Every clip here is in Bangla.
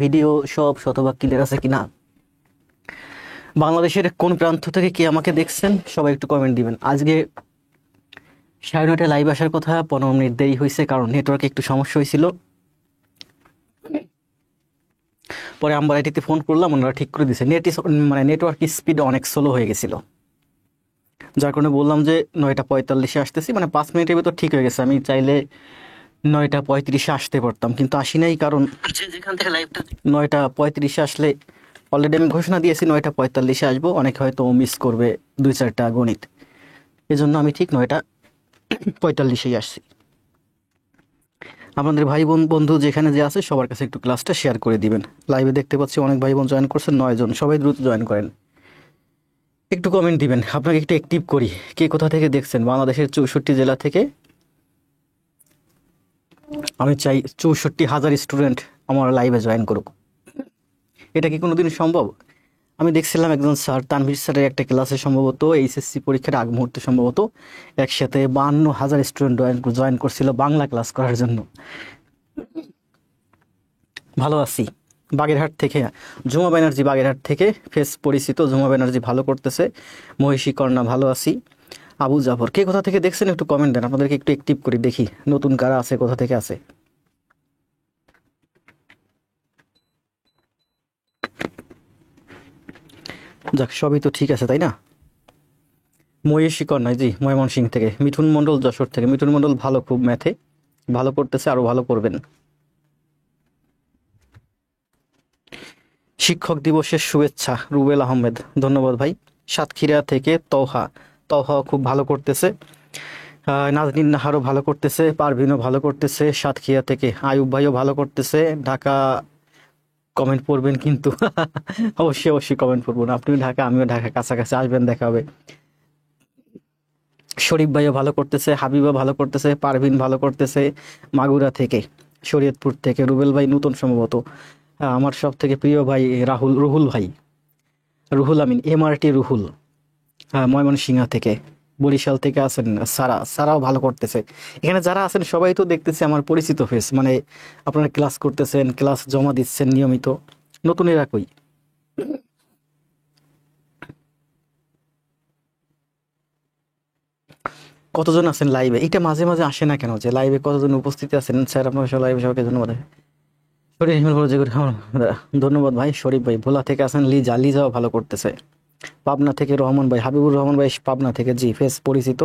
ভিডিও সব শতভাগ ক্লিয়ার আছে কিনা, বাংলাদেশের কোন প্রান্ত থেকে কে আমাকে দেখছেন সবাই একটু কমেন্ট দিবেন। আজকে 9:30 লাইভ আসার কথা, 15 মিনিট দেরি হয়েছে কারণ নেটওয়ার্কে একটু সমস্যা হয়েছিল। পরে আমরা এটিতে ফোন করলাম, ওনারা ঠিক করে দিয়েছে। নেটওয়ার্ক স্পিড অনেক স্লো হয়ে গেছিল, যার কারণে বললাম যে 9:45-এ আসতেছি, 5 মিনিটের ভিতর ঠিক হয়ে গেছে। আমি চাইলে 9:35-এ আসতে পারতাম, কিন্তু আসি নাই কারণ যেখান থেকে লাইভটা 9:35-এ আসলে অলরেডি আমি ঘোষণা দিয়েছি 9:45-এ আসবো। অনেকে হয়তো মিস করবে 2-4টা গণিত, এজন্য আমি ঠিক 9:45-এই আসছি। আপনাদের ভাই বন্ধু যেখানে যে আছে সবার কাছে একটু ক্লাসটা শেয়ার করে দিবেন। লাইভে দেখতে পাচ্ছি অনেক ভাই বোন জয়েন করছেন, 9 জন। সবাই দ্রুত জয়েন করেন, একটু কমেন্ট দিবেন। আপনাকে একটু অ্যাক্টিভ করি, কে কোথা থেকে দেখছেন। বাংলাদেশের 64 জেলা থেকে আমি চাই 64,000 স্টুডেন্ট আমার লাইভে জয়েন করুক। এটা কি কোনোদিন সম্ভব? আমি দেখছিলাম একজন স্যার, তানভীর স্যারের একটা ক্লাসে সম্ভবত এইচএসসি পরীক্ষার আগ মুহূর্তে সম্ভবত একসাথে 52,000 স্টুডেন্ট জয়েন করছিল বাংলা ক্লাস করার জন্য। ভালো আছি বাগেরহাট থেকে, ঝুমা ব্যানার্জি বাগেরহাট থেকে, ফেস পরিচিত ঝুমা ব্যানার্জি ভালো করতেছে। মহিষী কর্ণা ভালো আছি। আবু জাফর, কে কোথা থেকে দেখছেন একটু কমেন্ট দেন, আপনাদেরকে একটু অ্যাক্টিভ করি, দেখি নতুন কারা আছে, কোথা থেকে আছে। যাক, সবই তো ঠিক আছে তাই না। মহিষী কর্ণা, জি ময়মনসিংহ থেকে। মিঠুন মণ্ডল যশোর থেকে। মিঠুন মণ্ডল ভালো, খুব ম্যাথে ভালো করতেছে, আরো ভালো করবেন। শিক্ষক দিবসের শুভেচ্ছা রুবেল আহমেদ, ধন্যবাদ ভাই। সাতক্ষীরা থেকে তৌহা, তৌহা খুব ভালো করতেছে। নাজনীন নাহারও ভালো করতেছে, পারভিনও ভালো করতেছে। সাতক্ষীরা থেকে আয়ুব ভাইও ভালো করতেছে। ঢাকা কমেন্ট পড়বেন কিন্তু অবশ্যই অবশ্যই কমেন্ট পড়বেন। আপনিও ঢাকা, আমিও ঢাকা, কাছাকাছি আসবেন, দেখা হবে। শরীফ ভাইও ভালো করতেছে, হাবিবা ভালো করতেছে, পারভিন ভালো করতেছে। মাগুরা থেকে, শরীয়তপুর থেকে রুবেল ভাই নতুন সম্ভবত। আমার সব থেকে প্রিয় ভাই রুহুল ভাই, রুহুল আমিন, এমআরটি রুহুল। ময়মনসিংহ থেকে। বরিশাল থেকে আছেন সারাও ভালো করতেছে। এখানে যারা আছেন সবাই তো দেখতেছে আমার পরিচিত ফেস, আপনারা ক্লাস করতেছেন, ক্লাস জমা দিচ্ছেন নিয়মিত। নতুনেরা কই? কতজন আছেন লাইভে? এটা মাঝে মাঝে আসে না কেন যে লাইভে কতজন উপস্থিত আছেন। স্যার আপনার সব লাইভে সবাইকে ধন্যবাদ। ধন্যবাদ ভাই। শরীফ ভাই ভোলা থেকে আছেন। লিজাও ভালো করতেছে। পাবনা থেকে রহমান ভাই, হাবিবুর রহমান ভাই পাবনা থেকে, জি ফেস পরিচিত।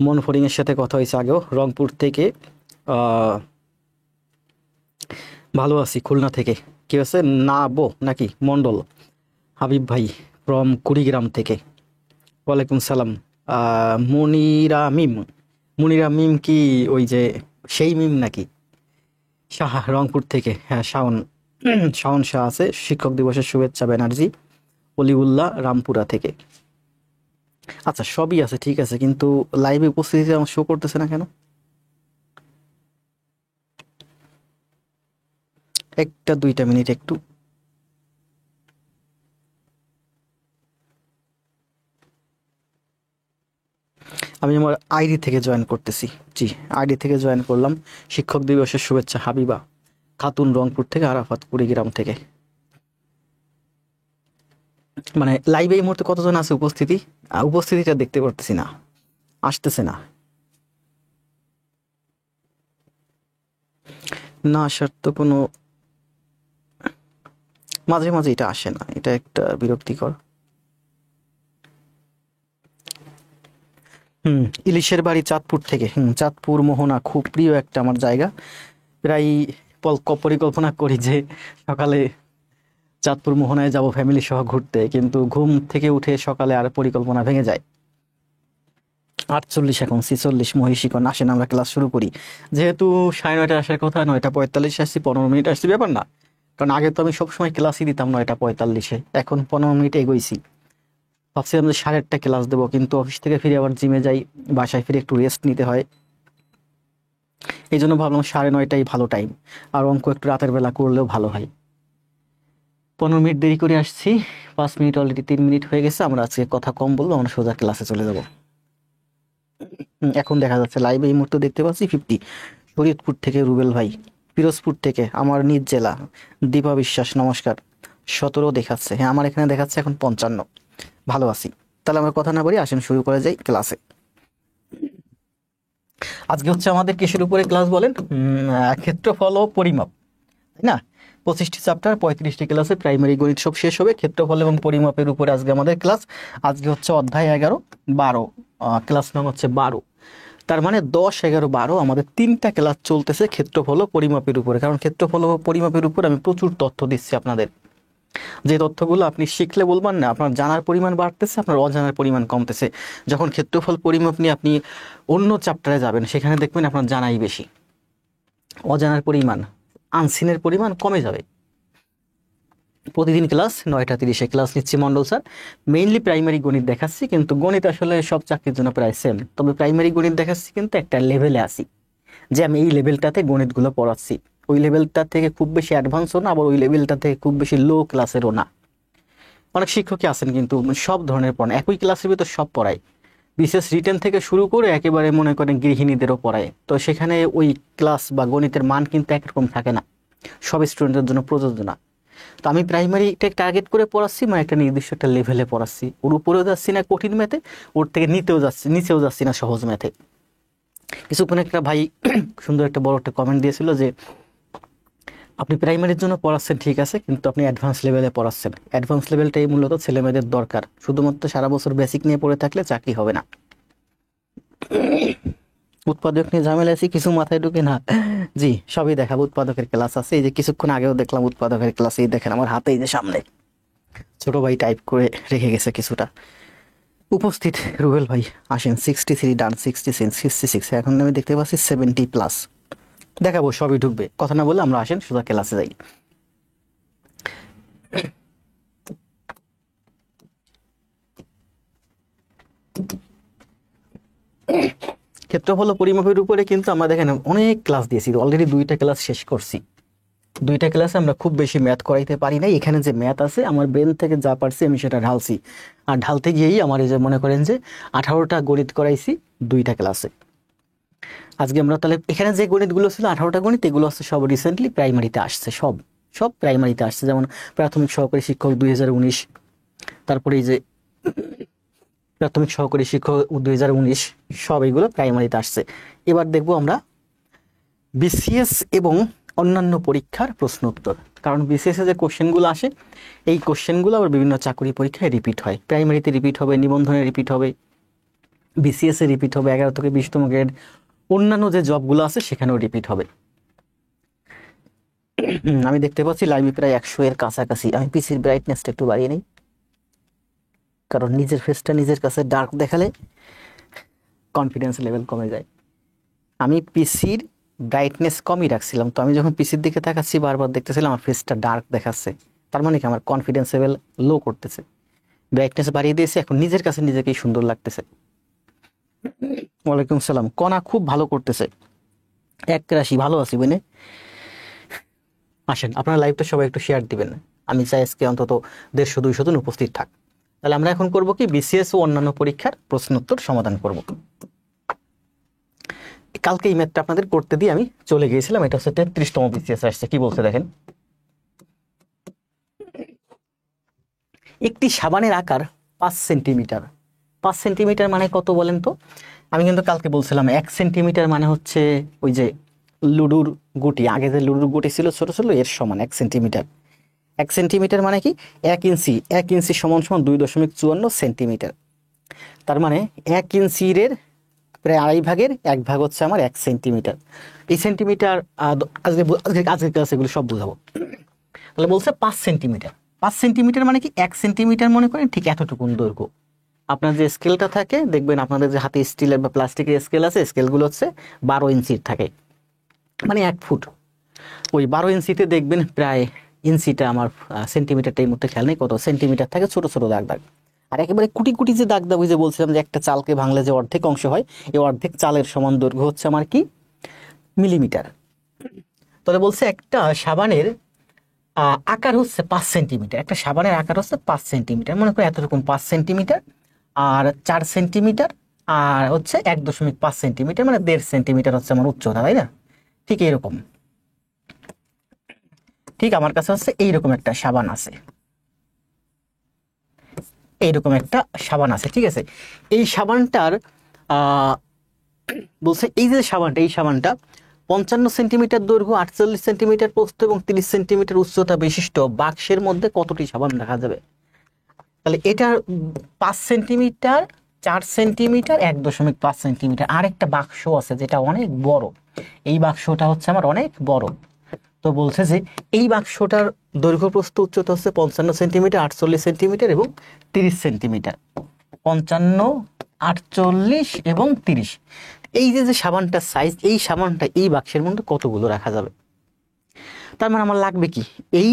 মন ফরিং এর সাথে কথা হয়েছে আগেও। রংপুর থেকে ভালো আছি। খুলনা থেকে কি আছে নাকি মন্ডল। হাবিব ভাই ফ্রম কুড়িগ্রাম থেকে, ওয়ালাইকুম সালাম। মুনিরা মিম কি ওই যে সেই মিম নাকি? শাহ রংপুর থেকে, হ্যাঁ শাওন, শাওন শাহ আছে। শিক্ষক দিবসের শুভেচ্ছা ব্যানার্জি। অলিউল্লাহ রামপুরা থেকে। আচ্ছা সবই আছে ঠিক আছে, কিন্তু লাইভে উপস্থিতি আমার শো করতেছে না কেন? 1-2 মিনিট একটু। আমি আমার আইডি থেকে জয়েন করতেছি, জি আইডি থেকে জয়েন করলাম। শিক্ষক দিবসের শুভেচ্ছা হাবিবা খাতুন রংপুর থেকে, আরাফাত কুড়িগ্রাম থেকে। লাইভে এই মুহূর্তে কতজন আছে উপস্থিতিটা দেখতে পারতেছি না, আসতেছে না। না আসার তো কোনো, মাঝে মাঝে এটা আসে না, এটা একটা বিরক্তিকর। ইলিশের বাড়ি চাঁদপুর থেকে। চাঁদপুর মোহনা খুব প্রিয় একটা আমার জায়গা। প্রায় পরিকল্পনা করি যে সকালে চাঁদপুর মোহনায় যাব ফ্যামিলি সহ ঘুরতে, কিন্তু ঘুম থেকে উঠে সকালে আর পরিকল্পনা ভেঙে যায়। 48 এখন 46 মহিষীকন। আসেন আমরা ক্লাস শুরু করি। যেহেতু 9:30 আসার কথা, 9:45 আসছি, 15 মিনিট আসছি, ব্যাপার না। কারণ আগে তো আমি সবসময় ক্লাসই দিতাম 9:45-এ, এখন 15 মিনিট এগোইছি। ভাবছিলাম যে 8:30 ক্লাস দেবো, কিন্তু অফিস থেকে ফিরে আবার জিমে যাই, বাসায় ফিরে একটু রেস্ট নিতে হয়। এই জন্য ভাবলাম 9:30টাই ভালো টাইম, আর অঙ্ক একটু রাতের বেলা করলেও ভালো হয়। 15 মিনিট দেরি করে আসছি, 5 মিনিট অলরেডি 3 মিনিট হয়ে গেছে। আমরা আজকে কথা কম বলবো, আমরা সোজা ক্লাসে চলে যাব। এখন দেখা যাচ্ছে লাইভে এই মুহূর্তে দেখতে পাচ্ছি 50। শরীয়তপুর থেকে রুবেল ভাই, পিরোজপুর থেকে, আমার নিজ জেলা। দীপা বিশ্বাস, নমস্কার। 17 দেখাচ্ছে, হ্যাঁ আমার এখানে দেখাচ্ছে এখন 55। ভালো আছি। তাহলে আমরা কথা না বলি, আসেন শুরু করে যাই ক্লাসে। আজকে হচ্ছে আমাদের কিসের উপরে ক্লাস বলেন? ক্ষেত্রফল ও পরিমাপ, তাই না? 25টি চ্যাপ্টার, 35টি ক্লাসে প্রাইমারি গণিত সব শেষ হবে। ক্ষেত্রফল এবং পরিমাপের উপরে আজকে আমাদের ক্লাস। আজকে হচ্ছে অধ্যায় 11, 12, ক্লাস নং হচ্ছে 12। তার মানে 10, 11, 12 আমাদের 3টা ক্লাস চলতেছে ক্ষেত্রফল ও পরিমাপের উপরে। কারণ ক্ষেত্রফল ও পরিমাপের উপর আমি প্রচুর তথ্য দিচ্ছি আপনাদের, যে তথ্যগুলো আপনি শিখলে বলবেন না আপনার জানার পরিমাণ বাড়তেছে, আপনার অজানার পরিমাণ কমতেছে। যখন ক্ষেত্রফল পরিমাপ নিয়ে আপনি অন্য চ্যাপ্টারে যাবেন, সেখানে দেখবেন আপনার জানাই বেশি, অজানার পরিমাণ, আনসিনের পরিমাণ কমে যাবে। প্রতিদিন ক্লাস 9টা 30-এ ক্লাস নিচ্ছি মন্ডল স্যার। মেইনলি প্রাইমারি গণিত দেখাচ্ছি, কিন্তু গণিত আসলে সব চাকরির জন্য প্রায় সেম। তবে প্রাইমারি গণিত দেখাচ্ছি কিন্তু একটা লেভেলে আসি, যে আমি এই লেভেলটাতে গণিতগুলো পড়াচ্ছি। ওই লেভেলটা থেকে খুব বেশি অ্যাডভান্সও না, আবার ওই লেভেলটা থেকে খুব বেশি লো ক্লাসেরও না। অনেক শিক্ষকই আছেন কিন্তু সব ধরনের পড়ান, একই ক্লাসের ভিতর সব পড়ায়। বিশেষ রিটেন থেকে শুরু করে একেবারে মনে করেন গৃহিণীদেরও পড়ায়। তো সেখানে ওই ক্লাস বা গণিতের মান কিন্তু একরকম থাকে না, সব স্টুডেন্টের জন্য প্রযোজ্য না। তো আমি প্রাইমারিটা টার্গেট করে পড়াচ্ছি, মানে একটা নির্দিষ্ট একটা লেভেলে পড়াচ্ছি। ওর উপরেও যাচ্ছি না কঠিন ম্যাথে, ওর থেকে নিচেও যাচ্ছি না সহজ ম্যাথে। কিছুক্ষণ একটা ভাই সুন্দর একটা বড় একটা কমেন্ট দিয়েছিল যে আপনি প্রাইমারির জন্য পড়াচ্ছেন ঠিক আছে, কিন্তু আপনি অ্যাডভান্স লেভেলে পড়াচ্ছেন। অ্যাডভান্স লেভেলটাই মূলত ছেলেমেয়েদের দরকার। শুধুমাত্র সারা বছর বেসিক নিয়ে পড়ে থাকলে চাকরি হবে না। উৎপাদক নিয়ে ঝামেলা আছে, কিছু মাথায় ঢুকে না। জি, সবই দেখাবো। উৎপাদকের ক্লাস আছে, এই যে কিছুক্ষণ আগেও দেখলাম উৎপাদকের ক্লাস, এই দেখেন আমার হাতে, এই যে সামনে ছোট ভাই টাইপ করে রেখে গেছে কিছুটা। উপস্থিত রুবেল ভাই আসেন। 63 ডান, 66, 66, এখন আমি দেখতে পাচ্ছি 70+। দেখাবো, সবই ঢুকবে। কথা না বলে আমরা আসেন সোজা ক্লাসে যাই। ক্ষেত্রফল ও পরিমাপের উপরে কিন্তু আমরা দেখেন অনেক ক্লাস দিয়েছি, অলরেডি 2টা ক্লাস শেষ করছি। 2টা ক্লাসে আমরা খুব বেশি ম্যাথ করাইতে পারি নাই। এখানে যে ম্যাথ আছে আমার ব্রেন থেকে যা পারছি আমি সেটা ঢালছি, আর ঢালতে গিয়েই আমার এই যে মনে করেন যে 18টা গণিত করাইছি 2টা ক্লাসে। আজকে আমরা তাহলে এখানে যে গণিতগুলো ছিল 18টা গণিত, এগুলো হচ্ছে সব রিসেন্টলি প্রাইমারিতে আসছে, সব সব প্রাইমারিতে আসছে। যেমন প্রাথমিক সহকারী শিক্ষক 2019, তারপরে এই যে প্রাথমিক সহকারী শিক্ষক 2019, সব এগুলো প্রাইমারিতে আসছে। এবার দেখবো আমরা বিসিএস এবং অন্যান্য পরীক্ষার প্রশ্ন উত্তর। কারণ বিসিএস এ যে কোশ্চেনগুলো আসে, এই কোশ্চেনগুলো আবার বিভিন্ন চাকরি পরীক্ষায় রিপিট হয়। প্রাইমারিতে রিপিট হবে, নিবন্ধনে রিপিট হবে, বিসিএস এ রিপিট হবে, 11 থেকে 20তম গ্রেড অন্যান্য যে জবগুলো আছে সেখানেও রিপিট হবে। আমি দেখতে পাচ্ছি লাইভে প্রায় 100 এর কাছাকাছি। আমি পিসির ব্রাইটনেসটা একটু বাড়িয়ে নিই, কারণ নিজের ফেসটা নিজের কাছে ডার্ক দেখালে কনফিডেন্স লেভেল কমে যায়। আমি পিসির ব্রাইটনেস কমই রাখছিলাম, তো আমি যখন পিসির দিকে তাকাচ্ছি বারবার দেখতেছিলাম আমার ফেসটা ডার্ক দেখাচ্ছে। তার মানে কি আমার কনফিডেন্স লেভেল লো করতেছে। ব্রাইটনেস বাড়িয়ে দিয়েছে, এখন নিজের কাছে নিজেকেই সুন্দর লাগতেছে। ওয়ালাইকুম সালাম। কণা খুব ভালো করতেছে, 1 রাশি ভালো আছি বনে। আসেন আপনারা লাইভটা সবাই একটু শেয়ার দিবেন, আমি চাই আজকে অন্তত 150-200 জন উপস্থিত থাক। তাহলে আমরা এখন করব কি, বিসিএস ও অন্যান্য পরীক্ষার প্রশ্নোত্তর সমাধান করব। কালকে এই ম্যাথটা আপনাদের করতে দিয়ে আমি চলে গিয়েছিলাম। এটা হচ্ছে 33তম বিসিএস আসছে। কি বলছে দেখেন, একটি সাবানের আকার 5 সেন্টিমিটার। 5 সেন্টিমিটার মানে কত বলেন তো? আমি কিন্তু কালকে বলছিলাম 1 সেন্টিমিটার মানে হচ্ছে ওই যে লুডুর গুটি, আগে যে লুডুর গুটি ছিল ছোট ছোট, এর সমান 1 সেন্টিমিটার। 1 সেন্টিমিটার মানে কি 1 ইঞ্চি, 1 ইঞ্চি সমান সমান 2.54 সেন্টিমিটার। তার মানে 1 ইঞ্চির প্রায় 2.5 ভাগের 1 ভাগ হচ্ছে আমার 1 সেন্টিমিটার। এই সেন্টিমিটার আজকে ক্লাসে এগুলো সব বুঝাবো। তাহলে বলছে 5 সেন্টিমিটার। 5 সেন্টিমিটার মানে কি 1 সেন্টিমিটার মনে করেন ঠিক এতটুকুন দৈর্ঘ্য। আপনার যে স্কেলটা থাকে দেখবেন, আপনাদের যে হাতে স্টিলের বা প্লাস্টিকের স্কেল আছে, স্কেলগুলো হচ্ছে 12 ইঞ্চির থাকে, মানে 1 ফুট। ওই 12 ইঞ্চিতে দেখবেন প্রায় ইঞ্চিটা আমার সেন্টিমিটারটা এই মুহূর্তে খেয়াল নেই কত সেন্টিমিটার থাকে, ছোট ছোট দাগ দাগ। আর একেবারে কুটি কুটি যে দাগ দাগ, ওই যে বলছিলাম যে একটা চালকে ভাঙলে যে অর্ধেক অংশ হয়, এই অর্ধেক চালের সমান দৈর্ঘ্য হচ্ছে আমার কি মিলিমিটার। তাহলে বলছে একটা সাবানের আকার হচ্ছে 5 সেন্টিমিটার। একটা সাবানের আকার হচ্ছে 5 সেন্টিমিটার, মনে করি এতটুকুন 5 সেন্টিমিটার, আর 4 সেন্টিমিটার, আর হচ্ছে 1.5 সেন্টিমিটার, মানে 1.5 সেন্টিমিটার হচ্ছে আমার উচ্চতা, তাই না? ঠিক এরকম ঠিক আমার কাছে হচ্ছে এইরকম একটা সাবান আছে, এইরকম একটা সাবান আছে, ঠিক আছে। এই সাবানটার বলছে এই যে সাবানটা, এই সাবানটা 55 সেন্টিমিটার দৈর্ঘ্য, 48 সেন্টিমিটার প্রস্থ এবং 30 সেন্টিমিটার উচ্চতা বিশিষ্ট বাক্সের মধ্যে কতটি সাবান রাখা যাবে? তাহলে এটার 5 সেন্টিমিটার, 4 সেন্টিমিটার, 1.5 সেন্টিমিটার আরেকটা বাক্স আছে যেটা অনেক বড়। এই বাক্সটা হচ্ছে আমার অনেক বড়। তো বলছে যে এই বাক্সটার দৈর্ঘ্য প্রস্থ উচ্চতা হচ্ছে 55 সেন্টিমিটার, 48 সেন্টিমিটার এবং 30 সেন্টিমিটার। 55, 48 এবং 30। এই যে যে সাবানটার সাইজ, এই সাবানটা এই বাক্সের মধ্যে কতগুলো রাখা যাবে? তার মানে আমার লাগবে কি, এই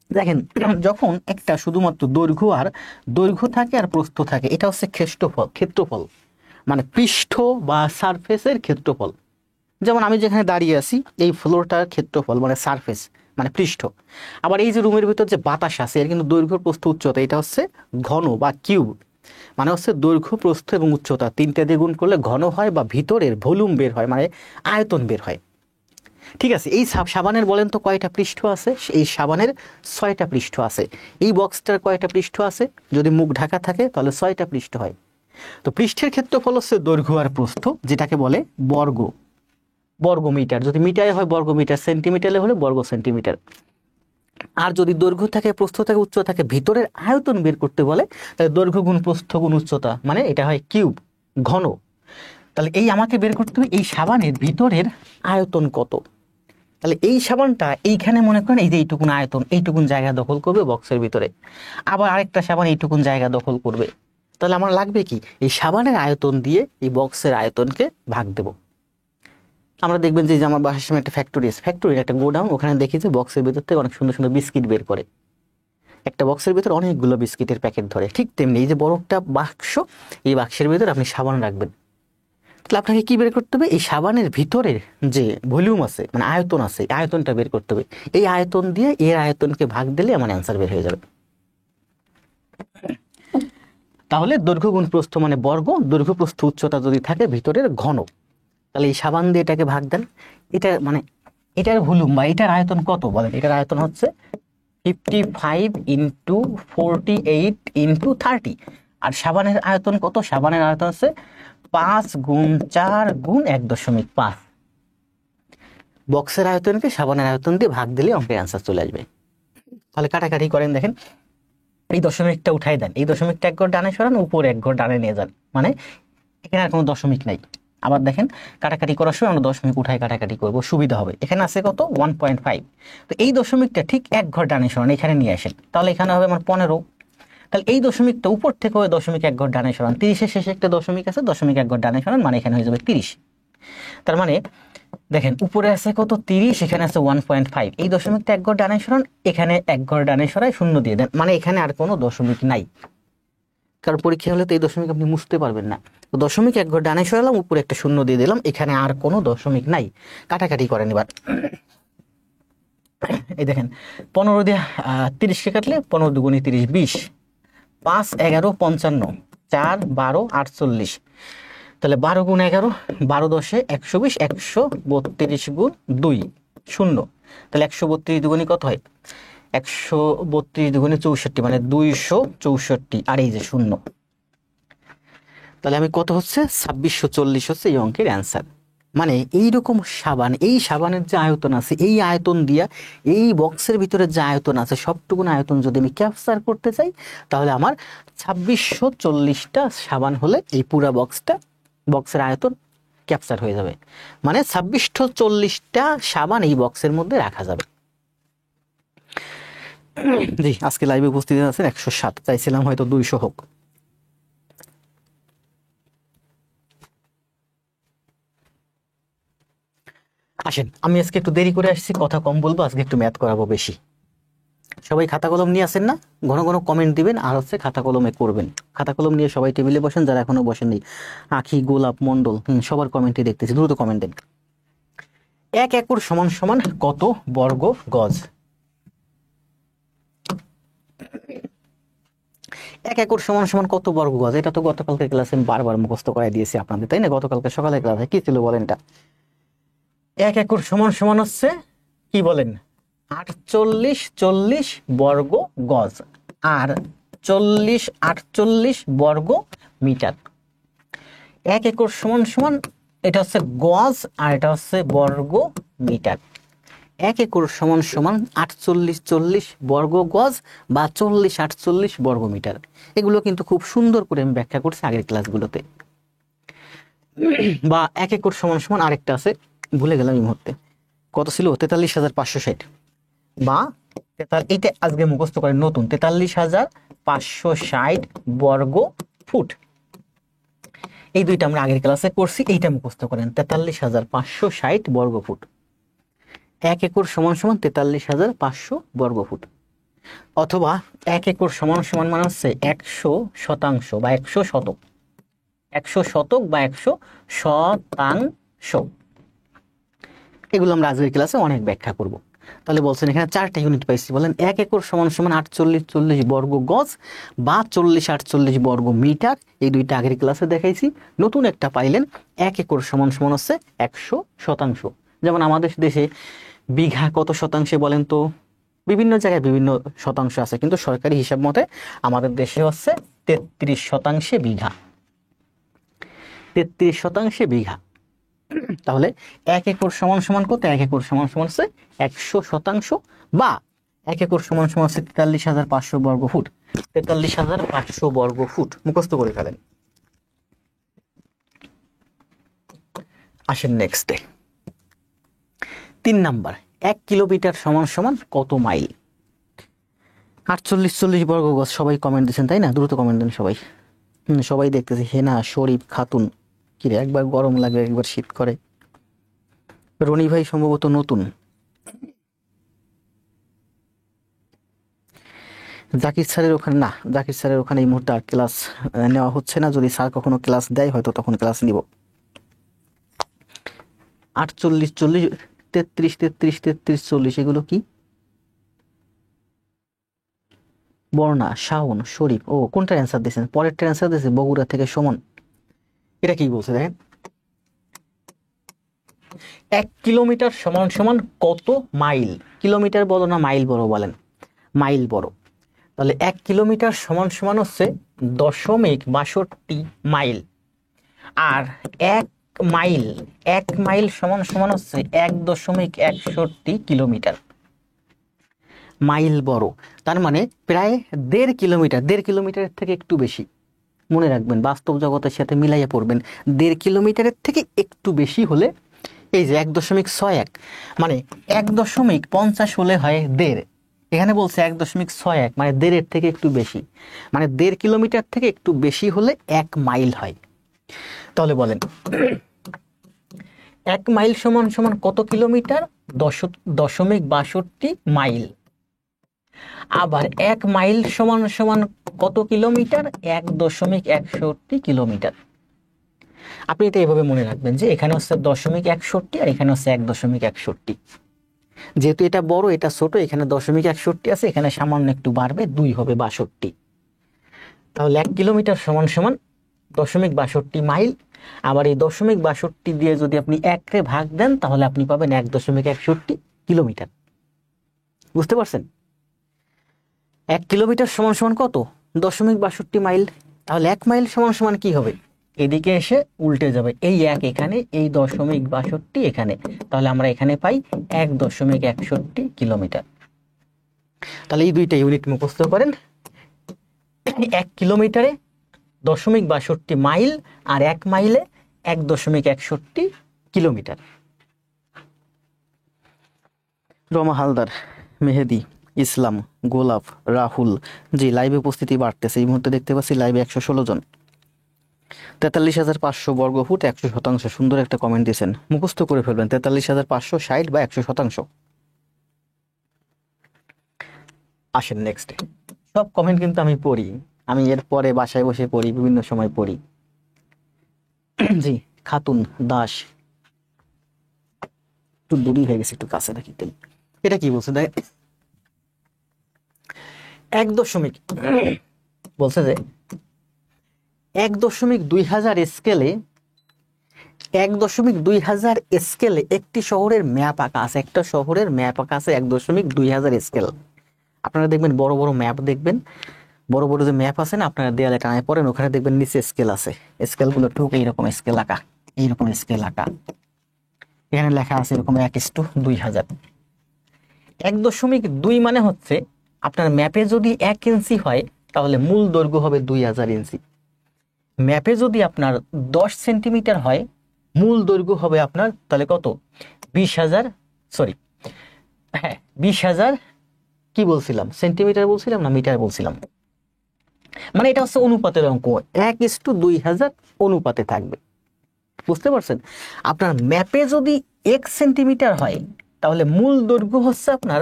দেখেন যখন একটা শুধুমাত্র দৈর্ঘ্য থাকে আর প্রস্থ থাকে, এটা হচ্ছে ক্ষেত্রফল মানে পৃষ্ঠ বা সারফেসের ক্ষেত্রফল। যেমন আমি যেখানে দাঁড়িয়ে আছি এই ফ্লোরটার ক্ষেত্রফল মানে সারফেস মানে পৃষ্ঠ। আবার এই যে রুমের ভিতর যে বাতাস আছে এর কিন্তু দৈর্ঘ্য প্রস্থ উচ্চতা, এটা হচ্ছে ঘন বা কিউব, মানে হচ্ছে দৈর্ঘ্য প্রস্থ এবং উচ্চতা তিনটা দিয়ে গুণ করলে ঘন হয় বা ভিতরের ভলিউম বের হয় মানে আয়তন বের হয়। ঠিক আছে, এই সাবানের বলেন তো কয়টা পৃষ্ঠ আছে? এই সাবানের 6টা পৃষ্ঠ আছে। এই বক্সটার কয়টা পৃষ্ঠ আছে? যদি মুখ ঢাকা থাকে তাহলে 6টা পৃষ্ঠ হয়। তো পৃষ্ঠের ক্ষেত্রফল হচ্ছে দৈর্ঘ্য আর প্রস্থ, যেটাকে বলে বর্গমিটার। যদি মিটারে হয় বর্গমিটার, সেন্টিমিটারে হলে বর্গ সেন্টিমিটার। আর যদি দৈর্ঘ্য থাকে, প্রস্থ থাকে, উচ্চতা থাকে, ভিতরের আয়তন বের করতে বলে তাহলে দৈর্ঘ্য গুণ প্রস্থ গুণ উচ্চতা, মানে এটা হয় কিউব, ঘন। তাহলে এই আমাকে বের করতে হবে এই সাবানের ভিতরের আয়তন কত। তাহলে এই সাবানটা এইখানে মনে করেন এই যে এইটুকুন আয়তন, এইটুকুন জায়গা দখল করবে বক্সের ভিতরে, আবার আরেকটা সাবান এইটুকুন জায়গা দখল করবে। তাহলে আমার লাগবে কি, এই সাবানের আয়তন দিয়ে এই বক্সের আয়তনকে ভাগ দেব। আমরা দেখবেন যে আমার বাসার সামনে একটা ফ্যাক্টরি একটা গোডাউন, ওখানে দেখি যে বক্সের ভিতর থেকে অনেক সুন্দর সুন্দর বিস্কিট বের করে। একটা বক্সের ভিতর অনেকগুলো বিস্কিটের প্যাকেট ধরে, ঠিক তেমনি এই যে বড় একটা বাক্স, এই বাক্সের ভিতরে আপনি সাবান রাখবেন। তাহলে আপনাকে কি বের করতে হবে, এই সাবানের ভিতরের যে ভলিউম আছে মানে আয়তন আছে, আয়তনটা বের করতে হবে। এই আয়তন দিয়ে এর আয়তনকে ভাগ দিলে আমার অ্যান্সার বের হয়ে যাবে। তাহলে দৈর্ঘ্য গুণ প্রস্থ মানে বর্গ, দৈর্ঘ্য প্রস্থ উচ্চতা যদি থাকে ভিতরের ঘন, তাহলে এই সাবান দিয়ে এটাকে ভাগ দেন। এটা মানে এটার ভলিউম বা এটার আয়তন কত বলেন? এটার আয়তন হচ্ছে 55 ইন্টু 48 ইন্টু 30। আর সাবানের আয়তন কত? সাবানের আয়তন হচ্ছে 5 গুণ 4 গুণ 1.5। বক্সের আয়তনকে সাবানের আয়তন দিয়ে ভাগ দিলে অঙ্কের অ্যান্সার চলে আসবে। তাহলে কাটাকাটি করেন, দেখেন এই দশমিকটা উঠাই দেন, এই দশমিকটা এক ঘর ডানে সরান, উপরে এক ঘর ডানে নিয়ে যান, মানে এখানে আর কোনো দশমিক নাই। আবার দেখেন কাটাকাটি করার সময় আমরা দশমিক উঠাই কাটাকাটি করব, সুবিধা হবে। এখানে আছে কত? 1.5। তো এই দশমিকটা ঠিক এক ঘর ডানে সরান, এখানে নিয়ে আসেন, তাহলে এখানে হবে আমার 15। তাহলে এই দশমিকটা উপর থেকে ওই দশমিক এক ঘর ডানে সরান, 30-এর শেষে একটা দশমিক আছে, দশমিক এক ঘর ডানে সরান, মানে এখানে হয়ে যাবে 30। তার মানে দেখেন উপরে আছে কত? 30, এখানে আছে 1.5। এই দশমিকটা এক ঘর ডানে সরান, এখানে এক ঘর ডানে সরায় শূন্য দিয়ে দেন, মানে এখানে আর কোনো দশমিক নাই। কারণ পরীক্ষা হলে তো এই দশমিক আপনি মুছতে পারবেন না। তো দশমিক এক ঘর ডানে সরালাম, উপরে একটা শূন্য দিয়ে দিলাম, এখানে আর কোনো দশমিক নাই। কাটাকাটি করেন এবার। এই দেখেন 15 দিয়ে 30কে কাটলে 15 দুগুণে 30, 20, 5, 11, 55, 4, 12, 48। তাহলে 12 গুণ 11, 12 10-এ 120, 132 গুণ 2 শূন্য। তাহলে 132 দুগুণে কত হয়? 132 দুগুণে 64, মানে 264, আর এই যে শূন্য। তাহলে আমি কত হচ্ছে? 2640 হচ্ছে এই অঙ্কের অ্যান্সার। মানে এইরকম সাবান, এই সাবানের যে আয়তন আছে, এই আয়তন দিয়া এই বক্সের ভিতরে যে আয়তন আছে সবটুকুন আয়তন যদি আমি ক্যাপচার করতে চাই, তাহলে আমার 2640টা সাবান হলে এই পুরা বক্সের আয়তন ক্যাপচার হয়ে যাবে। মানে 2640টা সাবান এই বক্সের মধ্যে রাখা যাবে। জি, আজকে লাইভে উপস্থিত আছেন 107, চাইছিলাম হয়তো 200 হোক। আসেন, আমি আজকে একটু দেরি করে আসছি, কথা কম বলবো, আজকে একটু ম্যাথ করাবো বেশি। সবাই খাতা কলম নিয়ে আসেন না? ঘন ঘন কমেন্ট দিবেন, আর হচ্ছে খাতা কলমে করবেন। খাতা কলম নিয়ে সবাই টেবিলে বসেন, যারা এখনো বসেননি। আখি, গোলাপ, মন্ডল, সবার কমেন্টই দেখতেছি, দ্রুত কমেন্ট দেন। 1 একর সমান সমান কত বর্গ গজ? 1 একর সমান সমান কত বর্গ গজ? এটা তো গতকালকে ক্লাসে বারবার মুখস্থ করাই দিয়েছি আপনাদের, তাই না? গতকালকে সকালে ক্লাসে কি ছিল বলেন? এটা 1 একর সমান সমান হচ্ছে কি বলেন? 48 40 বর্গ গজ আর 40 48 বর্গ মিটার। 1 একর সমান সমান, এটা হচ্ছে গজ আর এটা হচ্ছে বর্গ মিটার। 1 একর সমান সমান 48 40 বর্গ গজ বা 40 48 বর্গ মিটার। এগুলো কিন্তু খুব সুন্দর করে আমি ব্যাখ্যা করছি আগের ক্লাসগুলোতে। বা 1 একর সমান সমান আরেকটা আছে, ভুলে গেলাম এই মুহূর্তে, কত ছিল, 43,560 বা এইটা আজকে মুখস্থ করে নতুন, 43,560 বর্গ ফুট। এই দুইটা আমরা আগের ক্লাসে করছি, এইটা মুখস্থ করেন, 43,560 বর্গ ফুট। 1 একর সমান সমান 43,500 বর্গ ফুট। অথবা 1 একর সমান সমান মানে হচ্ছে 100 শতাংশ বা 100 শতক, 100 শতক বা 100 শতাংশ। এগুলো আমরা আজকের ক্লাসে অনেক ব্যাখ্যা করব। তাহলে বলছেন এখানে 4টা ইউনিট পাইছি, বলেন 1 একর সমান সমান 48 40 বর্গ গজ বা 40 48 বর্গ মিটার। এই দুইটা আগের ক্লাসে দেখাইছি। নতুন একটা পাইলেন, 1 একর সমান সমান হচ্ছে 100 শতাংশ। যেমন আমাদের দেশে বিঘা কত শতাংশে বলেন তো? বিভিন্ন জায়গায় বিভিন্ন শতাংশ আছে, কিন্তু সরকারি হিসাব মতে আমাদের দেশে হচ্ছে 33 শতাংশে বিঘা, 33 শতাংশে বিঘা। তাহলে 1 একর সমান সমান কত? 1 একর সমান সমান হচ্ছে 100 শতাংশ বা 1 একর সমান সমান হচ্ছে 43,500 বর্গ ফুট। 43,500 বর্গ ফুট মুখস্থ করে ফেলেন। আসেন নেক্সটে, 3 নাম্বার, 1 কিলোমিটার সমান সমান কত মাইল? 48 40 বর্গ গজ। সবাই কমেন্ট দিচ্ছেন তাই না? দ্রুত কমেন্ট দেন সবাই। সবাই দেখতেছি, হেনা শরীফ খাতুন, কিরে একবার গরম লাগে একবার শীত করে। রনি ভাই সম্ভবত নতুন। জাকির স্যারের ওখানে না, জাকির স্যারের ওখানে এই মুহূর্তে আর ক্লাস নেওয়া হচ্ছে না। যদি স্যার কখনো ক্লাস দেয় হয়তো তখন ক্লাস নিব। 48 40 33 33 33 40 এগুলো কি? বর্ণা শাওন শরীফ, ও কোনটার অ্যান্সার দিয়েছেন? পরেরটার অ্যান্সার দিয়েছে বগুড়া থেকে সুমন। এটা কি বলছে দেখেন, 1 কিলোমিটার সমান সমান কত মাইল? কিলোমিটার বড় না মাইল বড় বলেন? মাইল বড়। তাহলে 1 কিলোমিটার সমান সমান হচ্ছে 0.62 মাইল। আর 1 মাইল, 1 মাইল সমান সমান হচ্ছে 1.61 কিলোমিটার। মাইল বড়, তার মানে প্রায় 1.5 কিলোমিটার। 1.5 কিলোমিটারের থেকে একটু বেশি, মনে রাখবেন, বাস্তব জগতের সাথে মিলাইয়া পড়বেন। 1.5 কিলোমিটারের থেকে একটু বেশি হলে এই যে 1.61, মানে 1.50 হলে হয় 1.5। এখানে বলছে 1.61, মানে 1.5 থেকে একটু বেশি, মানে 1.5 কিলোমিটার থেকে একটু বেশি হলে 1 মাইল হয়। তাহলে বলেন 1 মাইল সমান সমান কত কিলোমিটার? 10.62 মাইল। আবার 1 মাইল সমান সমান কত কিলোমিটার? 1.61 কিলোমিটার। আপনি এটা এভাবে মনে রাখবেন যে এখানে হচ্ছে 0.61 আর এখানে হচ্ছে 1.61। যেহেতু এটা বড় এটা ছোট, এখানে 0.61 আছে, এখানে সামান্য একটু বাড়বে, 2 হবে 62। তাহলে 1 কিলোমিটার সমান সমান 0.62 মাইল। আবার এই 0.62 দিয়ে যদি আপনি 1 রে ভাগ দেন তাহলে আপনি পাবেন 1.61 কিলোমিটার। বুঝতে পারছেন? 1 কিলোমিটার সমান সমান কত? 0.62 মাইল। তাহলে 1 মাইল সমান সমান কি হবে? এদিকে এসে উল্টে যাবে, এই 1 এখানে, এই 0.62 এখানে। তাহলে আমরা এখানে পাই 1.61 কিলোমিটার। তাহলে এই দুইটা ইউনিট মুখস্থ করেন। 1 কিলোমিটারে 0.62 মাইল আর 1 মাইলে 1.61 কিলোমিটার। রমা হালদার, মেহেদি ইসলাম, গোলাপ, রাহুল, জি লাইভে উপস্থিতি বাড়তেছে। এই মুহূর্তে দেখতে পাচ্ছি লাইভে 116 জন। 43,500 বর্গ ফুট 100 শতাংশ। সুন্দর একটা কমেন্ট দিয়েছেন, মুখস্থ করে ফেলবেন, 43,560 বা 100 শতাংশ। আসেন নেক্সট, সব কমেন্ট কিন্তু আমি পড়ি, আমি এর পরে বাসায় বসে পড়ি, বিভিন্ন সময় পড়ি। জি খাতুন দাস, একটু দূরই হয়ে গেছে, একটু কাছে রাখি। এটা কি বলছে দেখ, 1 দশমিক বলছে যে 1.2000 স্কেলে 1.2000 স্কেলে একটি শহরের ম্যাপ আঁকা আছে, একটা শহরের ম্যাপ আঁকা আছে 1.2000 স্কেল। আপনারা দেখবেন বড় বড় ম্যাপ দেখবেন, বড় বড় যে ম্যাপ আছে না, আপনারা দেয়ালে টানায় পড়েন, ওখানে দেখবেন নিচে স্কেল আছে, স্কেলগুলো ঠিক এইরকম স্কেল আঁকা, এইরকম স্কেল আঁকা। এখানে লেখা আছে এরকম 1:2000। 1.2 মানে হচ্ছে আপনার ম্যাপে যদি 1 ইঞ্চি হয় তাহলে মূল দৈর্ঘ্য হবে 2000 ইঞ্চি। ম্যাপে যদি আপনার 10 সেন্টিমিটার হয় মূল দৈর্ঘ্য হবে আপনার তাহলে কত, 20,000, সরি হ্যাঁ 20,000, কি বলছিলাম, সেন্টিমিটার বলছিলাম না মিটার বলছিলাম। মানে এটা হচ্ছে অনুপাতের অঙ্ক, 1:2000 অনুপাতে থাকবে, বুঝতে পারছেন? আপনার ম্যাপে যদি 1 সেন্টিমিটার হয় তাহলে মূল দৈর্ঘ্য হচ্ছে আপনার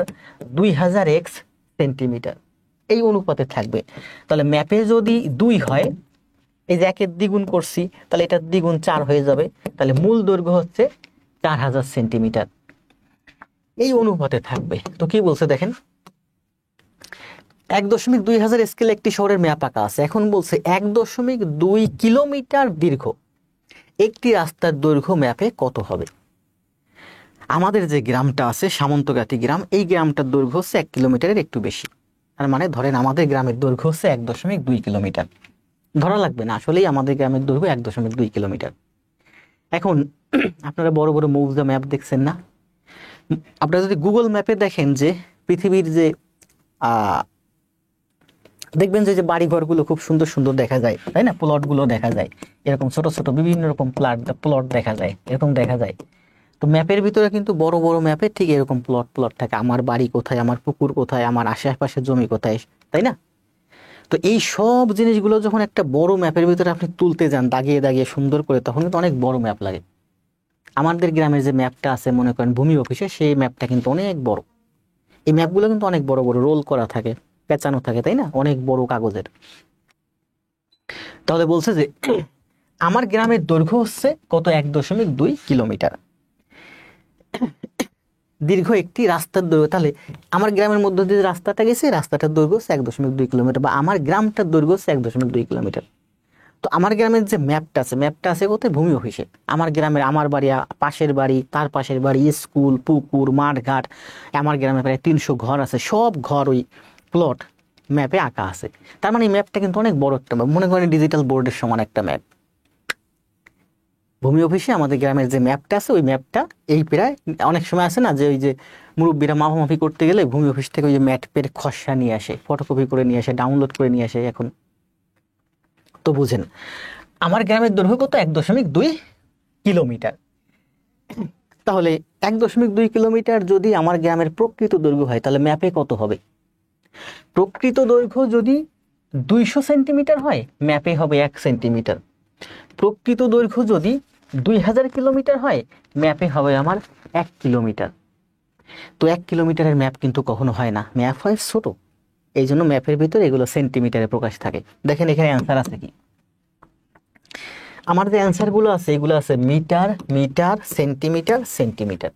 2000 এক্স সেন্টিমিটার, এই অনুপাতে থাকবে। তাহলে ম্যাপে যদি 2 হয়, এই যে 1-এর দ্বিগুণ করছি তাহলে এটার দ্বিগুণ 4 হয়ে যাবে, তাহলে মূল দৈর্ঘ্য হচ্ছে 4000 সেন্টিমিটার, এই অনুপাতে থাকবে। তো কি বলছে দেখেন, 1.2000 স্কেলে একটি শহরের ম্যাপ আঁকা আছে। এখন বলছে 1.2 কিলোমিটার দীর্ঘ একটি রাস্তার দৈর্ঘ্য ম্যাপে কত হবে। আমাদের যে গ্রামটা আছে সামন্তগাতি গ্রাম, এই গ্রামটার দৈর্ঘ্য হচ্ছে 1 কিলোমিটারের একটু বেশি। তার মানে ধরেন আমাদের গ্রামের দৈর্ঘ্য হচ্ছে 1.2 কিলোমিটার, ধরা লাগবে না, আসলেই আমাদের গ্রামের দৈর্ঘ্য 1.2 কিলোমিটার। এখন আপনারা বড় বড় মৌজা ম্যাপ দেখছেন না, আপনারা যদি গুগল ম্যাপে দেখেন যে পৃথিবীর যে দেখবেন যে বাড়িঘরগুলো খুব সুন্দর সুন্দর দেখা যায়, তাই না, প্লটগুলো দেখা যায়, এরকম ছোট ছোট বিভিন্ন রকম প্লট দেখা যায়, এরকম দেখা যায়। তো ম্যাপের ভিতরে কিন্তু বড় বড় ম্যাপে ঠিক এরকম প্লট থাকে, আমার বাড়ি কোথায়, আমার পুকুর কোথায়, আমার আশেপাশের জমি কোথায়, তাই না? তো এই সব জিনিসগুলো যখন একটা বড় ম্যাপের ভিতরে আপনি তুলতে যান দাগিয়ে দাগিয়ে সুন্দর করে, তখন কিন্তু অনেক বড় ম্যাপ লাগে। আমাদের গ্রামের যে ম্যাপটা আছে মনে করেন ভূমি অফিসে, সেই ম্যাপটা কিন্তু অনেক বড়। এই ম্যাপগুলো কিন্তু অনেক বড় বড় রোল করা থাকে, পেঁচানো থাকে, তাই না, অনেক বড় কাগজের। তাহলে বলছে যে আমার গ্রামের দৈর্ঘ্য হচ্ছে কত, 1.2 কিলোমিটার দীর্ঘ একটি রাস্তার দৈর্ঘ্য। তাহলে আমার গ্রামের মধ্যে দিয়ে রাস্তাটা গেছে, রাস্তাটার দৈর্ঘ্য হচ্ছে 1.2 কিলোমিটার, বা আমার গ্রামটার দৈর্ঘ্য হচ্ছে 1.2 কিলোমিটার। তো আমার গ্রামের যে ম্যাপটা আছে কোথায়, ভূমি অফিসে। আমার গ্রামের, আমার বাড়ি, পাশের বাড়ি, তার পাশের বাড়ি, স্কুল, পুকুর, মাঠ ঘাট, আমার গ্রামে প্রায় 300 ঘর আছে, সব ঘর ওই প্লট ম্যাপে আঁকা আছে। তার মানে এই ম্যাপটা কিন্তু অনেক বড় একটা ম্যাপ, মনে করেন ডিজিটাল বোর্ডের সমান একটা ম্যাপ। ভূমি অফিসে আমাদের গ্রামের যে ম্যাপটা আছে ওই ম্যাপটা এই প্রায়, অনেক সময় আছে না যে ওই যে মুরব্বীরা মাপামাপি করতে গেলে ভূমি অফিস থেকে ওই যে ম্যাপের খসড়া নিয়ে আসে, ফটোকপি করে নিয়ে আসে, ডাউনলোড করে নিয়ে আসে এখন। তো বুঝেন আমার গ্রামের দৈর্ঘ্য কত, 1.2 কিলোমিটার। তাহলে 1.2 কিলোমিটার যদি আমার গ্রামের প্রকৃত দৈর্ঘ্য হয় তাহলে ম্যাপে কত হবে? প্রকৃত দৈর্ঘ্য যদি 200 সেন্টিমিটার হয় ম্যাপে হবে 1 সেন্টিমিটার। প্রকৃত দৈর্ঘ্য যদি 2000 কিলোমিটার হয় ম্যাপে হবে আমার 1 কিলোমিটার। তো 1 কিলোমিটারের ম্যাপ কিন্তু কখনো হয় না, ম্যাপ হয় ছোট, এই জন্য ম্যাপের ভিতরে এগুলো সেন্টিমিটারে প্রকাশ থাকে। দেখেন এখানে অ্যান্সার আছে কি, আমার যে অ্যান্সারগুলো আছে এগুলো আছে মিটার, মিটার, সেন্টিমিটার, সেন্টিমিটার।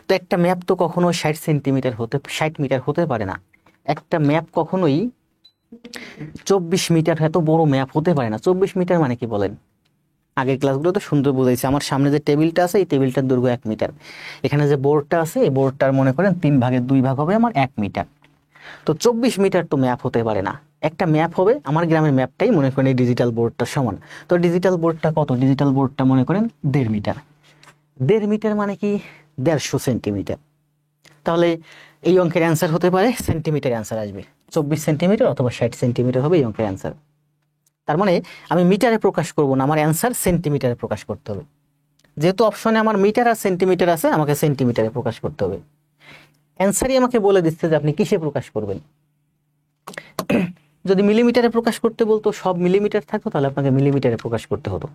তো একটা ম্যাপ তো কখনো 60 মিটার হতে পারে না। একটা ম্যাপ কখনোই 24 মিটার, এত বড় ম্যাপ হতে পারে না। 24 মিটার মানে কি বলেন, আগের ক্লাসগুলো তো সুন্দর বুঝাইছে। আমার সামনে যে টেবিলটা আছে এই টেবিলটার দৈর্ঘ্য 1 মিটার, এখানে যে বোর্ডটা আছে এই বোর্ডটার মনে করেন 3 ভাগের 2 ভাগ হবে আমার 1 মিটার। তো 24 মিটার তো ম্যাপ হতে পারে না। একটা ম্যাপ হবে আমার গ্রামের ম্যাপটাই মনে করেন এই ডিজিটাল বোর্ডটার সমান। তো ডিজিটাল বোর্ডটা কত, ডিজিটাল বোর্ডটা মনে করেন 1.5 মিটার। 1.5 মিটার মানে কি 150 সেন্টিমিটার। তাহলে এই অঙ্কের অ্যান্সার হতে পারে সেন্টিমিটার, অ্যান্সার আসবে 24 সেন্টিমিটার অথবা 60 সেন্টিমিটার হবে এই অঙ্কের অ্যান্সার। তার মানে আমি মিটারে প্রকাশ করব না, আমার অ্যান্সার সেন্টিমিটারে প্রকাশ করতে হবে। যেহেতু অপশনে আমার মিটার আর সেন্টিমিটার আছে, আমাকে সেন্টিমিটারে প্রকাশ করতে হবে। অ্যান্সারই আমাকে বলে দিচ্ছে যে আপনি কিসে প্রকাশ করবেন। যদি মিলিমিটারে প্রকাশ করতে বলতো, সব মিলিমিটার থাকতো, তাহলে আপনাকে মিলিমিটারে প্রকাশ করতে হতো।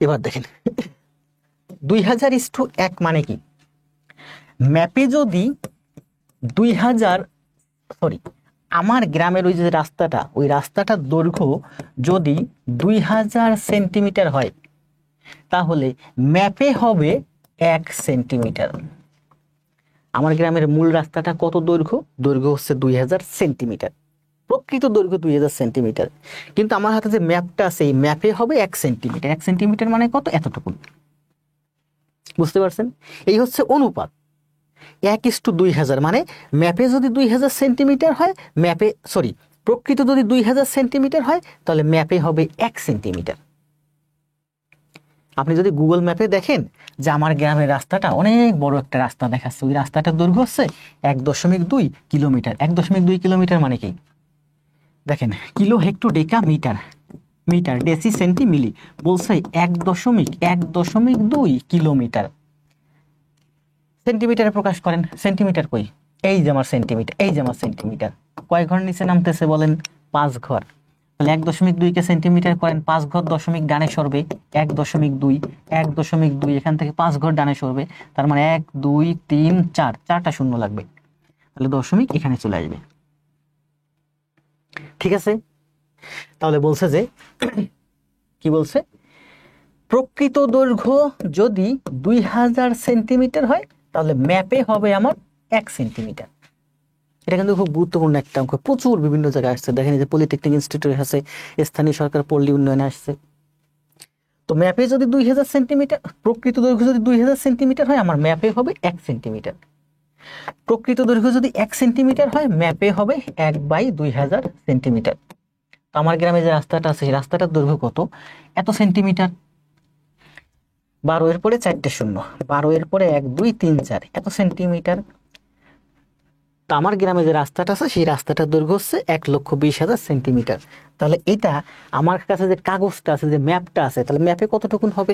এবার দেখেন 2000:1 মানে কি, ম্যাপে যদি 2000, সরি, আমার গ্রামের ওই যে রাস্তাটা, ওই রাস্তাটার দৈর্ঘ্য যদি 2000 সেন্টিমিটার হয় তাহলে ম্যাপে হবে 1 সেন্টিমিটার। আমার গ্রামের মূল রাস্তাটা কত দৈর্ঘ্য, দৈর্ঘ্য হচ্ছে 2000 সেন্টিমিটার। প্রকৃত দৈর্ঘ্য 2000 সেন্টিমিটার, কিন্তু আমার হাতে যে ম্যাপটা আছে এই ম্যাপে হবে 1 সেন্টিমিটার। 1 সেন্টিমিটার মানে কত? এতটুকু। বুঝতে পারছেন? এই হচ্ছে অনুপাত 1:2000। মানে ম্যাপে যদি 2000 সেন্টিমিটার হয়, প্রকৃত যদি 2000 সেন্টিমিটার হয়, তাহলে ম্যাপে হবে 1 সেন্টিমিটার। আপনি যদি গুগল ম্যাপে দেখেন যে আমার গ্রামের রাস্তাটা অনেক বড় একটা রাস্তা দেখাচ্ছে, ওই রাস্তাটার দৈর্ঘ্য হচ্ছে 1.2 কিলোমিটার। 1.2 কিলোমিটার মানে কি? দেখেন, kilo hecto deca metre, metre deci centi milli, বলছে 1.2 কিলোমিটার। সেন্টিমিটারে প্রকাশ করেন, সেন্টিমিটার কই? এই যে আমার সেন্টিমিটার, এই যে আমার সেন্টিমিটার। কয় ঘর নিচে নামতেছে বলেন? 5 ঘর। তাহলে 1.2 কে সেন্টিমিটার করেন, 5 ঘর দশমিক ডানে সরবে, 1.2, 1.2, এখান থেকে 5 ঘর ডানে সরবে, তার মানে 1, 2, 3, 4, 4টা শূন্য লাগবে, তাহলে দশমিক এখানে চলে আসবে। ঠিক আছে? তাহলে বলছে যে কি বলছে? প্রকৃত দৈর্ঘ্য যদি 2000 সেন্টিমিটার হয়, তাহলে ম্যাপে হবে আমার 1 সেন্টিমিটার। এটা কিন্তু খুব গুরুত্বপূর্ণ একটা অঙ্ক, প্রচুর বিভিন্ন জায়গায় আসছে। দেখেন যে পলিটেকনিক ইনস্টিটিউট আছে, স্থানীয় সরকার পল্লী উন্নয়নে আসছে। তো ম্যাপে যদি 2000 সেন্টিমিটার, প্রকৃত দৈর্ঘ্য যদি 2000 সেন্টিমিটার হয়, আমার ম্যাপে হবে 1 সেন্টিমিটার। প্রকৃত দৈর্ঘ্য যদি 1 সেন্টিমিটার হয়, ম্যাপে হবে 1/2000 সেন্টিমিটার। তো আমার গ্রামে যে রাস্তাটা আছে, সেই রাস্তাটার দৈর্ঘ্য কত? এত সেন্টিমিটার। 12 এর পরে 4টে শূন্য, 12 এর পরে 1, 2, 3, 4, এত সেন্টিমিটার। তো আমার গ্রামে যে রাস্তাটা আছে, সেই রাস্তাটার দৈর্ঘ্য হচ্ছে 1,20,000 সেন্টিমিটার। তাহলে এটা আমার কাছে যে কাগজটা আছে, যে ম্যাপটা আছে, তাহলে ম্যাপে কতটুকুন হবে?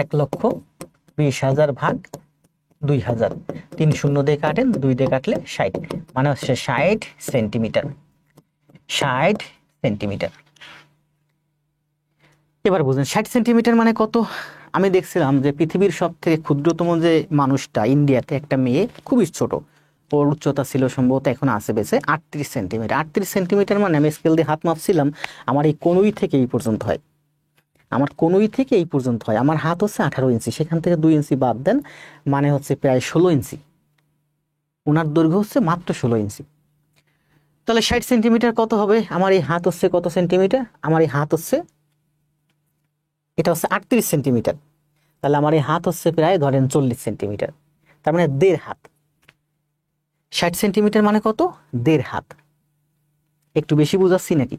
1,20,000 ভাগ 2000, 3 শূন্য দিয়ে কাটেন, 2 দিয়ে কাটলে 60, মানে হচ্ছে 60 সেন্টিমিটার। 60 সেন্টিমিটার। এবার বুঝুন 60 সেন্টিমিটার মানে কত? আমি দেখছিলাম যে পৃথিবীর সব থেকে ক্ষুদ্রতম যে মানুষটা, ইন্ডিয়াতে একটা মেয়ে, খুবই ছোট, ওর উচ্চতা ছিল সম্ভবত, এখন আছে বেঁচে 38 সেন্টিমিটার। 38 সেন্টিমিটার মানে আমি স্কেল দিয়ে হাত মাপছিলাম, আমার এই কনুই থেকে এই পর্যন্ত হয়। আমার কনুই থেকে এই পর্যন্ত হয়। আমার হাত হচ্ছে 18 ইঞ্চি, সেখান থেকে 2 ইঞ্চি বাদ দেন, মানে হচ্ছে প্রায় 16 ইঞ্চি। ওনার দৈর্ঘ্য হচ্ছে মাত্র 16 ইঞ্চি। তাহলে 60 সেন্টিমিটার কত হবে? আমার এই হাত হচ্ছে কত সেন্টিমিটার? আমার এই হাত হচ্ছে, এটা হচ্ছে 38 সেন্টিমিটার। তাহলে আমার এই হাত হচ্ছে প্রায় ধরেন 40 সেন্টিমিটার, তার মানে 1.5 হাত। 60 সেন্টিমিটার মানে কত? 1.5 হাত। একটু বেশি বুঝাচ্ছি নাকি?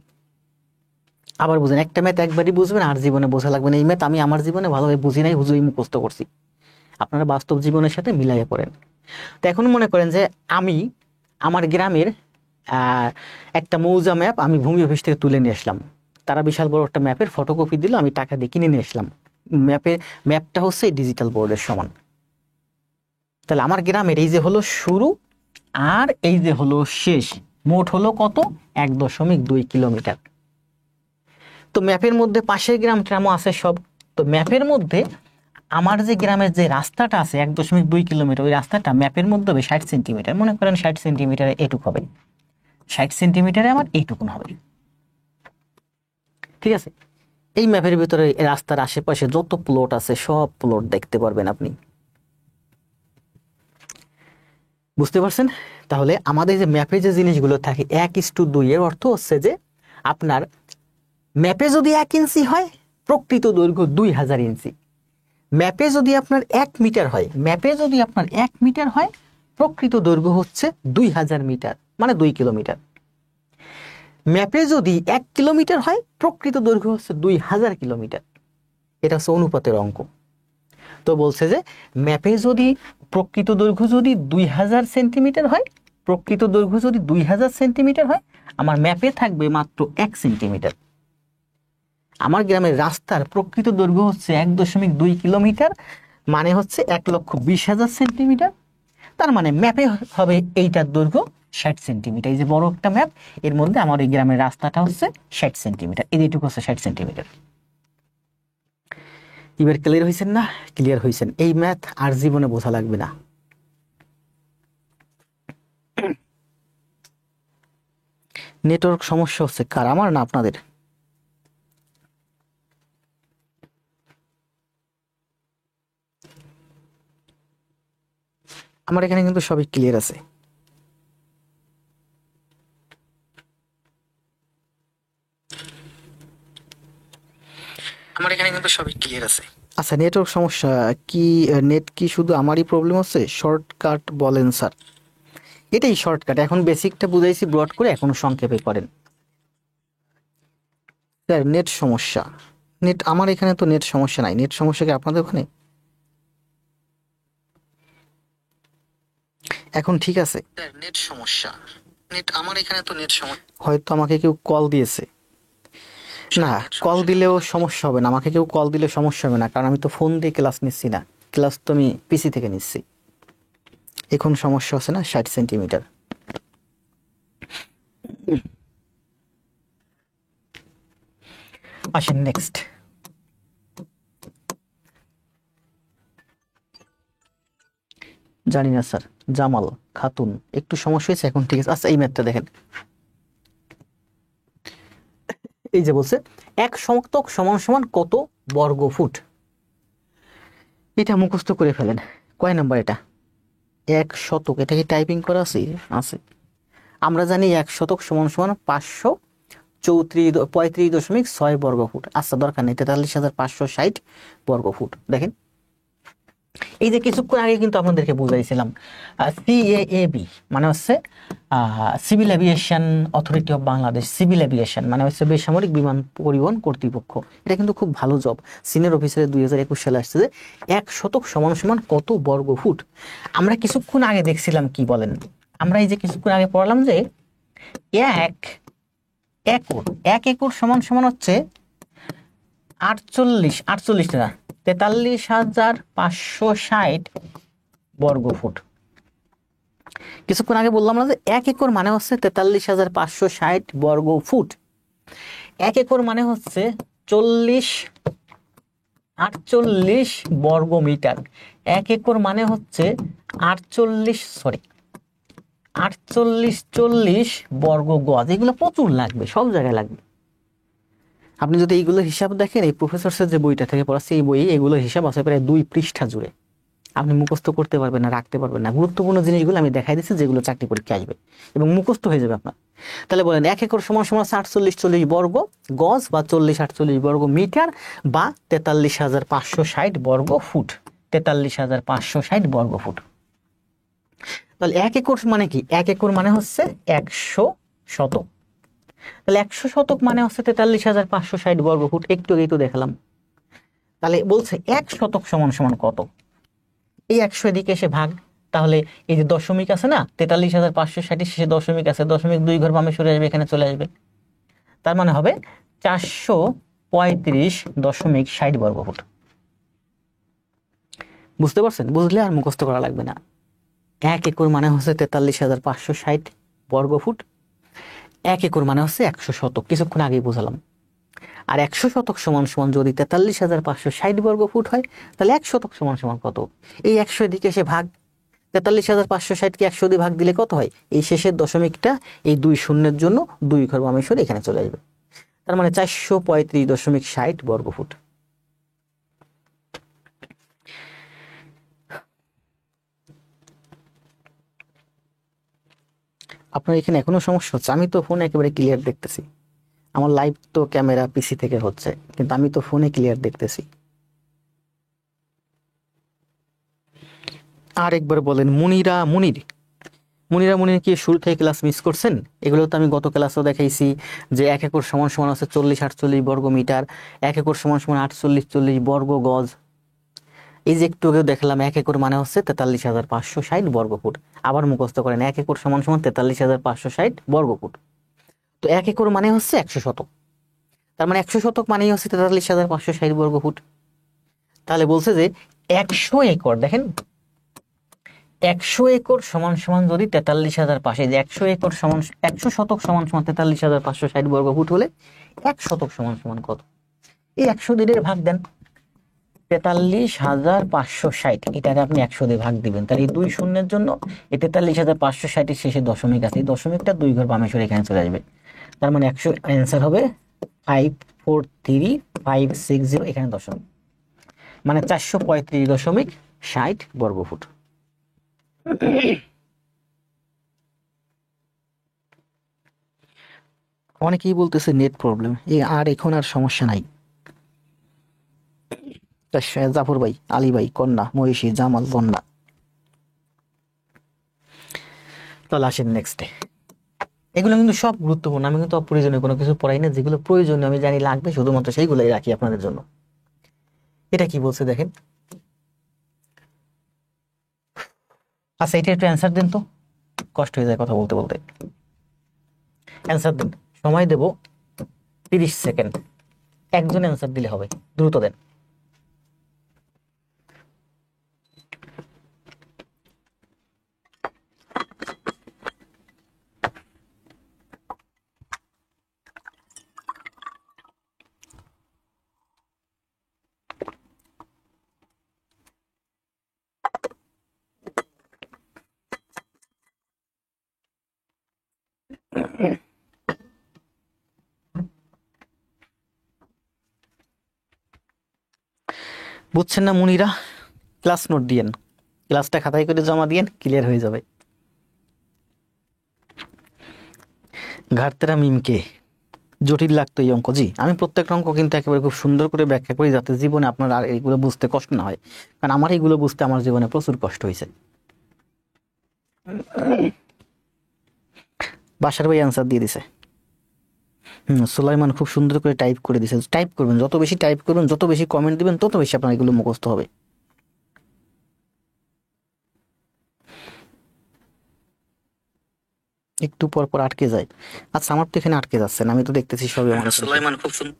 আবার বুঝেন, একটা ম্যাথ একবারই বুঝবেন, আর জীবনে বোঝা লাগবে না। এই ম্যাথ আমি আমার জীবনে ভালোভাবে বুঝি নাই, হুজুই মুখস্থ করছি। আপনারা বাস্তব জীবনের সাথে মিলাইয়া পড়েন। তো এখন মনে করেন যে আমি আমার গ্রামের একটা মৌজা ম্যাপ আমি ভূমি অফিস থেকে তুলে নিয়ে আসলাম। তারা বিশাল বড় একটা ম্যাপের ফটোকপি দিল, আমি টাকা দিয়ে কিনে নিয়ে আসলাম। ম্যাপটা হচ্ছে ডিজিটাল বোর্ডের সমান। তাহলে আমার গ্রামের এই যে হলো শুরু, আর এই যে হলো শেষ, মোট হলো কত? 1.2 কিলোমিটার। তো ম্যাপের মধ্যে পাশের গ্রাম ট্রামও আছে সব। তো ম্যাপের মধ্যে আমার যে গ্রামের যে রাস্তাটা আছে 1.2 কিলোমিটার, ওই রাস্তাটা ম্যাপের মধ্যে হবে 60 সেন্টিমিটার। মনে করেন 60 সেন্টিমিটারে এটুক হবে, 60 সেন্টিমিটারে আমার এইটুকুন হবে। ঠিক আছে? এই ম্যাপের ভিতরে রাস্তার আশেপাশে যত প্লট আছে সব প্লট দেখতে পারবেন আপনি। বুঝতে পারছেন? তাহলে আমাদের যে ম্যাপে যে জিনিসগুলো থাকে 1:2, এর অর্থ হচ্ছে যে আপনার ম্যাপে যদি 1 ইঞ্চি হয়, প্রকৃত দৈর্ঘ্য 2000 ইঞ্চি। ম্যাপে যদি আপনার 1 মিটার হয়, ম্যাপে যদি আপনার 1 মিটার হয়, প্রকৃত দৈর্ঘ্য হচ্ছে 2000 মিটার, মানে 2 কিলোমিটার। ম্যাপে যদি 1 কিলোমিটার হয়, প্রকৃত দৈর্ঘ্য হচ্ছে 2000 কিলোমিটার। এটা হচ্ছে অনুপাতের অঙ্ক। তো বলছে যে ম্যাপে যদি প্রকৃত দৈর্ঘ্য যদি 2000 সেন্টিমিটার হয়, প্রকৃত দৈর্ঘ্য যদি 2000 সেন্টিমিটার হয়, আমার ম্যাপে থাকবে মাত্র 1 সেন্টিমিটার। আমার গ্রামের রাস্তার প্রকৃত দৈর্ঘ্য হচ্ছে 1.2 কিলোমিটার, মানে হচ্ছে 1,20,000 সেন্টিমিটার। তার মানে ম্যাপে হবে এইটার দৈর্ঘ্য 60 সেন্টিমিটার। এই যে বড় একটা ম্যাপ, এর মধ্যে আমার এই গ্রামের রাস্তাটা হচ্ছে 60 সেন্টিমিটার, এইটুকু হচ্ছে 60 সেন্টিমিটার। এবার ক্লিয়ার হয়েছেন না? ক্লিয়ার হয়েছেন। এই ম্যাথ আর জীবনে বোঝা লাগবে না। নেটওয়ার্ক সমস্যা হচ্ছে কার, আমার না আপনাদের? আমার এখানে কিন্তু সবই ক্লিয়ার আছে। আমার এখানে কিন্তু সবই ক্লিয়ার আছে। আচ্ছা, নেটওয়ার্ক সমস্যা কি? নেট কি শুধু আমারই প্রবলেম হচ্ছে? শর্টকাট বলেন স্যার। এটাই শর্টকাট, এখন বেসিকটা বুঝাইছি ব্রড করে, এখন সংক্ষেপে করেন। স্যার নেট সমস্যা, নেট আমার এখানে তো নেট সমস্যা নাই। নেট সমস্যা কি আপনাদের ওখানে? এখন ঠিক আছে? স্যার নেট সমস্যা, নেট আমার এখানে তো নেট সমস্যা। হয়তো আমাকে কেউ কল দিয়েছে। না, কল দিলেও সমস্যা হবে না, আমাকে কেউ কল দিলে সমস্যা হবে না, কারণ আমি তো ফোন দিয়ে ক্লাস নিচ্ছি না, ক্লাস তো আমি পিসি থেকে নিচ্ছি। এখন সমস্যা হচ্ছে না 60 সেন্টিমিটার। আসেন নেক্সট। জানি না স্যার, জামাল খাতুন একটু সমস্যা হয়েছে, এখন ঠিক আছে। আচ্ছা এই ম্যাথটা দেখেন, এই যে বলছে 1 শতক সমান সমান কত বর্গ ফুট। এটা মুখস্থ করে ফেলেন। কয় নাম্বার এটা? 1 শতক, এটা কি টাইপিং করা আছে? আছে। আমরা জানি 1 শতক সমান সমান 535.6 বর্গ ফুট। আচ্ছা দরকার নেই, 43,560 বর্গ ফুট। দেখেন এই যে কিছুক্ষণ আগে কিন্তু আপনাদেরকে বুঝাইছিলাম সিএএবি মানে হচ্ছে civil aviation authority of Bangladesh. Civil aviation মানে হচ্ছে বেসামরিক বিমান পরিবহন কর্তৃপক্ষ। এটা কিন্তু খুব ভালো জব। সিনিয়র অফিসারে 2021 সালে আসছে যে 1 শতক সমান সমান কত বর্গ ফুট। আমরা কিছুক্ষণ আগে দেখছিলাম কি বলেন, আমরা এই যে কিছুক্ষণ আগে পড়লাম যে 1 একর সমান সমান হচ্ছে 43,560 বর্গ ফুট। কিছুক্ষণ আগে বললাম না যে 1 একর মানে হচ্ছে 43,560 বর্গ ফুট। 1 একর মানে হচ্ছে 48 বর্গ মিটার। 1 একর মানে হচ্ছে 48 বর্গ গজ। এগুলো প্রচুর লাগবে, সব জায়গায় লাগবে। আপনি যদি এইগুলো হিসাব দেখেন, এই প্রফেসরসের যে বইটা থেকে পড়াচ্ছে, এই বই এগুলো হিসাব আছে প্রায় 2 পৃষ্ঠা জুড়ে। আপনি মুখস্থ করতে পারবেন না, রাখতে পারবেন না। গুরুত্বপূর্ণ জিনিসগুলো আমি দেখাই দিচ্ছি, যেগুলো চাকরি পরীক্ষা আসবে এবং মুখস্থ হয়ে যাবে আপনার। তাহলে বলেন 1 একর সমান সমান 48 বর্গ গজ বা 48 বর্গ মিটার বা 43,560 বর্গ ফুট। 43,560 বর্গ ফুট। তাহলে 1 একর মানে কি? 1 একর মানে হচ্ছে 100 শতক। তাহলে 100 শতক মানে হচ্ছে 43,560 বর্গ ফুট। একটু আগেই তো দেখালাম। তাহলে বলছে 1 শতক সমান সমান কত? এই 100 এদিকে এসে ভাগ, তাহলে এই যে দশমিক আছে না 43,560 শেষে দশমিক আছে, দশমিক 2 ঘর বামে সরে আসবে, এখানে চলে আসবে। তার মানে হবে 435.60 বর্গ ফুট। বুঝতে পারছেন? বুঝলে আর মুখস্থ করা লাগবে না। 1 একর মানে হচ্ছে 43,560 বর্গ ফুট। 1 একর মানে হচ্ছে 100 শতক, কিছুক্ষণ আগেই বুঝালাম। আর 100 শতক সমান সমান যদি 43,560 বর্গ ফুট হয়, তাহলে 1 শতক সমান সমান কত? এই 100 এদিকে এসে ভাগ, 43,560কে 100 দিয়ে ভাগ দিলে কত হয়? এই শেষের দশমিকটা এই 2 শূন্যের জন্য 2 ঘর বামে সরে এখানে চলে আসবে। তার মানে 435.60 বর্গ ফুট। আপনার এখানে এখনো সমস্যা হচ্ছে? আমি তো ফোনে একেবারে ক্লিয়ার দেখতেছি। আমার লাইভ তো ক্যামেরা পিসি থেকে হচ্ছে, কিন্তু আমি তো ফোনে ক্লিয়ার দেখতেছি। আর একবার বলেন মুনির কি শুরু থেকে ক্লাস মিস করছেন? এগুলো তো আমি গত ক্লাসেও দেখাইছি যে 1 একর সমান সমান হচ্ছে 40-48 বর্গ মিটার, 1 একর সমান সমান 48-40 বর্গ গজ। এই যে একটু আগেও দেখলাম 1 একর মানে হচ্ছে 43,560 বর্গ ফুট। আবার মুখস্থ করেন, 1 একর সমান সমান 43,560 বর্গ ফুট। তো 1 একর মানে হচ্ছে 100 শতক। তার মানে 100 শতক মানেই হচ্ছে 43,560 বর্গ ফুট। তাহলে বলছে যে 100 একর, দেখেন 100 একর সমান সমান যদি 43,500, যে 100 একর সমান 100 শতক সমান সমান 43,560 বর্গ ফুট হলে 1 শতক সমান সমান কত? এই 100 দিয়ে ভাগ দেন, 43,560 এটাকে আপনি 100 দিয়ে ভাগ দিবেন। তাহলে এই 2 শূন্যের জন্য এই 43,560 শেষে দশমিক আছে, এই দশমিকটা 2 ঘর বামে সরে এখানে চলে আসবে। তার মানে 100 অ্যান্সার হবে 543,560, এখানে দশমিক, মানে 435.60 বর্গ ফুট। অনেকেই বলতেছে নেট প্রবলেম, আর এখন আর সমস্যা নাই। জাফর ভাই, আলী ভাই, কন্যা, মহিষী, জামাল, বন্যা। তাহলে আসেন নেক্সটে। এগুলো কিন্তু সব গুরুত্বপূর্ণ, আমি কিন্তু অপ্রয়োজনীয় কোনো কিছু পড়াই না, যেগুলো প্রয়োজনীয় আমি জানি লাগবে শুধুমাত্র সেইগুলোই রাখি আপনাদের জন্য। এটা কি বলছে দেখেন। আচ্ছা এটা একটু অ্যান্সার দেন তো, কষ্ট হয়ে যায় কথা বলতে বলতে। অ্যান্সার দেন, সময় দেব 30 সেকেন্ড, একজন অ্যান্সার দিলে হবে, দ্রুত দেন। বুঝছেন না মুনিরা, ক্লাস নোট দিয়েন, ক্লাসটা খাতায় করে জমা দিয়েন, ক্লিয়ার হয়ে যাবে। ঘাটতেরা মিমকে জটিল লাগতো এই অঙ্ক। জি, আমি প্রত্যেকটা অঙ্ক কিন্তু একেবারে খুব সুন্দর করে ব্যাখ্যা করি, যাতে জীবনে আপনার আর এইগুলো বুঝতে কষ্ট না হয়, কারণ আমার এইগুলো বুঝতে আমার জীবনে প্রচুর কষ্ট হয়েছে। বাসার ভাই অ্যান্সার দিয়ে দিছে। সুলাইমান খুব সুন্দর করে টাইপ করে দিছে। টাইপ করবেন, যত বেশি টাইপ করবেন, যত বেশি কমেন্ট দিবেন, তত বেশি আপনার এগুলো মুখস্থ হবে। একটু পর পর আটকে যায়। আচ্ছা আমার তো এখানে আটকে যাচ্ছে না, আমি তো দেখতেছি সবই আমার। সুলাইমান খুব সুন্দর।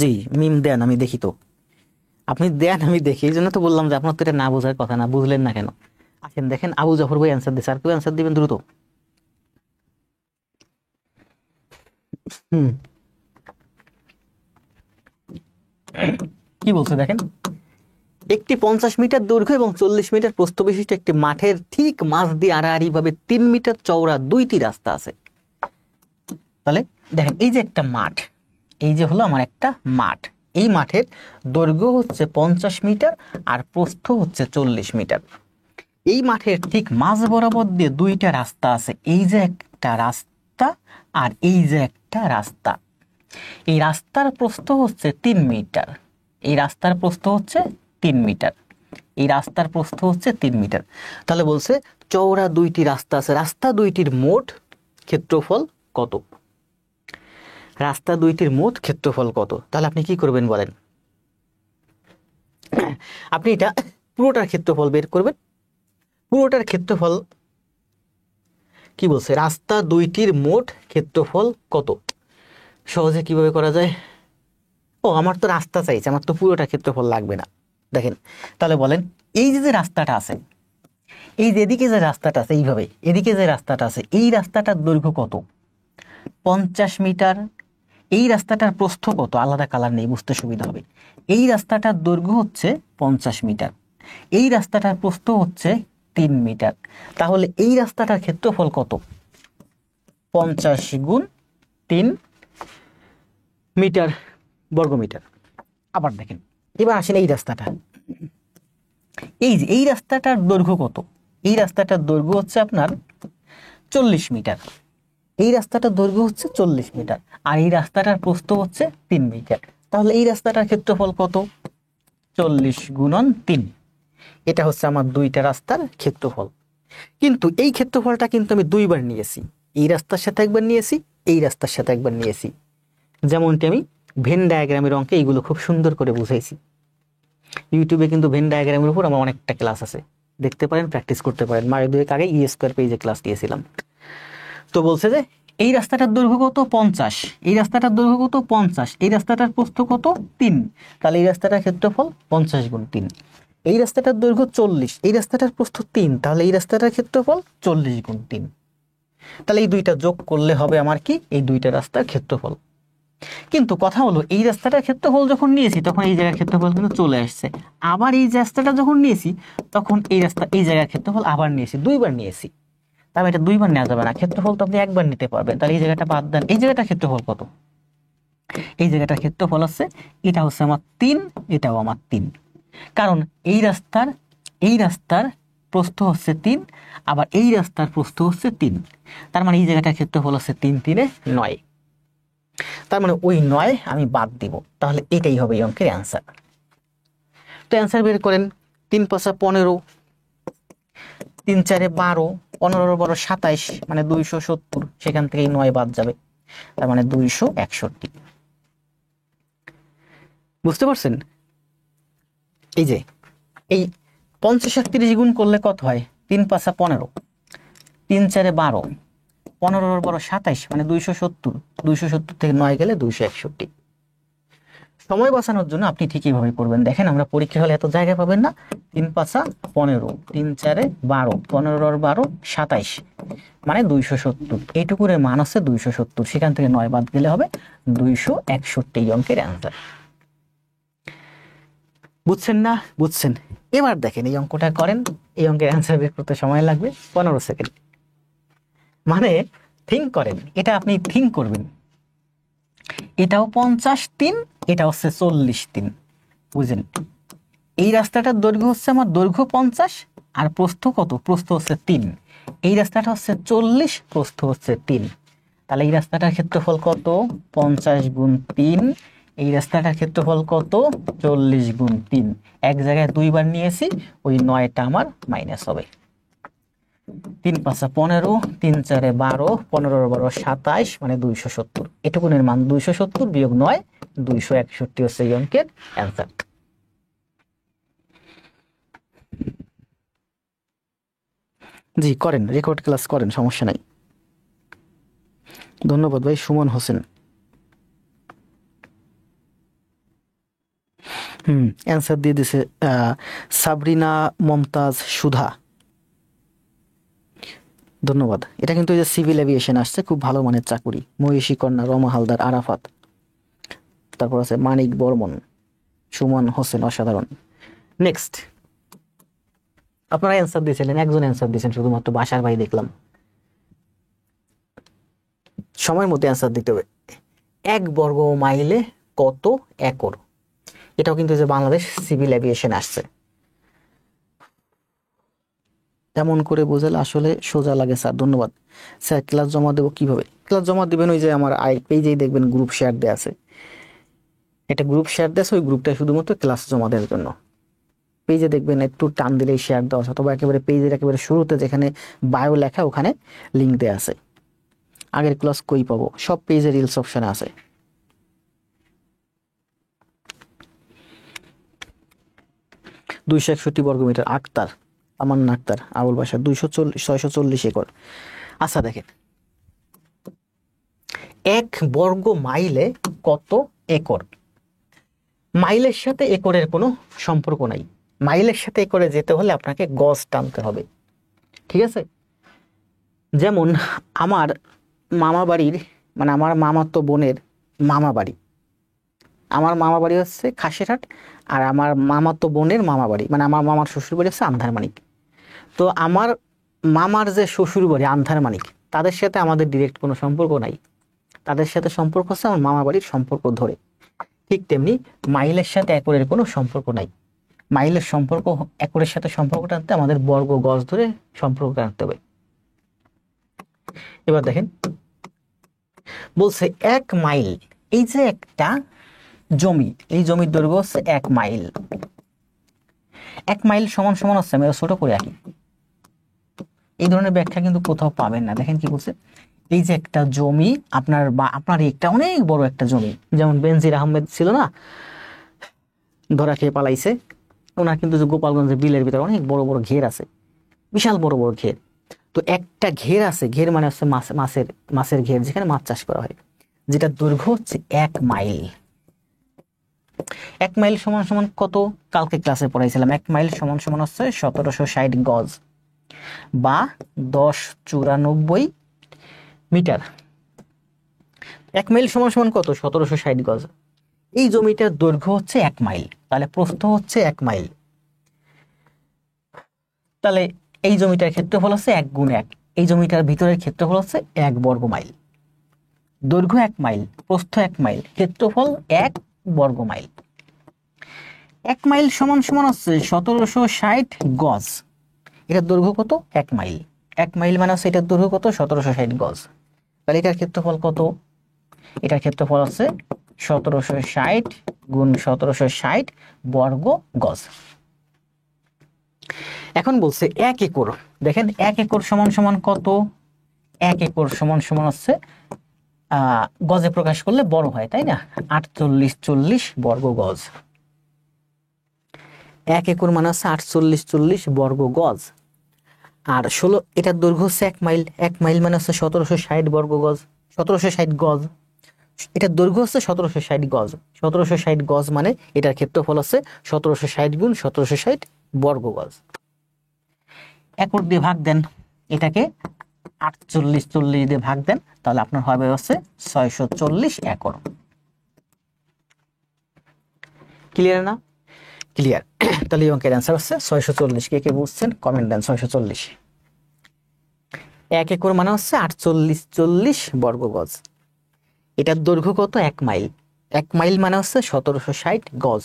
জি, মিম দেন, আমি দেখি তো। আপনি দেন আমি দেখি, এই জন্য তো বললাম যে আপনার তো এটা না বোঝার কথা না, বুঝলেন না কেন? আসেন দেখেন, আবু জাফর ভাই অ্যান্সার দিচ্ছে, আর কেউ অ্যান্সার দিবেন দ্রুত। হুম, কি বলছে দেখেন। একটি 50 মিটার দৈর্ঘ্য এবং 40 মিটার প্রস্থ বিশিষ্ট একটি মাঠের ঠিক মাঝ দিয়ে আড়াআড়ি ভাবে 3 মিটার চওড়া 2টি রাস্তা আছে। তাহলে দেখেন, এই যে একটা মাঠ, এই যে হলো আমার একটা মাঠ, এই মাঠের দৈর্ঘ্য হচ্ছে 50 মিটার আর প্রস্থ হচ্ছে 40 মিটার। এই মাঠের ঠিক মাঝ বরাবর দিয়ে 2টা রাস্তা আছে, এই যে একটা রাস্তা আর এই যে একটা রাস্তা। এই রাস্তার প্রস্থ হচ্ছে 3 মিটার, এই রাস্তার প্রস্থ হচ্ছে 3 মিটার, এই রাস্তার প্রস্থ হচ্ছে 3 মিটার। তাহলে বলছে চওড়া 2টি রাস্তা আছে, রাস্তা 2টির মোট ক্ষেত্রফল কত? রাস্তা 2টির মোট ক্ষেত্রফল কত? তাহলে আপনি কি করবেন বলেন? আপনি এটা পুরোটার ক্ষেত্রফল বের করবেন। পুরোটার ক্ষেত্রফল কি বলছে? রাস্তা 2টির মোট ক্ষেত্রফল কত? সহজে কিভাবে করা যায়? ও, আমার তো রাস্তা চাইছে, আমার তো পুরোটা ক্ষেত্রফল লাগবে না। দেখেন, তাহলে বলেন, এই যে রাস্তাটা আছে, এই যে এদিকে যে রাস্তাটা আছে, এইভাবে এদিকে যে রাস্তাটা আছে, এই রাস্তাটার দৈর্ঘ্য কত? 50 মিটার। এই রাস্তাটার প্রস্থ কত? আলাদা কালার নেই, বুঝতে সুবিধা হবে। এই রাস্তাটার দৈর্ঘ্য হচ্ছে 50 মিটার, এই রাস্তাটার প্রস্থ হচ্ছে 3 মিটার। তাহলে এই রাস্তাটার ক্ষেত্রফল কত? 50 × 3 মিটার বর্গমিটার। আবার দেখেন, এবার আসেন এই রাস্তাটা, এই যে এই রাস্তাটার দৈর্ঘ্য কত? এই রাস্তাটার দৈর্ঘ্য হচ্ছে আপনার 40 মিটার, এই রাস্তাটার দৈর্ঘ্য হচ্ছে 40 মিটার, আর এই রাস্তাটার প্রস্থ হচ্ছে 3 মিটার। তাহলে এই রাস্তাটার ক্ষেত্রফল কত? 40 × 3। এটা হচ্ছে আমার 2টা রাস্তার ক্ষেত্রফল। কিন্তু এই ক্ষেত্রফলটা কিন্তু আমি 2বার নিয়েছি, এই রাস্তার সাথে একবার নিয়েছি, এই রাস্তার সাথে একবার নিয়েছি। যেমনটি আমি ভেন ডায়াগ্রামের অঙ্কে এইগুলো খুব সুন্দর করে বুঝাইছি। ইউটিউবে কিন্তু ভেন ডায়াগ্রামের উপর আমার অনেকটা ক্লাস আছে, দেখতে পারেন, প্র্যাকটিস করতে পারেন। মাস 2 আগে স্কোয়ার পেজে ক্লাস দিয়েছিলাম। তো বলছে যে এই রাস্তাটার দৈর্ঘ্য কত? 50, এই রাস্তাটার দৈর্ঘ্য কত? 50, এই রাস্তাটার প্রস্থ কত? 3। তাহলে এই রাস্তাটার ক্ষেত্রফল 50 × 3। এই রাস্তাটার দৈর্ঘ্য 40, এই রাস্তাটার প্রস্থ 3, তাহলে এই রাস্তাটার ক্ষেত্রফল 40 × 3। তাহলে এই 2টা যোগ করলে হবে আমার কি? এই 2টা রাস্তার ক্ষেত্রফল। কিন্তু কথা হলো, এই রাস্তাটার ক্ষেত্রফল যখন নিয়েছি তখন এই জায়গার ক্ষেত্রফল কিন্তু চলে আসছে। আবার এই রাস্তাটা যখন নিয়েছি তখন এই রাস্তা, এই জায়গার ক্ষেত্রফল আবার নিয়েছি, 2বার নিয়েছি। তবে এটা 2বার নেওয়া যাবে না, ক্ষেত্রফল তো আপনি একবার নিতে পারবেন। তাহলে এই জায়গাটা বাদ দেন, এই জায়গাটার ক্ষেত্রফল কত? এই জায়গাটার ক্ষেত্রফল আছে, এটা হচ্ছে আমার 3, এটাও আমার 3। কারণ এই রাস্তার প্রস্থ হচ্ছে 3, আবার এই রাস্তার প্রস্থ হচ্ছে 3। তার মানে এই জায়গাটার ক্ষেত্রফল হচ্ছে 3 × 3 = 9। তার মানে ওই 9 আমি বাদ দিব, তাহলে এটাই হবে এই অঙ্কের অ্যান্সার। তো অ্যান্সার বের করেন। 3 × 5 = 15, 3 × 4 = 12, 15 × 12 = 27, মানে 270। সেখান থেকে 9 বাদ যাবে, তার মানে 261। বুঝতে পারছেন? এই যে এই 50 আর 30 গুণ করলে কত হয়? 3 × 5 = 15, 3 × 4 = 12, 15 × 12 = 27, মানে 270। 270 থেকে 9 গেলে 261। সময় বাঁচানোর জন্য আপনি ঠিক এইভাবে করবেন। দেখেন, আমরা পরীক্ষা হলে এত জায়গা পাবেন না। 3 × 5 = 15, 3 × 4 = 12, 15 × 12 = 27, মানে 270। এইটুকুর মান হচ্ছে 270, সেখান থেকে 9 বাদ গেলে হবে 261 এই অঙ্কের অ্যান্সার। বুঝছেন না? বুঝছেন। এবার দেখেন এই অঙ্কটা করেন। এই অঙ্কের অ্যান্সার বের করতে সময় লাগবে 15 সেকেন্ড। মানে থিঙ্ক করেন, এটা আপনি থিঙ্ক করবেন। এটাও 50 দিন, এটা হচ্ছে 40 দিন। বুঝলেন? এই রাস্তাটার দৈর্ঘ্য হচ্ছে আমার দৈর্ঘ্য 50 আর প্রস্থ কত? প্রস্থ হচ্ছে 3। এই রাস্তাটা হচ্ছে 40, প্রস্থ হচ্ছে 3। তাহলে এই রাস্তাটার ক্ষেত্রফল কত? 50 × 3। এই রাস্তাটার ক্ষেত্রফল কত? 40 × 3। এক জায়গায় 2 বার নিয়েছি, ওই 9টা আমার মাইনাস হবে। 3 × 5 = 15, 3 × 4 = 12, 15 × 12 = 27, মানে 270। এটুকুনের মান 270 বিয়োগ 9, 261 হচ্ছে এই অঙ্কের অ্যান্সার। জি করেন, রেকর্ড ক্লাস করেন, সমস্যা নাই। ধন্যবাদ ভাই সুমন হোসেন। অ্যান্সার দিয়ে দিছে সাবরিনা মমতাজ সুধা। ধন্যবাদ। এটা কিন্তু যে সিভিল এভিয়েশন আসছে, খুব ভালো মানের চাকুরি। মহিষী কন্যা, রমা হালদার, আরাফাত, তারপর আছে মানিক বর্মন, সুমন হোসেন, অসাধারণ। নেক্সট, আপনারা অ্যান্সার দিয়েছিলেন, একজন অ্যান্সার দিয়েছেন শুধুমাত্র, বাসার ভাই দেখলাম। সময়ের মধ্যে অ্যান্সার দিতে হবে। 1 বর্গ মাইলে কত একর? এটাও কিন্তু যে বাংলাদেশ সিভিল এভিয়েশন আসছে। তেমন করে বোঝালে আসলে সোজা লাগে স্যার। ধন্যবাদ স্যার। ক্লাস জমা দেবো কিভাবে? ক্লাস জমা দিবেন ওই যে আমার পেজেই দেখবেন গ্রুপ শেয়ার দেওয়া আছে। এটা গ্রুপ শেয়ার দেওয়া আছে, ওই গ্রুপটা শুধুমাত্র ক্লাস জমা দেওয়ার জন্য। পেজে দেখবেন একটু টান দিলেই শেয়ার দেওয়া আছে, অথবা একেবারে পেজের একেবারে শুরুতে যেখানে বায়ো লেখা, ওখানে লিঙ্ক দেওয়া আছে। আগের ক্লাস কই পাবো? সব পেজে রিলস অপশনে আছে। (261 বর্গমিটার)। আক্তার, তামান্না আক্তার, আবুল বাশার। 640 একর। আচ্ছা দেখেন, 1 বর্গ মাইলে কত একর? মাইলের সাথে একরের কোনো সম্পর্ক নাই। মাইলের সাথে একরে যেতে হলে আপনাকে গজ টানতে হবে, ঠিক আছে? যেমন আমার মামা বাড়ির, মানে আমার মামাতো বোনের মামা বাড়ি, আমার মামা বাড়ি হচ্ছে খাসিরহাট, আর আমার মামাতো বোনের মামা বাড়ি, মানে আমার মামার শ্বশুর বাড়ি হচ্ছে আন্ধারমানিক। তো আমার মামার যে শ্বশুর বাড়ি আন্ধারমানিক, তাদের সাথে আমাদের ডিরেক্ট কোনো সম্পর্ক নাই। তাদের সাথে সম্পর্ক হচ্ছে আমার মামা বাড়ির সম্পর্ক ধরে। ঠিক তেমনি মাইলের সাথে একরের কোনো সম্পর্ক নাই। মাইলের সম্পর্ক, একরের সাথে সম্পর্ক টানতে আমাদের বর্গ গজ ধরে সম্পর্ক টানতে হবে। এবার দেখেন, বলছে 1 মাইল, এই যে একটা জমি, এই জমির দৈর্ঘ্য হচ্ছে 1 মাইল। 1 মাইল সমান সমান হচ্ছে, আমি ছোট করে আঁকি, এই ধরনের ব্যাখ্যা কিন্তু কোথাও পাবেন না। দেখেন কি বলছে, এই যে একটা জমি আপনার, বা আপনার একটা অনেক বড় একটা জমি, যেমন বেনজির আহমেদ ছিল না, ধরা খেয়ে পালাইছে, ওনার কিন্তু যে গোপালগঞ্জের বিলের ভিতরে অনেক বড় বড় ঘের আছে, বিশাল বড় বড় ঘের। তো একটা ঘের আছে, ঘের মানে হচ্ছে মাছের ঘের, যেখানে মাছ চাষ করা হয়, যেটা দৈর্ঘ্য হচ্ছে 1 মাইল। 1 মাইল সমান সমান কত? কালকে ক্লাসে পড়াইছিলাম। 1 মাইল সমান সমান হচ্ছে 1760 গজ বা 1094 মিটার। 1 মাইল সমান সমান কত? 1760 গজ। এই জমিটার দৈর্ঘ্য হচ্ছে 1 মাইল, তাহলে প্রস্থ হচ্ছে 1 মাইল। তাহলে এই জমিটার ক্ষেত্রফল হচ্ছে 1 × 1। এই জমিটার ভিতরের ক্ষেত্রফল হচ্ছে 1 বর্গ মাইল। দৈর্ঘ্য 1 মাইল, প্রস্থ 1 মাইল, ক্ষেত্রফল 1 বর্গ মাইল। 1 মাইল সমান সমান হচ্ছে 1760 গজ। এটার দৈর্ঘ্য কত? 1 মাইল। 1 মাইল মানে হচ্ছে এটার দৈর্ঘ্য কত? 1760 গজ। তাহলে এটার ক্ষেত্রফল কত? এটার ক্ষেত্রফল হচ্ছে 1760 গুণ 1760 বর্গ গজ। এখন বলছে 1 একর, দেখেন 1 একর সমান সমান কত, 1 একর সমান সমান হচ্ছে গজে প্রকাশ করলে বড় হয়, তাই না, 4840 বর্গ গজ। 1 একর মানে হচ্ছে 4840 বর্গ গজ। আর 16, এটার দৈর্ঘ্য হচ্ছে 1 মাইল, 1 মাইল মানে হচ্ছে 1760 বর্গ গজ, 1760 গজ। এটার দৈর্ঘ্য হচ্ছে 1760 গজ, 1760 গজ মানে এটার ক্ষেত্রফল হচ্ছে 1760 গুণ 1760 বর্গ গজ। একর দিয়ে ভাগ দেন, এটাকে 4840 দিয়ে ভাগ দেন, তাহলে আপনার হবে হচ্ছে 640 একর। ক্লিয়ার না? ক্লিয়ার। তাহলে এই অঙ্কের অ্যান্সার হচ্ছে 640। কে কে বুঝছেন কমেন্ট দেন 640। 1 একর মানে হচ্ছে 4840 বর্গ গজ। এটার দৈর্ঘ্য কত, 1 মাইল, 1 মাইল মানে হচ্ছে 1760 গজ।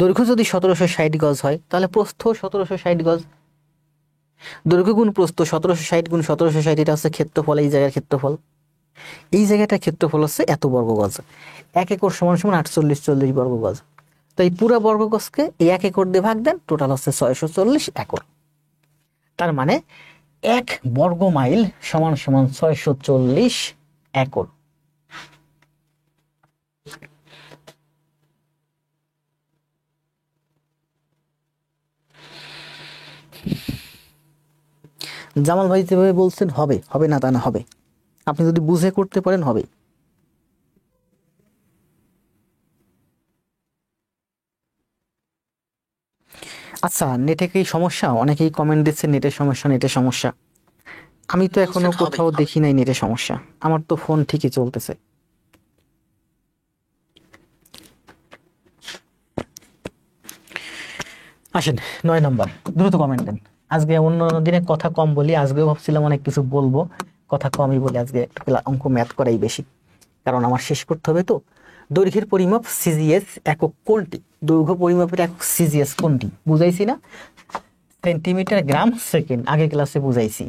দৈর্ঘ্য যদি 1760 গজ হয় তাহলে প্রস্থ 1760 গজ। দৈর্ঘ্য গুণ প্রস্থ 1760 গুণ 1760, এটা হচ্ছে ক্ষেত্রফল, এই জায়গার ক্ষেত্রফল। এই জায়গাটার ক্ষেত্রফল হচ্ছে এত বর্গ গজ। 1 একর সমান সমান 4840 বর্গ গজ। তো এই পুরো বর্গ গজকে এই 1 একর দিয়ে ভাগ দেন, টোটাল হচ্ছে 640 একর। তার মানে 1 বর্গ মাইল সমান সমান 640 একর। জামাল ভাই যেভাবে বলছেন হবে, হবে না তা না, হবে। আপনি যদি বুঝে করতে পারেন হবে। আচ্ছা, নেটে কি সমস্যা? অনেকেই কমেন্ট দিচ্ছে নেটের সমস্যা, নেটের সমস্যা। আমি তো এখনো কোথাও দেখি নাই নেটের সমস্যা, আমার তো ফোন ঠিকই চলতেছে। আসেন 9 নম্বর, দ্রুত কমেন্ট দেন। আজকে অন্য দিনে কথা কম বলি, আজকেও ভাবছিলাম অনেক কিছু বলবো, কথা কমই বলি। আজকে অঙ্ক ম্যাথ করাই বেশি, কারণ আমার শেষ করতে হবে তো। দৈর্ঘ্যের পরিমাপ সিজিএস একক কোনটি? দৈর্ঘ্য পরিমাপের একক সিজিএস কোনটি বুঝাইছি না? সেন্টিমিটার গ্রাম সেকেন্ড, আগের ক্লাসে বুঝাইছি।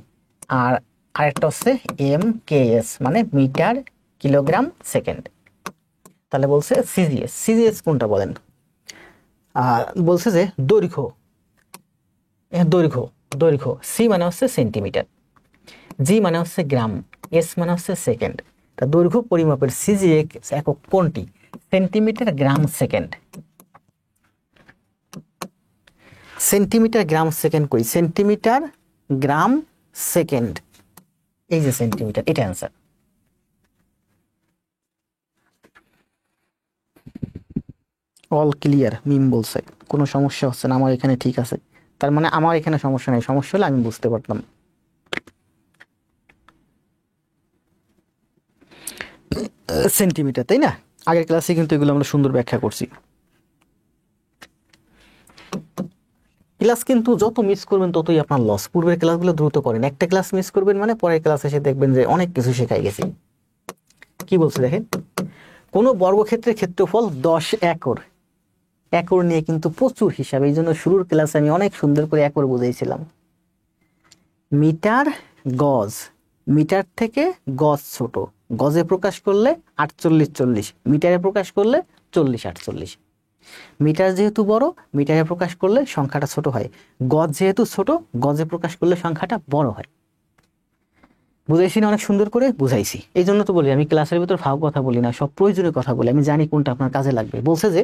আর আরেকটা হচ্ছে এমকেএস মানে মিটার কিলোগ্রাম সেকেন্ড। তাহলে বলছে সিজিএস, সিজিএস কোনটা বলেন? বলছে যে দৈর্ঘ্য, দৈর্ঘ্য দৈর্ঘ্য সি মানে হচ্ছে সেন্টিমিটার, জি মানে হচ্ছে গ্রাম, এস মানে হচ্ছে সেকেন্ড। তা দৈর্ঘ্য পরিমাপের সিজিএস একক কোনটি? সেন্টিমিটার গ্রাম সেকেন্ড। সেন্টিমিটার গ্রাম সেকেন্ড কই? সেন্টিমিটার গ্রাম সেকেন্ড, এই যে সেন্টিমিটার, এটা অ্যান্সার। অল ক্লিয়ার মিম বলছে, কোনো সমস্যা হচ্ছে না, আমার এখানে ঠিক আছে। তার মানে আমার এখানে সমস্যা নেই, সমস্যা হলে আমি বুঝতে পারতাম। সেন্টিমিটার, তাই না? আগের ক্লাসে কিন্তু এগুলো আমরা সুন্দর ব্যাখ্যা করছি। ক্লাস কিন্তু যত মিস করবেন ততই আপনার লস। পূর্বের ক্লাসগুলো দ্রুত করেন, একটা ক্লাস মিস করবেন মানে পরের ক্লাস এসে দেখবেন যে অনেক কিছু শেখাই গেছে। কি বলছে দেখেন, কোন বর্গক্ষেত্রের ক্ষেত্রফল 10 একর। একর নিয়ে কিন্তু প্রচুর হিসাব, এই জন্য শুরুর ক্লাসে আমি অনেক সুন্দর করে একর বুঝাইছিলাম। মিটার গজ, মিটার থেকে গজ ছোট, গজে প্রকাশ করলে 4840, মিটারে প্রকাশ করলে 4048। মিটার যেহেতু বড়, মিটারে প্রকাশ করলে সংখ্যাটা ছোট হয়। গজ যেহেতু ছোট, গজে প্রকাশ করলে সংখ্যাটা বড় হয়। বুঝাইছি না? অনেক সুন্দর করে বুঝাইছি। এই জন্য তো বলি আমি ক্লাসের ভিতর ফাও কথা বলি না, সব প্রয়োজনীয় কথা বলি, আমি জানি কোনটা আপনার কাজে লাগবে। বলছে যে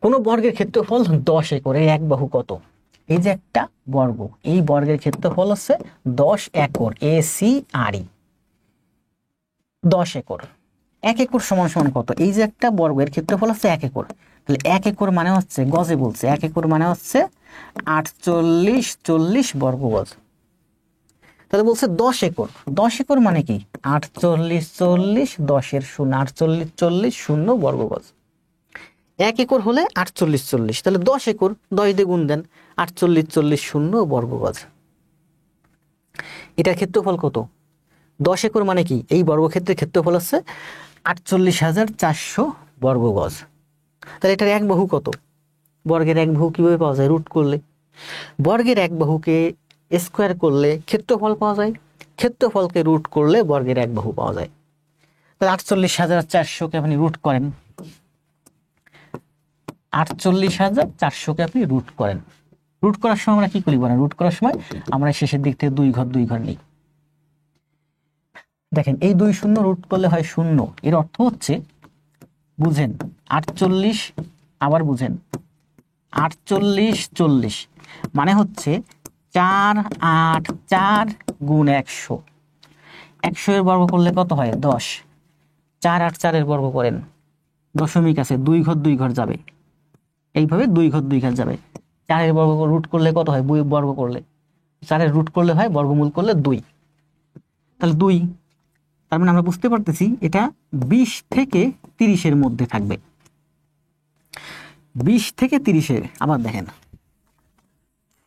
কোন বর্গের ক্ষেত্রফল 10 একর, এর এক বাহু কত? এই যে একটা বর্গ, এই বর্গের ক্ষেত্রফল হচ্ছে 10 একর, ACRE 10 একর। 1 একর সমান সমান কত? এই যে একটা বর্গের ক্ষেত্রফল হচ্ছে 1 একর, তাহলে 1 একর মানে হচ্ছে, গজে বলছে, 1 একর মানে হচ্ছে 4840 বর্গ গজ। তাহলে বলছে 10 একর, 10 একর মানে কি? 4840, 10 এর শূন্য, 4840 শূন্য বর্গ গজ। 1 একর হলে 4840, তাহলে 10 একর, 10 দিয়ে গুণ দেন, 4840 শূন্য বর্গ গজ। এটার ক্ষেত্রফল কত? 10 একর মানে কি? এই বর্গক্ষেত্রের ক্ষেত্রফল হচ্ছে 48,400 বর্গ গজ। তাহলে এটার এক বাহু কত? বর্গের এক বাহু কিভাবে পাওয়া যায়? রুট করলে। বর্গের এক বাহুকে স্কোয়ার করলে ক্ষেত্রফল পাওয়া যায়, ক্ষেত্রফলকে রুট করলে বর্গের এক বাহু পাওয়া যায়। তাহলে 48,400-কে আপনি রুট করেন, 48,400-কে আপনি রুট করেন। রুট করার সময় আমরা কি করি বলেন? রুট করার সময় আমরা শেষের দিক থেকে দুই ঘর নিই। দেখেন এই 2 শূন্য রুট করলে হয় 0, এর অর্থ হচ্ছে বুঝেন 48, আবার বুঝেন 48 40, মানে হচ্ছে 4 8 4 গুণ 100, 100 এর বর্গ করলে কত হয়? 10। 4 8 4 এর বর্গ করেন, দশমিক আছে, দুই ঘর যাবে, এইভাবে দুই ঘর যাবে। 4 এর বর্গ রুট করলে কত হয়? বর্গ করলে 4 এর রুট করলে হয়, বর্গমূল করলে 2, তাহলে 2। তার মানে আমরা বুঝতে পারতেছি এটা 20 থেকে 30-এর মধ্যে থাকবে, 20 থেকে 30-এর। আবার দেখেন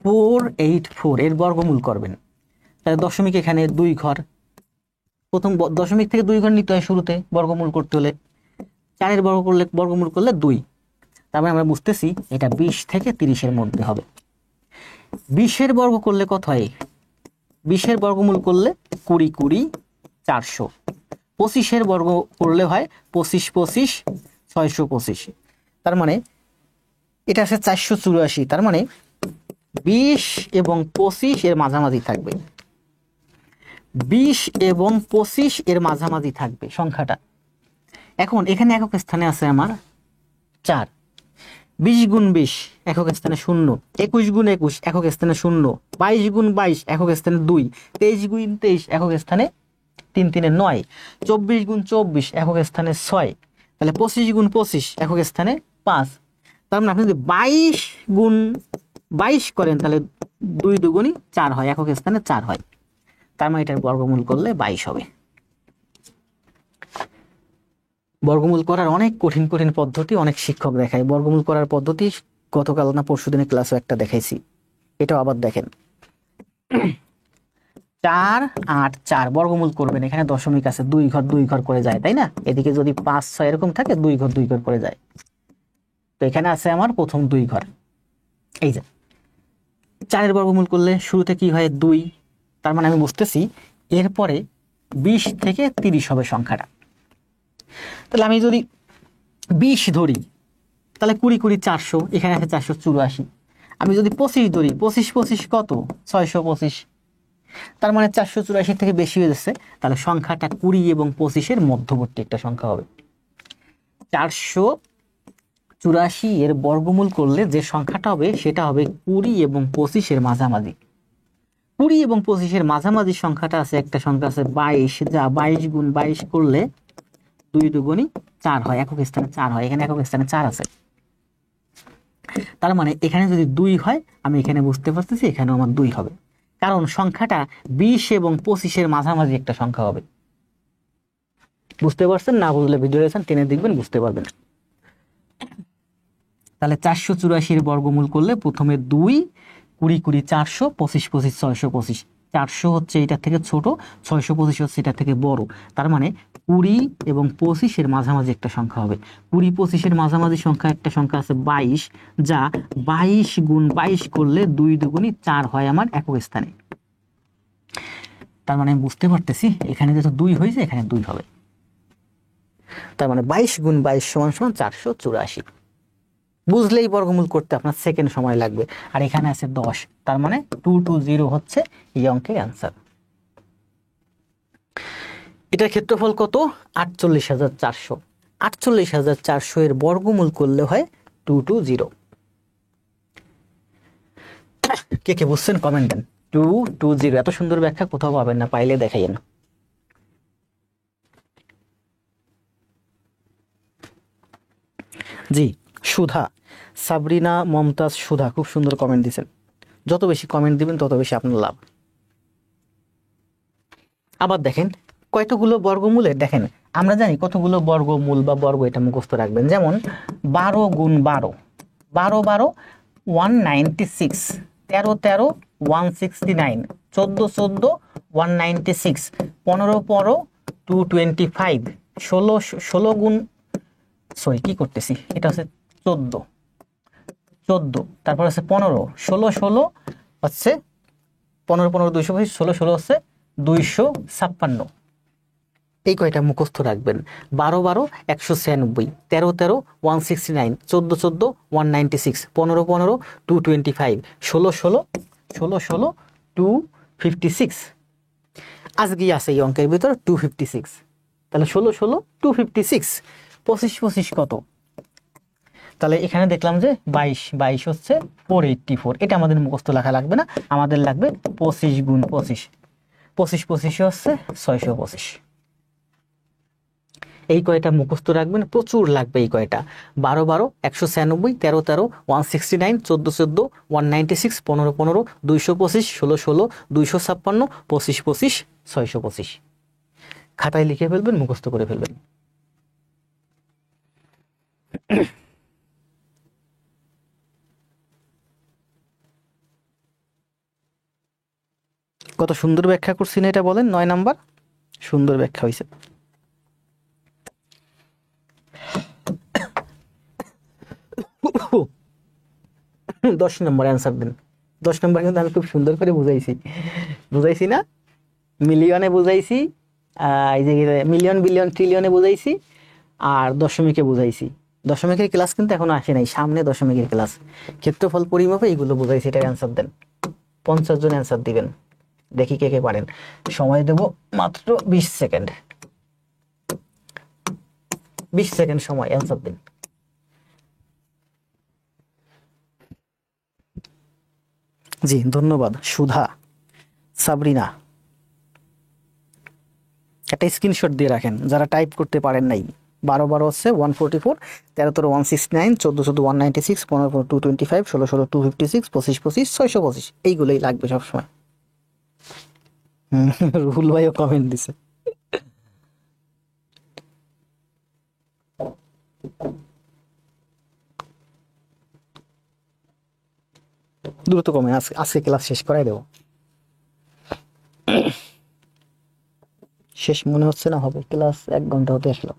484 এর বর্গমূল করবেন, তাহলে দশমিক এখানে 2 ঘর, প্রথম দশমিক থেকে 2 ঘর নিতে হয় শুরুতে বর্গমূল করতে হলে। 4 এর বর্গমূল করলে 2, তারপরে আমরা বুঝতেছি এটা 20 থেকে 30-এর মধ্যে হবে। 20-এর বর্গ করলে কত হয়? 20-এর বর্গমূল করলে 20 20 400। 25-এর বর্গ করলে হয় 25 25 625। তার মানে এটা আছে 484, তার মানে 20 এবং 25 এর মাঝামাঝি থাকবে, 20 এবং 25 এর মাঝামাঝি থাকবে সংখ্যাটা। এখন এখানে একক স্থানে আছে আমার 4, 20 গুণ 20 একক স্থানে 0, 21 গুণ 21 একক স্থানে 0, 22 গুণ 22 একক স্থানে 2, 23 গুণ 23 একক স্থানে 3 3 9, 24 গুণ 24 একক স্থানে 6, তাহলে 25 গুণ 25 একক স্থানে 5। তার মানে আপনি যদি 22 গুণ 22 করেন তাহলে 2 2 4 হয়, একক স্থানে 4 হয়। তার মানে এটার বর্গমূল করলে 22 হবে। বর্গমূল করার অনেক কঠিন পদ্ধতি অনেক শিক্ষক দেখায়। বর্গমূল করার পদ্ধতি গতকাল না পরশুদিনের ক্লাসে একটা দেখাইছি, এটাও আবার দেখেন। 4 8 4 বর্গমূল করবেন, এখানে দশমিক আছে, 2 ঘর করে যায়, তাই না? এদিকে যদি 5 6 এরকম থাকে 2 ঘর করে যায়, তো এখানে আছে আমার প্রথম 2 ঘর। এই যে 4 এর বর্গমূল করলে শুরুতে কি হয়? 2, তার মানে আমি বুঝতেছি এরপরে 20 থেকে 30 হবে সংখ্যাটা। তাহলে আমি যদি 20 ধরি তাহলে 20 20 400, এখানে আছে 484। আমি যদি 25 ধরি, 25 25 কত? 625। তার মানে 484 থেকে বেশি হয়ে যাচ্ছে, তাহলে সংখ্যাটা 20 এবং 25-এর মধ্যবর্তী একটা সংখ্যা হবে। 484 এর বর্গমূল করলে যে সংখ্যাটা হবে সেটা হবে 20 এবং 25-এর মাঝামাঝি। 20 এবং 25-এর মাঝামাঝি সংখ্যাটা আছে, একটা সংখ্যা আছে 22, যা 22 গুণ 22 করলে 2 2 4 হয়, একক স্থানে 4 হয়, এখানে একক স্থানে 4 আছে। তার মানে এখানে যদি 2 হয়, আমি এখানে বুঝতে পারতেছি এখানেও আমার 2 হবে, কারণ সংখ্যাটা 20 এবং 25-এর মাঝামাঝি একটা সংখ্যা হবে। বুঝতে পারছেন? না বুঝলে ভিডিও লেসন টেনে দেখবেন, বুঝতে পারবেন। তাহলে 484 এর বর্গমূল করলে প্রথমে 2, 20 20 400, 25 25 625। 400 হচ্ছে এটা থেকে ছোট, 625 হচ্ছে এটা থেকে বড়। তার মানে 20 এবং 25 এর মাঝামাঝি একটা সংখ্যা হবে। 20 25 এর মাঝামাঝি সংখ্যা একটা সংখ্যা আছে 22, যা 22 গুণ 22 করলে 2 2 4 হয় আমার একক স্থানে। তার মানে আমি বুঝতে পারতেছি এখানে যেহেতু 2 হয়েছে, এখানে 2 হবে। তার মানে 22 গুণ 22 সমান সমান 484। বুঝলেই বর্গমূল করতে আপনার সেকেন্ড সময় লাগবে। আর এখানে আছে 10, তার মানে 220 হচ্ছে এই অঙ্কের অ্যান্সার। এটার ক্ষেত্রফল কত? 48,400। 48,400 এর বর্গমূল করলে হয় 220। কে কে বুঝছেন কমেন্ট দেন। 220 এত সুন্দর ব্যাখ্যা কোথাও পাবেন না, পাইলে দেখাইয়েন। জি সুধা, সাবরিনা মমতাজ সুধা খুব সুন্দর কমেন্ট দিয়েছেন। যত বেশি কমেন্ট দিবেন তত বেশি আপনার লাভ। আবার দেখেন কয়টাগুলো বর্গমূলে, দেখেন আমরা জানি কতগুলো বর্গমূল বা বর্গ, এটা মুখস্থ রাখবেন। যেমন 12 গুণ 12, 12 12 196, 13 13 169, 14 14 196, 15 15 225, 16 16 গুণ, সরি কি করতেছি, এটা হচ্ছে 14 14, তারপর হচ্ছে 15, 16 16 হচ্ছে 15 15 225, 16 16 হচ্ছে 256, এই কয়টা মুখস্থ রাখবেন। 12 12 196, 13 13 169, 14 14 196, 15 15 225, 16 16 16 16 256। আজকেই আছে এই অঙ্কের ভিতর 256। তাহলে 16 16 256, 25 25 কত? তাহলে এখানে দেখলাম যে 22 22 হচ্ছে 484। এটা আমাদের মুখস্থ লেখা লাগবে না, আমাদের লাগবে 25 গুণ 25, 25 25 হচ্ছে 625। এই কয়টা মুখস্থ রাখবেন, প্রচুর লাগবে এই কয়টা। 12 12 196, 13 13 169, 14 14 196, 15 15 225, 16 16 256, 25 25 625। খাতায় লিখে ফেলবেন, মুখস্থ করে ফেলবেন। কত সুন্দর ব্যাখ্যা করছি না এটা বলেন? 9 নাম্বার সুন্দর ব্যাখ্যা হয়েছে। 10 নম্বর অ্যান্সার দেন। 10 নম্বর কিন্তু আমি খুব সুন্দর করে বুঝাইছি না? মিলিয়নে বুঝাইছি, এই যে মিলিয়ন বিলিয়ন ট্রিলিয়নে বুঝাইছি, আর দশমিকে বুঝাইছি। দশমিকের ক্লাস কিন্তু এখনো আসে নাই, সামনে দশমিকের ক্লাস। ক্ষেত্রফল পরিমাপে এইগুলো বুঝাইছি। এটার অ্যান্সার দেন। 50 জন অ্যান্সার দিবেন, দেখি কে কে পারেন। সময় দেব মাত্র 20 সেকেন্ড। 20 সেকেন্ড সময়, অ্যান্সার দিন। জি ধন্যবাদ। সুধা, সাবরিনা, একটা স্ক্রিনশট দিয়ে রাখেন যারা টাইপ করতে পারেন নাই। 12 12 হচ্ছে 144, 13 13 169, 14 14 196, 15 15 225, 16 16 256, 25 25 625। এইগুলোই লাগবে সবসময়। রুহুল ভাইও কমেন্ট দিছে। দ্রুত কমেন্ট, আজকে ক্লাস শেষ করাই দেবো। শেষ মনে হচ্ছে না হবে, ক্লাস 1 ঘন্টা হতে আসলো।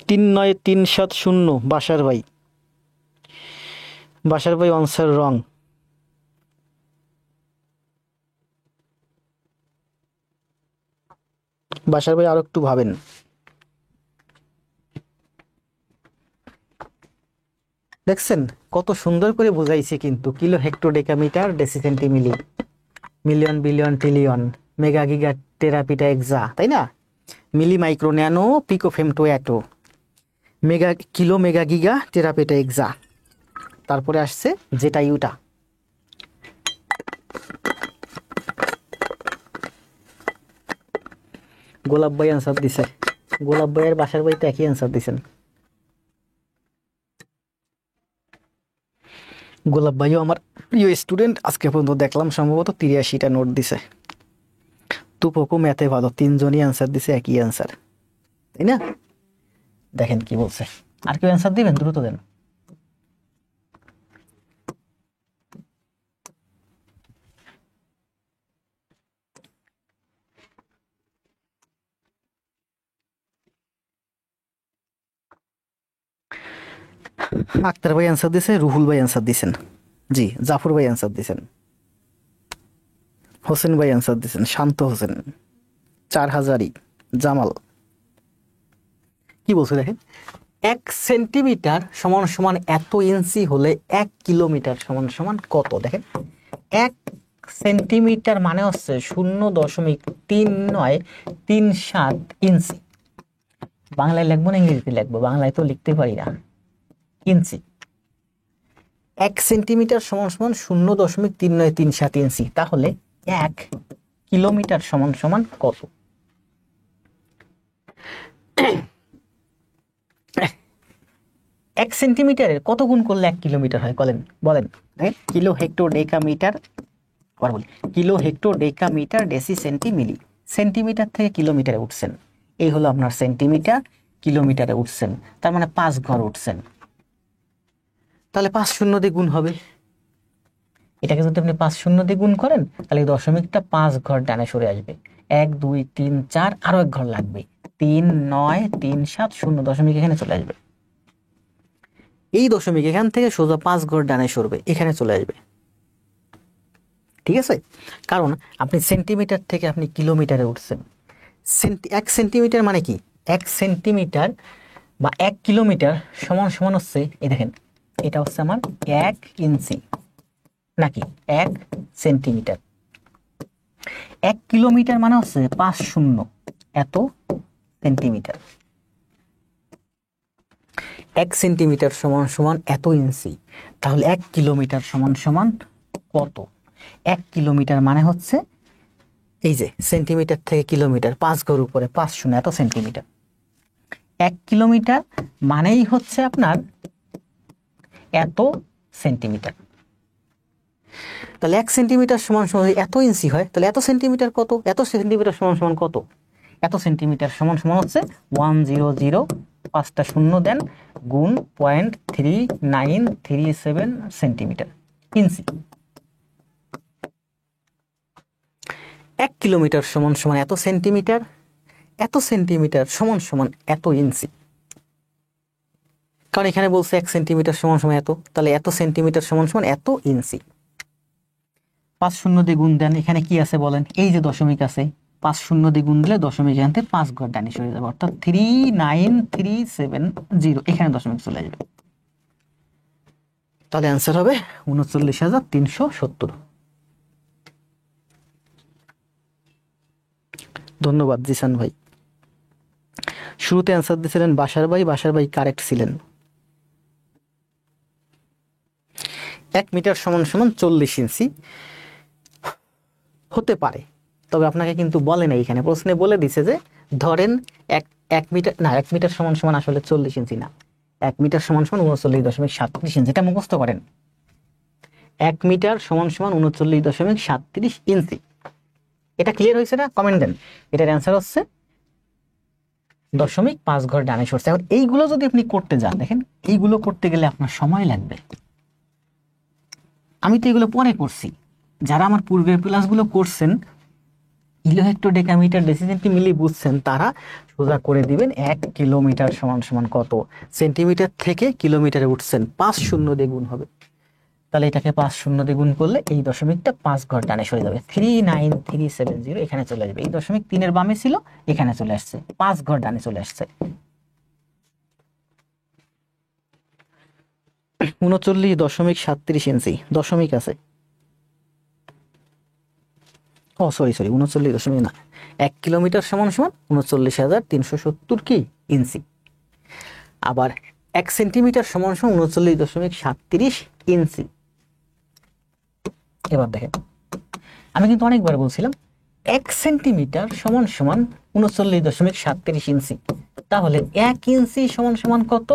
39370 বাসার ভাই। বাসার ভাই আনসার রং। বাসার ভাই আরো একটু ভাবেন। দেখছেন কত সুন্দর করে বুঝাইছি কিন্তু। Kilo hecto decametre deci centi milli, million billion trillion, mega giga tera peta exa, তাই না? Milli micro nano pico femto atto, mega kilo mega giga tera peta exa. তারপরে আসছে যেটা ইউটা। গোলাপ ভাই অ্যান্সার দিছে। গোলাপ ভাইয়ের বাসার ভাই তো একই অ্যান্সার দিছেন। গোলাপ ভাইও আমার প্রিয় স্টুডেন্ট। আজকে পর্যন্ত দেখলাম সম্ভবত 83টা নোট দিছে। তুপকও ম্যাথে ভালো, 3 জনই অ্যান্সার দিছে একই অ্যান্সার, তাই না? দেখেন কি বলছে। আর কেউ অ্যান্সার দিবেন? দ্রুত দেন। আক্তার ভাই অ্যান্সার দিছে, রুহুল ভাই অ্যান্সার দিছেন, জি জাফর ভাই অ্যান্সার দিছেন, হোসেন ভাই অ্যান্সার দিছেন, শান্ত হোসেন, 4000ই, জামাল। কি বলছে দেখেন, 1 সেন্টিমিটার সমান সমান এত ইঞ্চি হলে 1 কিলোমিটার সমান সমান কত? দেখেন 1 সেন্টিমিটার মানে হচ্ছে 0.3937 ইঞ্চি। বাংলায় লিখবো না ইংরেজিতে লিখবো? বাংলায় তো লিখতে পারি না। ইঞ্চি। 1 সেন্টিমিটার সমান সমান 0.3937 ইঞ্চি। তাহলে 1 কিলোমিটার সমান সমান কত? এক সেন্টিমিটারের কত গুণ করলে 1 কিলোমিটার হয় বলেন? বলেন। কিলো হেক্টো ডেকামিটার, আবার বলি, kilo hecto decametre deci সেন্টিমিলি। Centimetre থেকে কিলোমিটারে উঠছেন, এই হলো আপনার সেন্টিমিটার। কিলোমিটারে উঠছেন, তার মানে 5 ঘর উঠছেন। তাহলে 5 শূন্য দিয়ে গুণ হবে। এটাকে যদি আপনি 5 শূন্য দিয়ে গুণ করেন, তাহলে দশমিকটা 5 ঘর ডানে সরে আসবে। 1 2 3 4, আরো 1 ঘর লাগবে। 3 9 3 7 0, দশমিক এখানে চলে আসবে। এই দশমিক এখান থেকে সোজা 5 ঘর ডানে সরবে, এখানে চলে আসবে। ঠিক আছে, কারণ আপনি সেন্টিমিটার থেকে আপনি কিলোমিটারে উঠছেন। 1 সেন্টিমিটার মানে কি, 1 সেন্টিমিটার বা 1 কিলোমিটার সমান সমান হচ্ছে, এই দেখেন এটা হচ্ছে আমার 1 ইঞ্চি নাকি 1 সেন্টিমিটার। 1 কিলোমিটার মানে হচ্ছে 5 শূন্য এত সেন্টিমিটার। 1 সেন্টিমিটার সমান সমান এত ইঞ্চি। তাহলে 1 কিলোমিটার সমান সমান কত? 1 কিলোমিটার মানে হচ্ছে এই যে সেন্টিমিটার থেকে কিলোমিটার 5 ঘর উপরে 5 শূন্য এত সেন্টিমিটার। 1 কিলোমিটার মানেই হচ্ছে আপনার এত সেন্টিমিটার। তাহলে 1 সেন্টিমিটার সমান সমান এত ইঞ্চি হয়, তাহলে এত সেন্টিমিটার কত? এত সেন্টিমিটার সমান সমান কত? এত সেন্টিমিটার সমান সমান হচ্ছে 100, 5টা শূন্য দেন, গুণ 0.3937 সেন্টিমিটার ইঞ্চি। 1 কিলোমিটার সমান সমান এত সেন্টিমিটার, এত সেন্টিমিটার সমান সমান এত ইঞ্চি। কারণ এখানে বলছে 1 সেন্টিমিটার সমান সমান এত, তাহলে এত সেন্টিমিটার সমান সমান এত ইঞ্চি। 5 শূন্য দিয়ে গুণ দেন, এখানে কি আছে বলেন? এই যে দশমিক আছে, 5 শূন্য দিয়ে গুণ দিলে দশমিক এখান থেকে 5 ঘর ডানে সরে যাবে, অর্থাৎ 39370, এখানে দশমিক চলে যাবে। তাহলে অ্যান্সার হবে 39,370। ধন্যবাদ জিসান ভাই। শুরুতে অ্যান্সার দিয়েছিলেন বাসার ভাই, বাসার ভাই কারেক্ট ছিলেন। 1 মিটার সমান সমান 40 ইঞ্চি হতে পারে, তবে আপনাকে কিন্তু বলে নাই, এখানে প্রশ্নে বলে দিছে যে ধরেন 1 মিটার না, 1 মিটার সমান সমান আসলে 40 ইঞ্চি না, 1 মিটার সমান সমান 39.37 ইঞ্চি। এটা মুখস্থ করেন, 1 মিটার সমান সমান 39.37 ইঞ্চি। এটা ক্লিয়ার হয়েছে না? কমেন্ট দেন। এটার অ্যান্সার হচ্ছে 0.5 ঘর ডানে সরছে। এখন এইগুলো যদি আপনি করতে যান, দেখেন এইগুলো করতে গেলে আপনার সময় লাগবে। আমি তো এগুলো পরে করছি, যারা আমার পূর্বের ক্লাসগুলো করছেন, কিলো হেক্টর ডেকামিটার ডেসিসেন্টি মিলি বুঝছেন, তারা সোজা করে দিবেন 1 কিলোমিটার সমান সমান কত। সেন্টিমিটার থেকে কিলোমিটারে উঠছেন, 5 শূন্য দিয়ে গুণ হবে, তাহলে এটাকে 5 শূন্য দিয়ে গুণ করলে এই দশমিকটা 5 ঘর ডানে সরে যাবে, 39370 এখানে চলে আসবে। এই দশমিক 3-এর বামে ছিল, এখানে চলে আসছে, 5 ঘর ডানে চলে আসছে। 39.37 ইঞ্চি দশমিক আছে। ও সরি 39 না, 1 কিলোমিটার সমান সমান 39,370 কি ইঞ্চি। আবার 1 সেন্টিমিটার সমান সমান 39.37 ইঞ্চি। এবার দেখেন, আমি কিন্তু অনেকবার বলছিলাম 1 সেন্টিমিটার সমান সমান 39.37 ইঞ্চি। তাহলে 1 ইঞ্চি সমান সমান কত?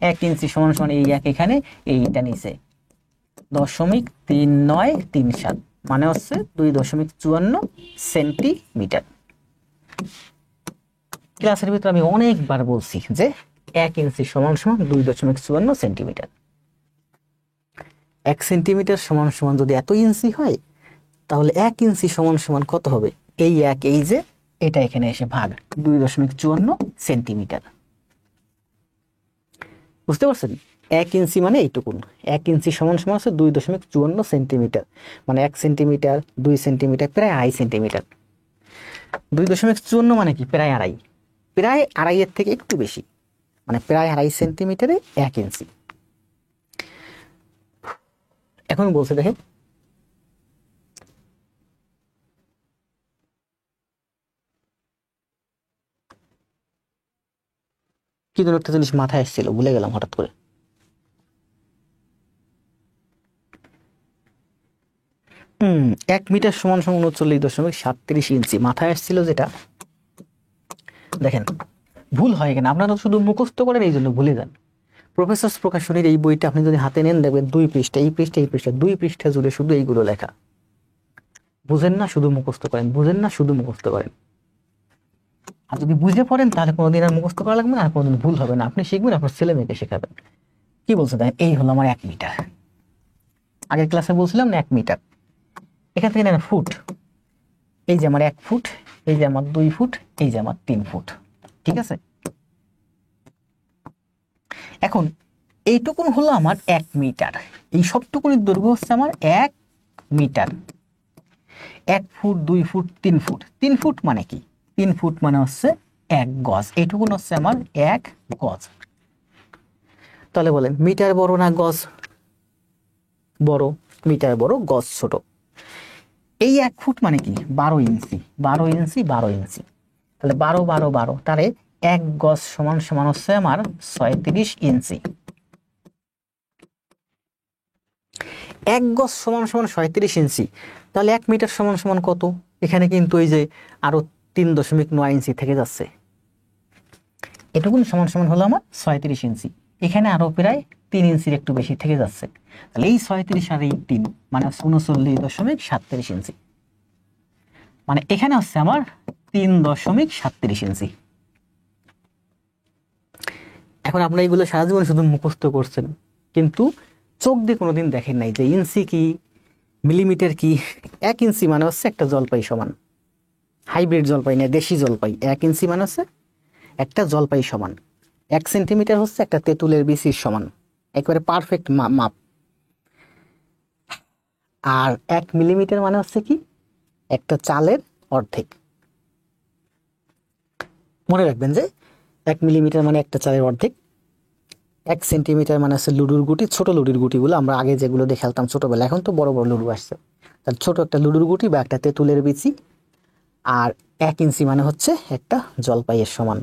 1 ইঞ্চি সমান সমান এই 1 এখানে, এইটা নিচে 0.3937, মানে হচ্ছে 2.54 সেন্টিমিটার। ক্লাসের ভিতরে আমি অনেকবার বলছি যে 1 ইঞ্চি সমান সমান 2.54 সেন্টিমিটার। 1 সেন্টিমিটার সমান সমান যদি এত ইঞ্চি হয়, তাহলে 1 ইঞ্চি সমান সমান কত হবে? এই 1, এই যে এটা এখানে এসে ভাগ 2.54 সেন্টিমিটার। বুঝতে পারছেন? 1 ইঞ্চি মানে এইটুকুন, 1 ইঞ্চি সমান সমান হচ্ছে 2.54 সেন্টিমিটার, মানে 1 সেন্টিমিটার 2 সেন্টিমিটার প্রায় 2.5 সেন্টিমিটার। 2.54 মানে কি? প্রায় আড়াই, প্রায় আড়াইয়ের থেকে একটু বেশি, মানে প্রায় 2.5 সেন্টিমিটারে 1 ইঞ্চি। এখন বলছে দেখেন, কি যেন একটা জিনিস মাথায় এসেছিল, ভুলে গেলাম হঠাৎ করে। 1 মিটার সমান সমান 39.37 ইঞ্চি মাথায় আসছিল যেটা। দেখেন ভুল হয় কেন, আপনারা শুধু মুখস্থ করেন, এই জন্য ভুলে যান। প্রফেসর্স প্রকাশনীর এই বইটা আপনি যদি হাতে নেন, দেখবেন 2 পৃষ্ঠা, এই পৃষ্ঠা এই পৃষ্ঠা, 2 পৃষ্ঠা জুড়ে শুধু এইগুলো লেখা। বুঝেন না শুধু মুখস্থ করেন, বুঝেন না শুধু মুখস্থ করেন। আর যদি বুঝে পড়েন তাহলে কোনোদিন আর মুখস্থ করা লাগবে না, আর কোনোদিন ভুল হবে না, আপনি শিখবেন, আপনার ছেলে মেয়েকে শেখাবেন। কি বলছে দেখেন, এই হলো আমার 1 মিটার। আগের ক্লাসে বলছিলাম না 1 মিটার, এখান থেকে নেন ফুট, এই যে আমার 1 ফুট, এই যে আমার 2 ফুট, এই যে আমার 3 ফুট। ঠিক আছে, এখন এইটুকুন হলো আমার 1 মিটার, এই সবটুকুনির দৈর্ঘ্য হচ্ছে আমার 1 metre. 1 foot, 2 foot, 3 foot. 3 foot মানে কি? 3 ফুট মানে হচ্ছে 1 গজ। এইটুকুন হচ্ছে আমার 1 গজ। তাহলে বলেন মিটার বড় না গজ বড়? মিটার বড়, গজ ছোট। এই 1 ফুট মানে কি? 12 ইঞ্চি। 12 ইঞ্চি, 12 ইঞ্চি। তাহলে 12, 12, 12, তাহলে 1 গজ সমান সমান হচ্ছে আমার 36 ইঞ্চি। 1 গজ সমান সমান 37 ইঞ্চি। তাহলে 1 মিটার সমান সমান কত? এখানে কিন্তু এই যে আরো 3.9 ইঞ্চি থেকে যাচ্ছে। এটুকুন সমান সমান হলো আমার 36 ইঞ্চি। এখানে আরো প্রায় 3 ইঞ্চির একটু বেশি থেকে যাচ্ছে। তাহলে এই 36 আর এই 3 মানে 39.37 ইঞ্চি। মানে এখানে হচ্ছে আমার 3.37 ইঞ্চি। এখন আপনারা এইগুলো সারা জীবন শুধু মুখস্থ করছেন, কিন্তু চোখ দিয়ে কোনোদিন দেখেন নাই যে ইঞ্চি কি, মিলিমিটার কি। 1 ইঞ্চি মানে হচ্ছে একটা জলপাই সমান। হাইব্রিড জলপাই না, দেশি জলপাই। 1 ইঞ্চি মানে হচ্ছে একটা জলপাই সমান। 1 সেন্টিমিটার হচ্ছে একটা তেঁতুলের বিচির সমান। একেবারে পারফেক্ট মাপ। আর 1 মিলিমিটার মানে হচ্ছে কি? একটা চালের অর্ধেক। মনে রাখবেন যে 1 মিলিমিটার মানে একটা চালের অর্ধেক। 1 সেন্টিমিটার মানে হচ্ছে লুডুর গুটি, ছোট লুডুর গুটিগুলো আমরা আগে যেগুলো দেখে খেলতাম ছোটবেলা, এখন তো বড় বড় লুডু আসছে। তাহলে ছোট একটা লুডুর গুটি বা একটা তেঁতুলের বিচি। আর 1 ইঞ্চি মানে হচ্ছে একটা জলপাইয়ের সমান।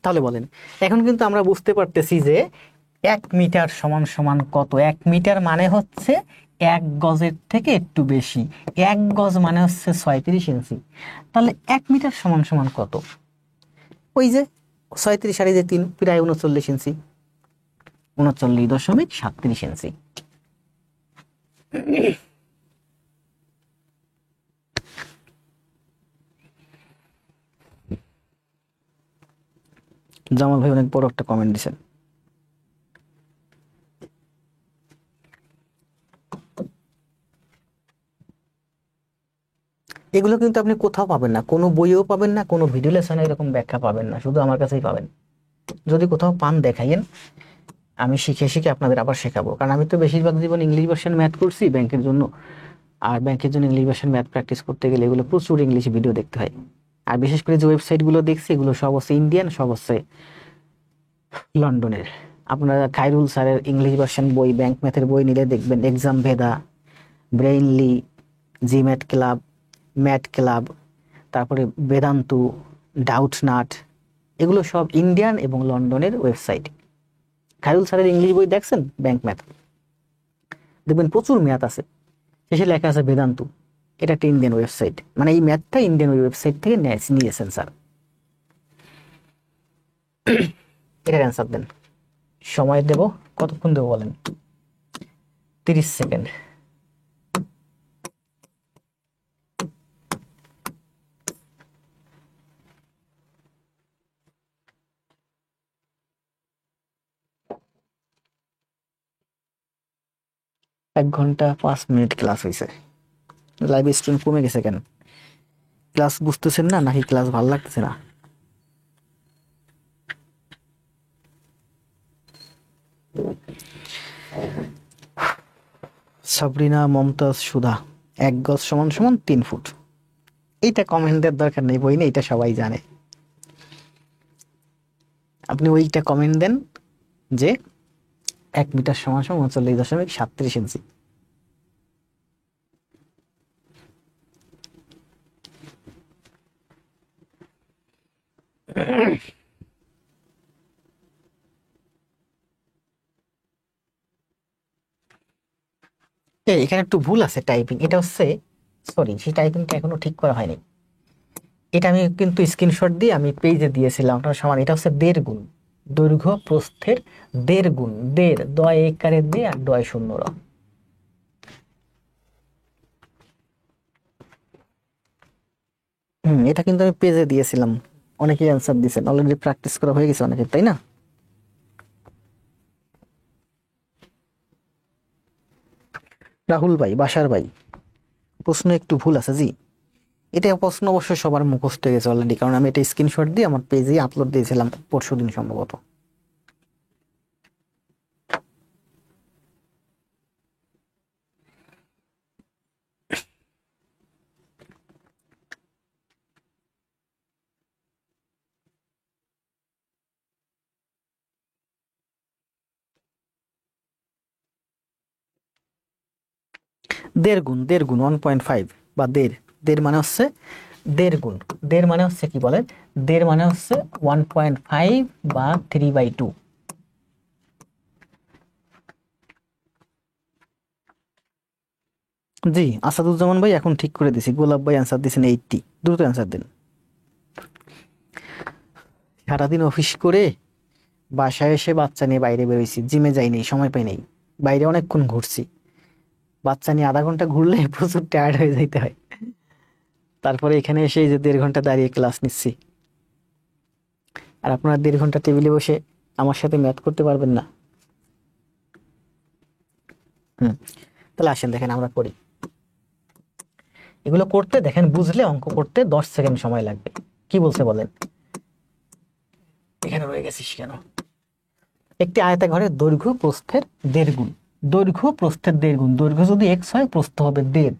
তাহলে বলেন, এখন কিন্তু আমরা বুঝতে পারতেছি যে 1 মিটার সমান সমান কত। 1 মিটার মানে হচ্ছে 1 গজের থেকে একটু বেশি। 1 গজ মানে হচ্ছে 36 ইঞ্চি। তাহলে 1 মিটার সমান সমান কত? ওই যে 36 আর এই যে 3, প্রায় 39 ইঞ্চি। 39.37 ইঞ্চি। জামাল ভাই অনেক বড় একটা কমেন্ট দিছেন। এগুলো কিন্তু আপনি কোথাও পাবেন না, কোনো বইয়েও পাবেন না, কোনো ভিডিও লেসনে এরকম ব্যাখ্যা পাবেন না, শুধু আমার কাছেই পাবেন। যদি কোথাও পান দেখাইয়েন, আমি শিখে শিখে আপনাদের আবার শেখাবো। কারণ আমি তো বেশিরভাগ জীবন ইংলিশ ভার্সন ম্যাথ করছি ব্যাংকের জন্য। আর ব্যাংকের জন্য ইংলিশ ভার্সন ম্যাথ প্র্যাকটিস করতে গেলে এগুলো প্রচুর ইংলিশ ভিডিও দেখতে হয়। আর বিশেষ করে যে ওয়েবসাইটগুলো দেখছি এগুলো সব হচ্ছে ইন্ডিয়ান, সব হচ্ছে লন্ডনের। আপনারা খায়রুল স্যারের ইংলিশ ভার্সন বই, ব্যাংক ম্যাথের বই নিলে দেখবেন এক্সাম ভেদা, ব্রেইনলি, জিম্যাট ক্লাব, ম্যাথ ক্লাব, তারপরে বেদান্তু, ডাউট নাট, এগুলো সব ইন্ডিয়ান এবং লন্ডনের ওয়েবসাইট। খায়রুল স্যারের ইংলিশ বই দেখছেন? ব্যাংক ম্যাথ দেখবেন প্রচুর ম্যাথ আছে, শেষে লেখা আছে বেদান্তু। এটা একটা ইন্ডিয়ান ওয়েবসাইট, মানে এই ম্যাথটা ইন্ডিয়ান ওয়েবসাইট থেকে নিয়েছেন স্যার। এটার অ্যান্সার দেন। সময় দেব, কতক্ষণ দেবো বলেন? 30 সেকেন্ড। এক ঘন্টা 5 মিনিট ক্লাস হয়েছে। লাইভ স্টুডেন্ট কমে গেছে কেন? ক্লাস বুঝতেছেন না নাকি ক্লাস ভালো লাগতেছে না? সাবরিনা মমতাজ সুধা, 1 গজ সমান সমান 3 ফুট। এইটা কমেন্টের দরকার নেই, বই নেই, এটা সবাই জানে। আপনি ওইটা কমেন্ট দেন যে 1 মিটার সমান সমান 39.37 ইঞ্চি। এখানে একটু ভুল আছে টাইপিং, এটা হচ্ছে, সরি, সেই টাইপিংটা এখনো ঠিক করা হয়নি। এটা আমি কিন্তু স্ক্রিনশট দিয়ে আমি পেজে দিয়েছিলাম আপনার সমান। এটা হচ্ছে 1.5 গুণ, দৈর্ঘ্য প্রস্থের 1.5 গুণ। 1.5, দয় একারে দে আর ডয় শূন্য র। এটা কিন্তু আমি পেজে দিয়েছিলাম, অনেকেই অ্যান্সার দিয়েছেন, অলরেডি প্র্যাকটিস করা হয়ে গেছে অনেকের, তাই না? রাহুল ভাই, বাসার ভাই, প্রশ্ন একটু ভুল আছে জি। এটা প্রশ্ন অবশ্যই সবার মুখস্থ হয়ে গেছে অলরেডি, কারণ আমি এটা স্ক্রিনশট দিয়ে আমার পেজে আপলোড দিয়েছিলাম পরশুদিন সম্ভবত। দেড় গুণ 1.5 বা দেড়, দেড় মানে হচ্ছে দেড় গুণ, দেড় মানে হচ্ছে কি বলেন, দেড় মানে হচ্ছে 1.5 বা 3/2। জি আসাদুজ্জামান ভাই এখন ঠিক করে দিছি, গোলাপ ভাই অ্যান্সার দিয়েছেন 80। দ্রুত অ্যান্সার দিন। সারাদিন অফিস করে বাসায় এসে বাচ্চা নিয়ে বাইরে বেরোইছি, জিমে যাইনি, সময় পাই নাই, বাইরে অনেকক্ষণ ঘুরছি, বাচ্চা নিয়ে আধা ঘন্টা ঘুরলে প্রচুর টায়ার্ড হয়ে যাইতে হয়, তারপরে এখানে এসে এই যে 1.5 ঘন্টা দাঁড়িয়ে ক্লাস নিচ্ছি, আর আপনারা 1.5 ঘন্টা টেবিলে বসে আমার সাথে ম্যাথ করতে পারবেন না। তাহলে আসেন দেখেন আমরা করি। এগুলো করতে দেখেন, বুঝলে অঙ্ক করতে 10 সেকেন্ড সময় লাগবে। কি বলছে বলেন, এখানে রয়ে গেছিস কেন? একটি আয়তাঘরের দৈর্ঘ্য প্রস্থের 1.5 গুণ, দৈর্ঘ্য প্রস্থের 1.5 গুণ, দৈর্ঘ্য যদি x হয় প্রস্থ হবে 1.5,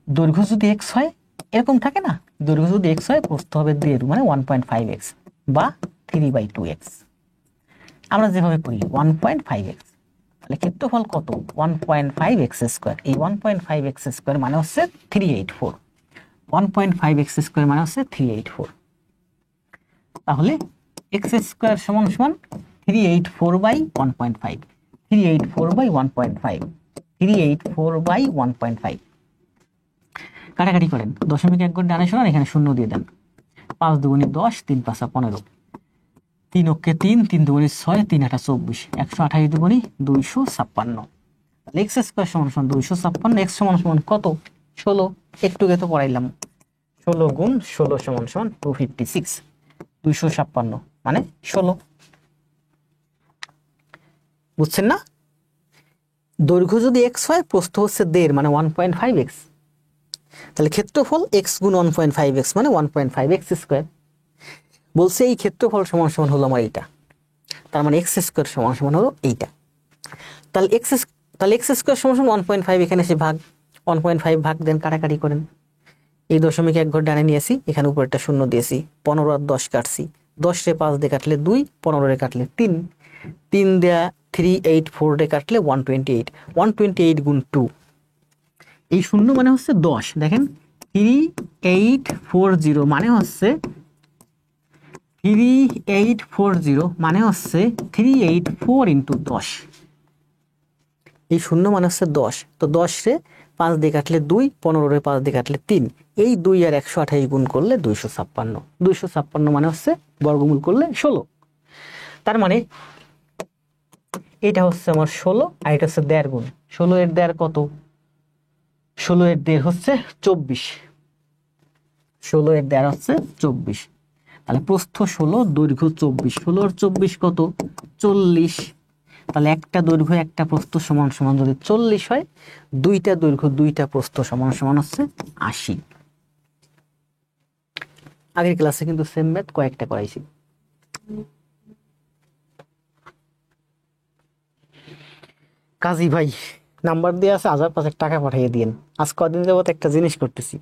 দৈর্ঘ্য যদি x হয় এরকম থাকে না, দৈর্ঘ্য যদি x হয় প্রস্থ হবে 1.5 মানে 1.5x বা 3/2x। আমরা যেভাবে করি 1.5x, তাহলে ক্ষেত্রফল কত? 1.5x square. এই 1.5x স্কোয়ার মানে হচ্ছে 384, 1.5x স্কোয়ার মানে হচ্ছে 384। তাহলে x স্কোয়ার সমান সমান 384/1.5, 384/1.5, 384/1.5। কাটাকাটি করেন, দশমিক এক ঘর ডানে সরান, এখানে শূন্য দিয়ে দেন। 5 দুগুণে 10, 3 5 15, 3 অক্ষে 3, 3 দুগুণে 6, 3 8 24, 128 দুগুণে 256। এক্স স্কোয়ার সমান সমান 256, এক্স সমান সমান কত? 16। একটু তো পড়াইলাম, 16 গুণ 16 সমান সমান 256, 256 মানে 16। বুঝছেন না? দৈর্ঘ্য যদি এক্স হয় প্রস্থ হচ্ছে 1.5 মানে 1.5x, তাহলে ক্ষেত্রফল এক্স গুণ 1.5x মানে 1.5x স্কোয়ার। বলছে এই ক্ষেত্রফল সমান সমান হলো আমার এইটা, তার মানে এক্স স্কোয়ার সমান সমান হলো এইটা। তাহলে এক্স স্কোয়ার সমান সমান 1.5, এখানে এসে ভাগ 1.5 ভাগ দেন, কাটাকাটি করেন। এই দশমিক এক ঘর ডানে নিয়েছি, এখানে উপর একটা শূন্য দিয়েছি, 15 আর 10 কাটছি, 10 রে 5 দিয়ে কাটলে 2, 15 রে কাটলে 3, 3 দেয়া 384 রে কাটলে 128, 128 গুণ 2। এই শূন্য মানে হচ্ছে 10, দেখেন 3840 মানে হচ্ছে 3840 মানে হচ্ছে 384 ইন্টু 10। এই শূন্য মানে হচ্ছে 10, তো 10 রে 5 দিয়ে কাটলে 2, 15 রে 5 দিয়ে কাটলে 3, এই 2 আর 128 গুণ করলে 256, 256 মানে হচ্ছে বর্গমূল করলে 16। তার মানে এটা হচ্ছে আমার 16 আর এটা হচ্ছে 1.5 গুণ 16 এর 1.5 কত? 16 এর 1.5 হচ্ছে 24, 16 এর 1.5 হচ্ছে 24। তাহলে প্রস্থ 16, দৈর্ঘ্য 24, 16 আর 24 কত? 40। তাহলে একটা দৈর্ঘ্য একটা প্রস্থ সমান সমান যদি 40 হয়, দুইটা দৈর্ঘ্য দুইটা প্রস্থ সমান সমান হচ্ছে 80। আগের ক্লাসে কিন্তু সেম ম্যাথ কয়েকটা করাইছি। কাজী ভাই নাম্বার দিয়ে আছে, 1000 টাকা পাঠিয়ে দিন। আজ কদিন যাবত একটা জিনিস করতেছি,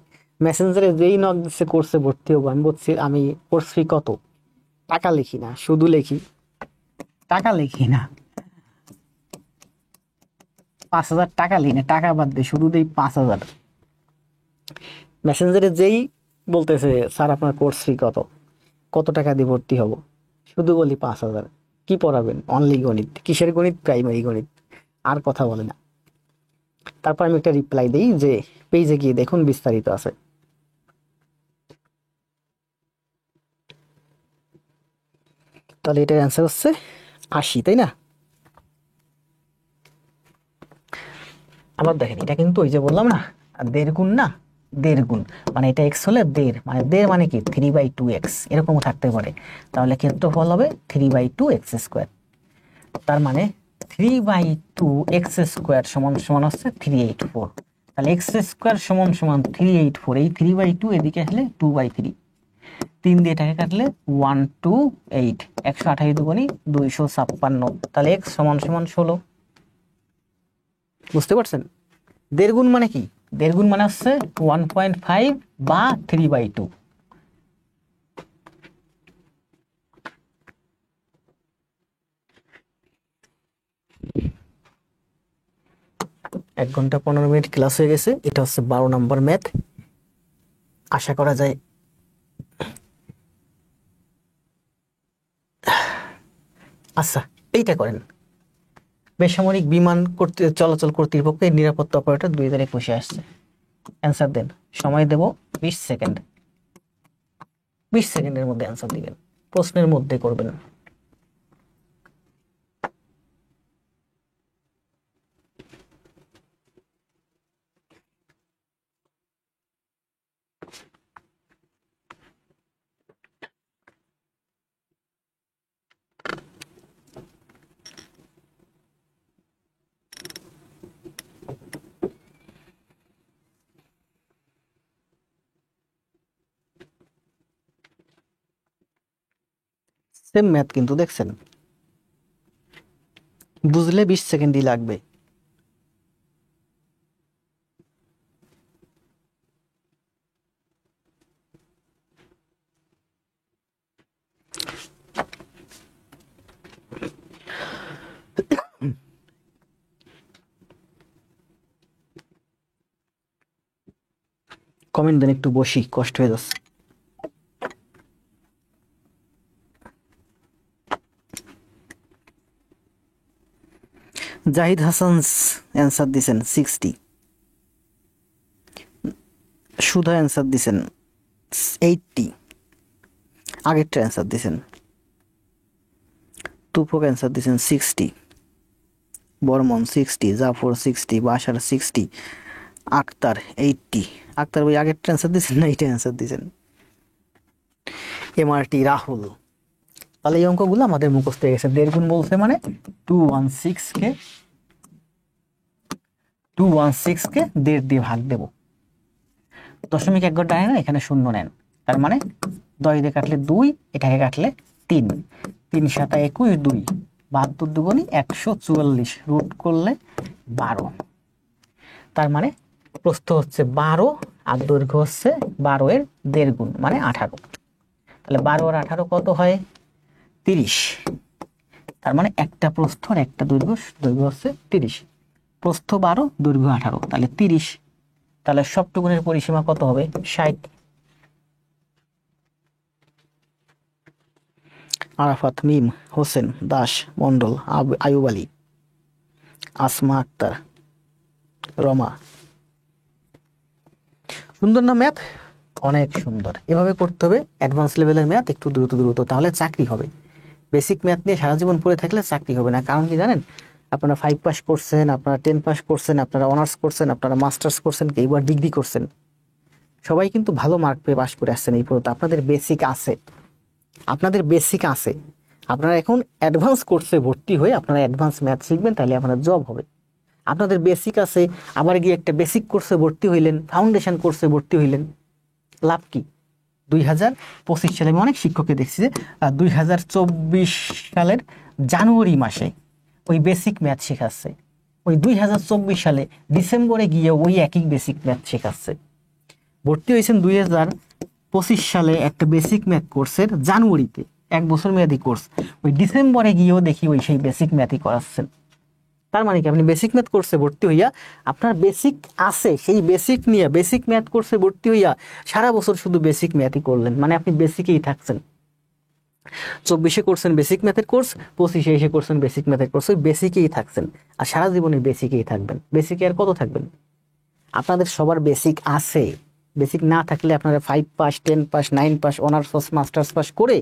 মেসেঞ্জারে যেই নক দিচ্ছে কোর্সে ভর্তি হবো, আমি বলছি আমি কোর্স ফি কত, টাকা লিখি না, শুধু লিখি টাকা লিখি না, 5000 টাকা লিখি না, টাকা বাদ দিয়ে শুধু দেই 5000। মেসেঞ্জারে যেই বলতেছে স্যার আপনার কোর্স ফি কত, কত টাকা দিয়ে ভর্তি হব, শুধু বলি 5000। কি পড়াবেন? অনলি গণিত। কিসের গণিত? প্রাইমারি গণিত। আর কথা বলে না। তারপর আমি একটা রিপ্লাই দিই যে পেজে গিয়ে দেখুন বিস্তারিত আছে। তাহলে এটার অ্যান্সার হচ্ছে 80, তাই না? আবার দেখেন এটা কিন্তু ওই যে বললাম না 1.5 গুণ না, 1.5 গুণ মানে এটা এক্স হলে 1.5 মানে 1.5 মানে কি 3/2x এরকমও থাকতে পারে। তাহলে ক্ষেত্রফল হবে 3/2x স্কোয়ার। তার মানে 3/2x স্কোয়ার সমান সমান হচ্ছে 384। তাহলে এক্স স্কোয়ার সমান সমান 384, এই 3/2 এদিকে আসলে 2/3, 3 দিয়ে এটাকে কাটলে 128, 128 দুগুণী 256, তাহলে এক্স সমান সমান 16। বুঝতে পারছেন? দেড় গুণ মানে কি? দেড় গুণ মানে হচ্ছে 1.5 বা 3/2। এক ঘন্টা 15 মিনিট ক্লাস হয়ে গেছে। এটা হচ্ছে 12 নম্বর ম্যাথ। আশা করা যায় আচ্ছা এইটা করেন, বেসামরিক বিমান চলাচল কর্তৃপক্ষের নিরাপত্তা অপারেটর 2021 আসছে। অ্যান্সার দেন, সময় দেব 20 সেকেন্ড। 20 সেকেন্ডের মধ্যে অ্যান্সার দিবেন, প্রশ্নের মধ্যে করবেন। সেম ম্যাথ কিন্তু দেখছেন, বুঝলে 20 সেকেন্ডই লাগবে। কমেন্ট দেন, একটু বসি, কষ্ট হয়ে যাচ্ছে। জাহিদ হাসান অ্যান্সার দিছেন 60, সুধা অ্যান্সার দিছেন 80, আগেরটা অ্যান্সার দিছেন। তুফক অ্যান্সার দিছেন 60, বর্মন 60, জাফর 60, বাসার 60, আক্তার 80। আক্তার ভাই আগেরটা অ্যান্সার দিছেন না এইটা অ্যান্সার দিছেন। এমআরটি রাহুল। তাহলে এই অঙ্কগুলো আমাদের মুখস্থ হয়ে গেছে। দেড় গুণ বলছে মানে 216 কে দেড় দিয়ে ভাগ দেব। দশমিক এক ঘর ডানে না, এখানে শূন্য নেন, তার মানে 10 দিয়ে কাটলে 2, এটাকে কাটলে 3, 3 7 21, 2 72 দুগুণী 144, রুট করলে 12। তার মানে প্রস্থ হচ্ছে 12 আর দৈর্ঘ্য হচ্ছে 12 এর দেড় গুণ মানে 18। তাহলে 12 আর 18 কত হয়? 30। তার মানে একটা প্রস্থ আর একটা দৈর্ঘ্য, দৈর্ঘ্য হচ্ছে 30, প্রস্থ 12, দৈর্ঘ্য 18, তাহলে 30। তাহলে সবটুকুনের পরিসীমা কত হবে? 60। আরাফাত মিম, হোসেন দাস মন্ডল, আয়ুব আলী, আসমা আক্তার, রমা। সুন্দর না ম্যাথ? অনেক সুন্দর। এভাবে করতে হবে অ্যাডভান্স লেভেলের ম্যাথ, একটু দ্রুত দ্রুত, তাহলে চাকরি হবে। বেসিক ম্যাথ নিয়ে সারা জীবন পড়ে থাকলে চাকরি হবে না। কারণ কি জানেন? আপনারা 5 পাস করছেন, আপনারা 10 পাস করছেন, আপনারা অনার্স করছেন, আপনারা মাস্টার্স করছেন, কেউ বা ডিগ্রি করছেন, সবাই কিন্তু ভালো মার্ক পেয়ে পাস করে আসছেন। এই পর্যন্ত আপনাদের বেসিক আছে, আপনাদের বেসিক আছে। আপনারা এখন অ্যাডভান্স কোর্সে ভর্তি হয়ে আপনারা অ্যাডভান্স ম্যাথ শিখবেন, তাহলে আপনার জব হবে। আপনাদের বেসিক আছে, আবার গিয়ে একটা বেসিক কোর্সে ভর্তি হইলেন, ফাউন্ডেশন কোর্সে ভর্তি হইলেন, লাভ কি? 2025 সালে আমি অনেক শিক্ষককে দেখছি যে 2024 সালের জানুয়ারি মাসে ওই বেসিক ম্যাথ শেখাচ্ছে, ওই 2024 সালে ডিসেম্বরে গিয়ে ওই একই বেসিক ম্যাথ শেখাচ্ছে। ভর্তি হয়েছেন 2025 সালে একটা বেসিক ম্যাথ কোর্সের জানুয়ারিতে, 1 বছর মেয়াদী কোর্স, ওই ডিসেম্বরে গিয়েও দেখি ওই সেই বেসিক ম্যাথই করাচ্ছেন। তার মানে কি? আপনি বেসিক ম্যাথ কোর্সে ভর্তি হইয়া, আপনার বেসিক আছে, সেই বেসিক নিয়ে বেসিক ম্যাথ কোর্সে ভর্তি হইয়া সারা বছর শুধু বেসিক ম্যাথই করলেন, মানে আপনি বেসিকেই থাকছেন। 24-এ করছেন বেসিক ম্যাথের কোর্স, 25-এ এসে করছেন বেসিক ম্যাথের কোর্স, ওই বেসিকেই থাকছেন, আর সারা জীবনে বেসিকেই থাকবেন। বেসিকে আর কত থাকবেন? আপনাদের সবার বেসিক আছে। বেসিক না থাকলে আপনারা 5 pass, 10 pass, 9 pass, honours pass, masters pass করে,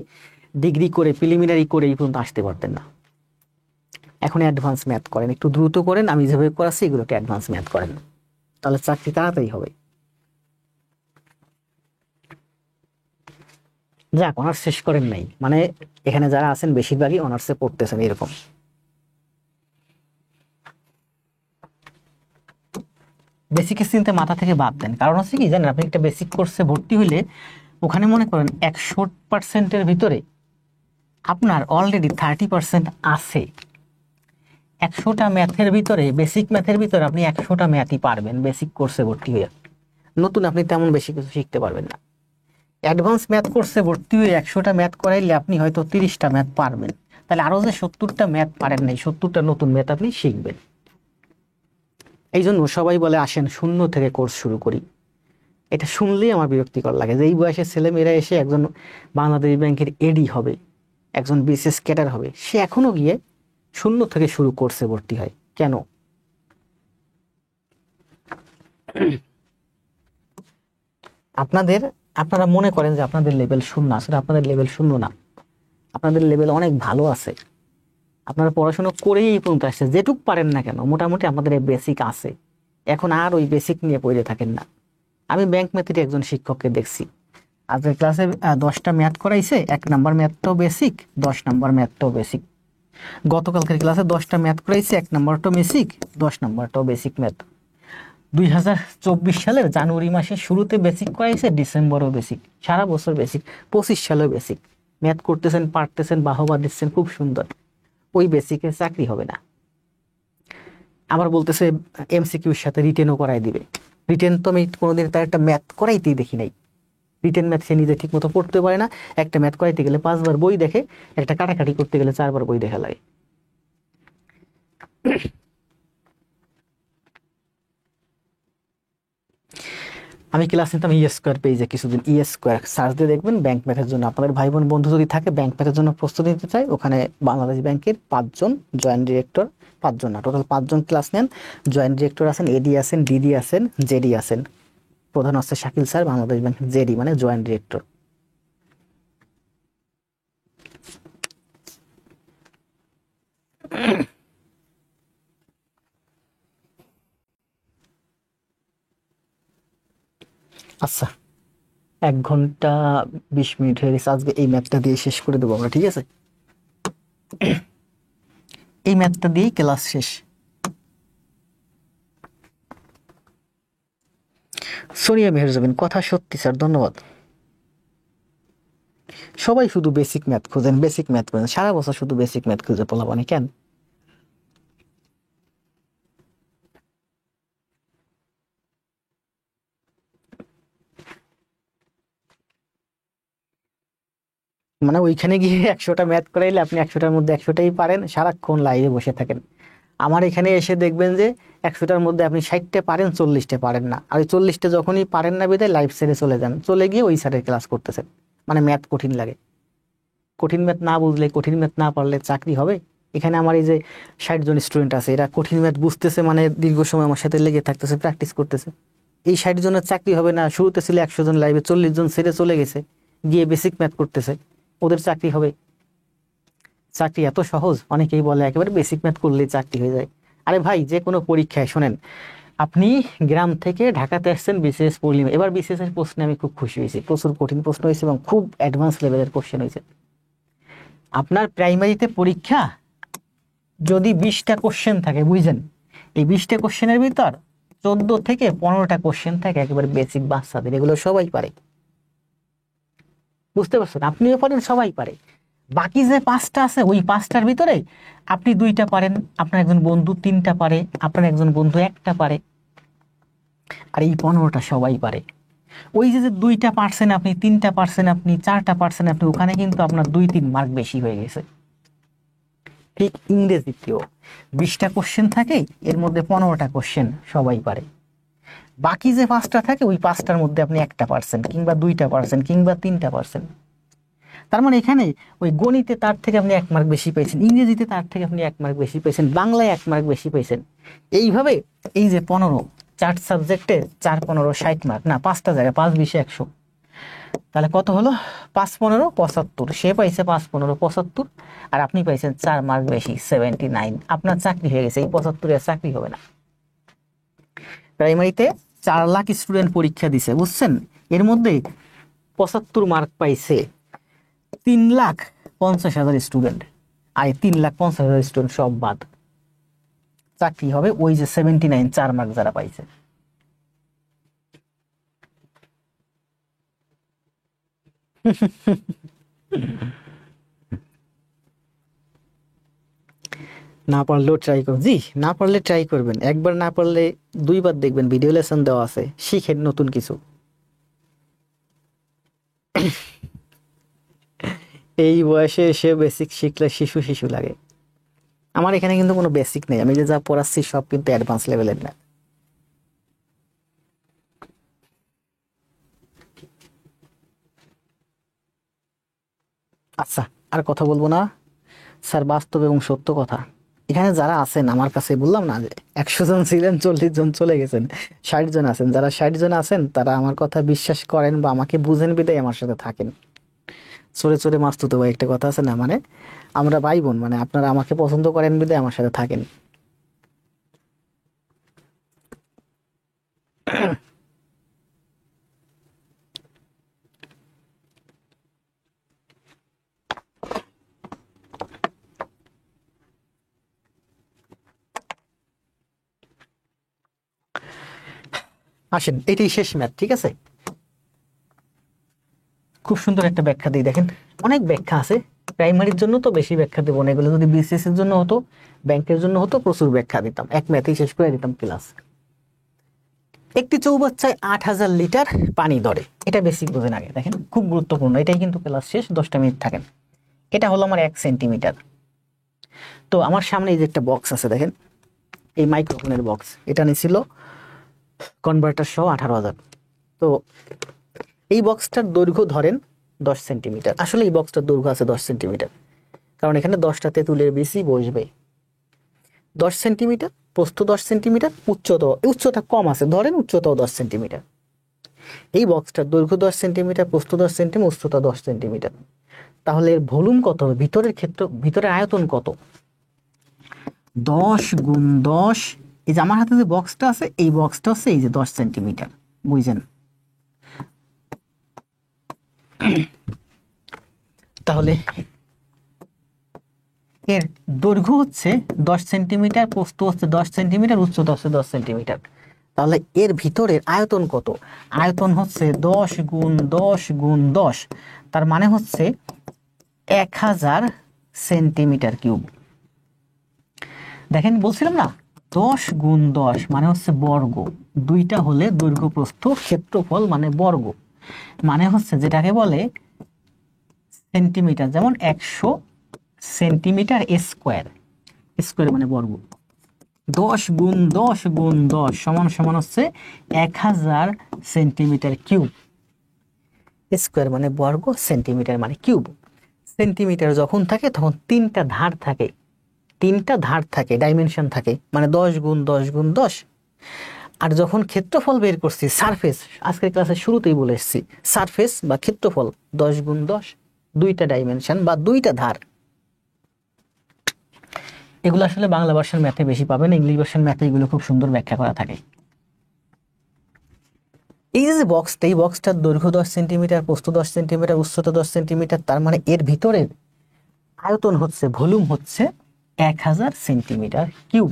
ডিগ্রি করে, প্রিলিমিনারি করে এই পর্যন্ত আসতে পারতেন না। এখন অ্যাডভান্স ম্যাথ করেন, একটু দ্রুত করেন, আমি যেভাবে করাচ্ছি এগুলোকে অ্যাডভান্স ম্যাথ করেন, তাহলে চাকরি তাড়াতাড়ি হবে। যাক, অনার্স শেষ করেন নাই মানে, এখানে যারা আছেন বেশিরভাগই অনার্সে পড়তেছেন এরকম। বেসিকের চিন্তা মাথা থেকে বাদ দেন। কারণ হচ্ছে কি জানেন, আপনি একটা বেসিক কোর্সে ভর্তি হইলে ওখানে মনে করেন 100%-এর ভিতরে আপনার অলরেডি 30% আছে। 100টা ম্যাথের ভিতরে, বেসিক ম্যাথের ভিতরে আপনি 100টা ম্যাথই পারবেন বেসিক কোর্সে ভর্তি হয়ে। নতুন আপনি তেমন বেশি কিছু শিখতে পারবেন না। অ্যাডভান্স ম্যাথ কোর্সে ভর্তি হয়ে 100টা ম্যাথ করাইলে আপনি হয়তো 30টা ম্যাথ পারবেন। তাহলে আরও যে 70টা ম্যাথ পারেন নাই, 70টা নতুন ম্যাথ আপনি শিখবেন। এই জন্য সবাই বলে আসেন শূন্য থেকে কোর্স শুরু করি। এটা শুনলেই আমার বিরক্তিকর লাগে যে এই বয়সের ছেলেমেয়েরা এসে একজন বাংলাদেশ ব্যাংকের এডি হবে, একজন বিসিএস ক্যাডার হবে, সে এখনো গিয়ে শূন্য থেকে শুরু কোর্সে ভর্তি হয় কেন? আপনারা মনে করেন যে আপনাদের লেভেল শূন্য, আসলে আপনাদের লেভেল শূন্য না, আপনাদের লেভেল অনেক ভালো আছে। আপনারা পড়াশোনা করেই এই পর্যন্ত আসছে, যেটুক পারেন না কেন মোটামুটি আমাদের এই বেসিক আছে। এখন আর ওই বেসিক নিয়ে পড়ে থাকেন না। আমি ব্যাংক ম্যাথের একজন শিক্ষককে দেখছি, আজকের ক্লাসে 10টা ম্যাথ করাইছে, 1 নাম্বার ম্যাথটাও বেসিক, 10 নাম্বার ম্যাথটাও বেসিক। গতকালকের ক্লাসে 10টা ম্যাথ করাইছে, 1 নাম্বারটাও বেসিক, 10 নাম্বারটাও বেসিক ম্যাথ। 2024 সালের জানুয়ারি মাসের শুরুতে বেসিক করাইছে, ডিসেম্বরও বেসিক, সারা বছর বেসিক। 25 সালেও বেসিক ম্যাথ করতেছেন, পারতেছেন, বাহবা দিচ্ছেন, খুব সুন্দর। ওই বেসিকে চাকরি হবে না। আবার বলতেছে এমসিকিউর সাথে রিটেনও করাই দিবে। রিটেন তো আমি কোনোদিন তার একটা ম্যাথ করাইতেই দেখি নাই। রিটেন ম্যাথ সে নিজে ঠিক মতো পড়তে পারে না। একটা ম্যাথ করাইতে গেলে 5 বার বই দেখে, একটা কাটাকাটি করতে গেলে 4 বার বই দেখা লাগে। আমি ক্লাস নিতাম স্কোয়ার পেজে কিছুদিন, স্কোয়ার সার্চ দিয়ে দেখবেন ব্যাংক ম্যাথের জন্য। আপনাদের ভাই বোন বন্ধু যদি থাকে ব্যাংক ম্যাথের জন্য প্রস্তুতি নিতে চায়, ওখানে বাংলাদেশ ব্যাংকের 5 জন জয়েন্ট ডিরেক্টর, 5 জন না টোটাল 5 জন ক্লাস নেন। জয়েন্ট ডিরেক্টর আছেন, এডি আছেন, ডিডি আছেন, জেডি আছেন। প্রধান হচ্ছে শাকিল স্যার, বাংলাদেশ ব্যাংকের জেডি মানে জয়েন্ট ডিরেক্টর। আচ্ছা, 1 ঘন্টা 20 মিনিট হয়ে গেছে। আজকে এই ম্যাথটা দিয়ে শেষ করে দেবো আমরা, ঠিক আছে? এই ম্যাথটা দিয়েই ক্লাস শেষ। সোনিয়া মেহেরজবিন, কথা সত্যি স্যার, ধন্যবাদ। সবাই শুধু বেসিক ম্যাথ খুঁজেন, বেসিক ম্যাথ খুঁজেন, সারা বছর শুধু বেসিক ম্যাথ খুঁজে পোলাপানি কেন? মানে ওইখানে গিয়ে 100টা ম্যাথ করাইলে আপনি 100টার মধ্যে 100টাই পারেন, সারাক্ষণ লাইভে বসে থাকেন। আমার এখানে এসে দেখবেন যে 100টার মধ্যে আপনি 60টা পারেন, 40টা পারেন না। আর ওই 40টা যখনই পারেন না বিদায় লাইভ ছেড়ে চলে যান, চলে গিয়ে ওই স্যারের ক্লাস করতেছেন। মানে ম্যাথ কঠিন লাগে। কঠিন ম্যাথ না বুঝলে, কঠিন ম্যাথ না পারলে চাকরি হবে? এখানে আমার এই যে 60 জন স্টুডেন্ট আছে, এরা কঠিন ম্যাথ বুঝতেছে, মানে দীর্ঘ সময় আমার সাথে লেগে থাকতেছে, প্র্যাকটিস করতেছে। এই 60 জনের চাকরি হবে না? শুরুতে ছিল 100 জন, লাইভে 40 জন ছেড়ে চলে গেছে, গিয়ে বেসিক ম্যাথ করতেছে, ওদের চাকরি হবে? চাকরি এত সহজ? অনেকেই বলে একেবারে বেসিক ম্যাথ করলেই চাকরি হয়ে যায়। আরে ভাই, যে কোনো পরীক্ষায় শোনেন, আপনি গ্রাম থেকে ঢাকাতে আসছেন বিসিএস পড়লেন, এবার বিসিএস এর প্রশ্নে আমি খুব খুশি হয়েছি, প্রচুর কঠিন প্রশ্ন হয়েছে এবং খুব অ্যাডভান্স লেভেলের কোশ্চেন হয়েছে। আপনার প্রাইমারিতে পরীক্ষা যদি 20টা কোশ্চেন থাকে, বুঝছেন, এই 20টা কোশ্চেনের ভিতর 14 থেকে 15টা কোশ্চেন থাকে একেবারে বেসিক বাচ্চাদের, এগুলো সবাই পারে। বুঝতে পারছেন? আপনিও পারেন, সবাই পারে। বাকি যে 5টা আছে, ওই 5টার ভিতরে আপনি 2টা পারেন, আপনার একজন বন্ধু 3টা পারে, আপনার একজন বন্ধু 1টা পারে, আর এই 15টা সবাই পারে। ওই যে 2টা পারছেন আপনি, 3টা পারছেন আপনি, 4টা পারছেন আপনি, ওখানে কিন্তু আপনার 2-3 মার্ক বেশি হয়ে গেছে। ঠিক ইংরেজিতেও 20টা কোশ্চেন থাকে, এর মধ্যে 15টা কোশ্চেন সবাই পারে। বাকি যে 5টা থাকে, ওই 5টার মধ্যে আপনি 1টা পারছেন, কিংবা 2টা পারছেন, কিংবা 3টা পারছেন। তার মানে এখানে ওই গণিতে তার থেকে আপনি 1 মার্ক বেশি পেয়েছেন, ইংরেজিতে তার থেকে আপনি 1 মার্ক বেশি পেয়েছেন, বাংলায় 1 মার্ক বেশি পেয়েছেন। এইভাবে এই যে 15, 4 সাবজেক্টে 4 15 60 মার্ক, না 5টা জায়গায় 5 20 100, তাহলে কত হলো? 5 15 75। সে পাইছে 5 15 75, আর আপনি পাইছেন 4 মার্ক বেশি 79। আপনার চাকরি হয়ে গেছে। এই 75-এর চাকরি হবে না। প্রাইমারিতে 4 লাখ স্টুডেন্ট পরীক্ষা দিছে, বুঝছেন? এর মধ্যে 75 মার্ক পাইছে 3,50,000 স্টুডেন্ট, আর 3,50,000 স্টুডেন্ট সব বাদ। চাকরি হবে ওই যে 79 4 মার্ক যারা পাইছে। না পারলেও ট্রাই করুন জি, না পারলে ট্রাই করবেন, একবার না পারলে দুইবার দেখবেন, ভিডিও লেসন দেওয়া আছে, শিখেন নতুন কিছু। এই বয়সে এসে বেসিক শিখলে শিশু শিশু লাগে। আমার এখানে কিন্তু কোনো বেসিক নেই, আমি যে যা পড়াচ্ছি সব কিন্তু অ্যাডভান্স লেভেলের না। আচ্ছা, আর কথা বলবো না স্যার, বাস্তব এবং সত্য কথা। এখানে যারা আছেন আমার কাছে, বললাম না যে 100 জন ছিলেন, 40 জন চলে গেছেন, 60 জন আছেন। যারা 60 জন আছেন তারা আমার কথা বিশ্বাস করেন বা আমাকে বুঝেন বিদায় আমার সাথে থাকেন। চোরে চোরে মাস্তুতো ভাই একটা কথা আছে না, মানে আমরা ভাই বোন, মানে আপনারা আমাকে পছন্দ করেন বিদায় আমার সাথে থাকেন। আসেন, এটাই শেষ ম্যাথ, ঠিক আছে? খুব সুন্দর একটা ব্যাখ্যা দিই, দেখেন। অনেক ব্যাখ্যা আছে, প্রাইমারির জন্য তো বেশি ব্যাখ্যা দেবো না, এগুলো যদি বিসিএস এর জন্য হতো, ব্যাংকের জন্য হতো, প্রচুর ব্যাখ্যা দিতাম, এক ম্যাথেই শেষ করে দিতাম ক্লাস। একটি চৌবাচ্চায় 8,000 লিটার পানি ধরে, এটা বেসিক বোঝেন আগে, দেখেন খুব গুরুত্বপূর্ণ, এটাই কিন্তু ক্লাস শেষ, 10টা মিনিট থাকেন। এটা হলো আমার 1 সেন্টিমিটার। তো আমার সামনে এই যে একটা বক্স আছে, দেখেন এই মাইক্রোফোনের বক্স, এটা নিছিল কনভার্টার সহ 18,000। তো এই বক্সটার দৈর্ঘ্য ধরেন 10 সেন্টিমিটার। আসলে এই বক্সটার দৈর্ঘ্য আছে 10 সেন্টিমিটার, কারণ এখানে 10টা তেঁতুলের বেশি বসবে। 10 সেন্টিমিটার, প্রস্থ 10 সেন্টিমিটার, উচ্চতা কম আছে, ধরেন উচ্চতাও 10 সেন্টিমিটার। এই বক্সটার দৈর্ঘ্য 10 সেন্টিমিটার, প্রস্থ 10 সেন্টিমিটার, উচ্চতা 10 সেন্টিমিটার। তাহলে এর ভলিউম কত হবে, ভিতরের ক্ষেত্র, ভিতরের আয়তন কত? 10 × 10। এই যে আমার হাতে যে বক্সটা আছে, এই বক্সটা হচ্ছে এই যে 10 সেন্টিমিটার, বুঝছেন? তাহলে এর দৈর্ঘ্য হচ্ছে 10 সেন্টিমিটার, প্রস্থ হচ্ছে 10 সেন্টিমিটার, উচ্চতা হচ্ছে 10 সেন্টিমিটার। তাহলে এর ভিতরের আয়তন কত? আয়তন হচ্ছে 10 × 10 × 10, তার মানে হচ্ছে 1000 সেন্টিমিটার কিউব। দেখেন বলছিলাম না, 10 × 10 মানে হচ্ছে বর্গ, দুইটা হলে দৈর্ঘ্য প্রস্থ, ক্ষেত্রফল মানে বর্গ, মানে হচ্ছে যেটাকে বলে সেন্টিমিটার, যেমন 100 সেন্টিমিটার স্কোয়ার মানে বর্গ। 10 × 10 × 10 সমান সমান হচ্ছে 1000 সেন্টিমিটার কিউব। স্কোয়ার মানে বর্গ, সেন্টিমিটার মানে কিউব। সেন্টিমিটার যখন থাকে তখন তিনটা ধার থাকে, ডাইমেনশন থাকে, মানে 10 × 10 × 10। আর যখন ক্ষেত্রফল বের করছি, সারফেস, আজকের ক্লাসের শুরুতেই বলে এসেছি, সারফেস বা ক্ষেত্রফল 10 × 10, দুইটা ডাইমেনশন বা দুইটা ধার। এগুলো আসলে বাংলা ভার্সন ম্যাথে বেশি পাবেন, ইংলিশ ভার্সন ম্যাথে এগুলো খুব সুন্দর ব্যাখ্যা করা থাকে। এই যে বক্সটা, এই বক্সটার দৈর্ঘ্য 10 সেন্টিমিটার, প্রস্থ 10 সেন্টিমিটার, উচ্চতা 10 সেন্টিমিটার, তার মানে এর ভিতরের আয়তন হচ্ছে, ভলিউম হচ্ছে 1000 সেন্টিমিটার কিউব,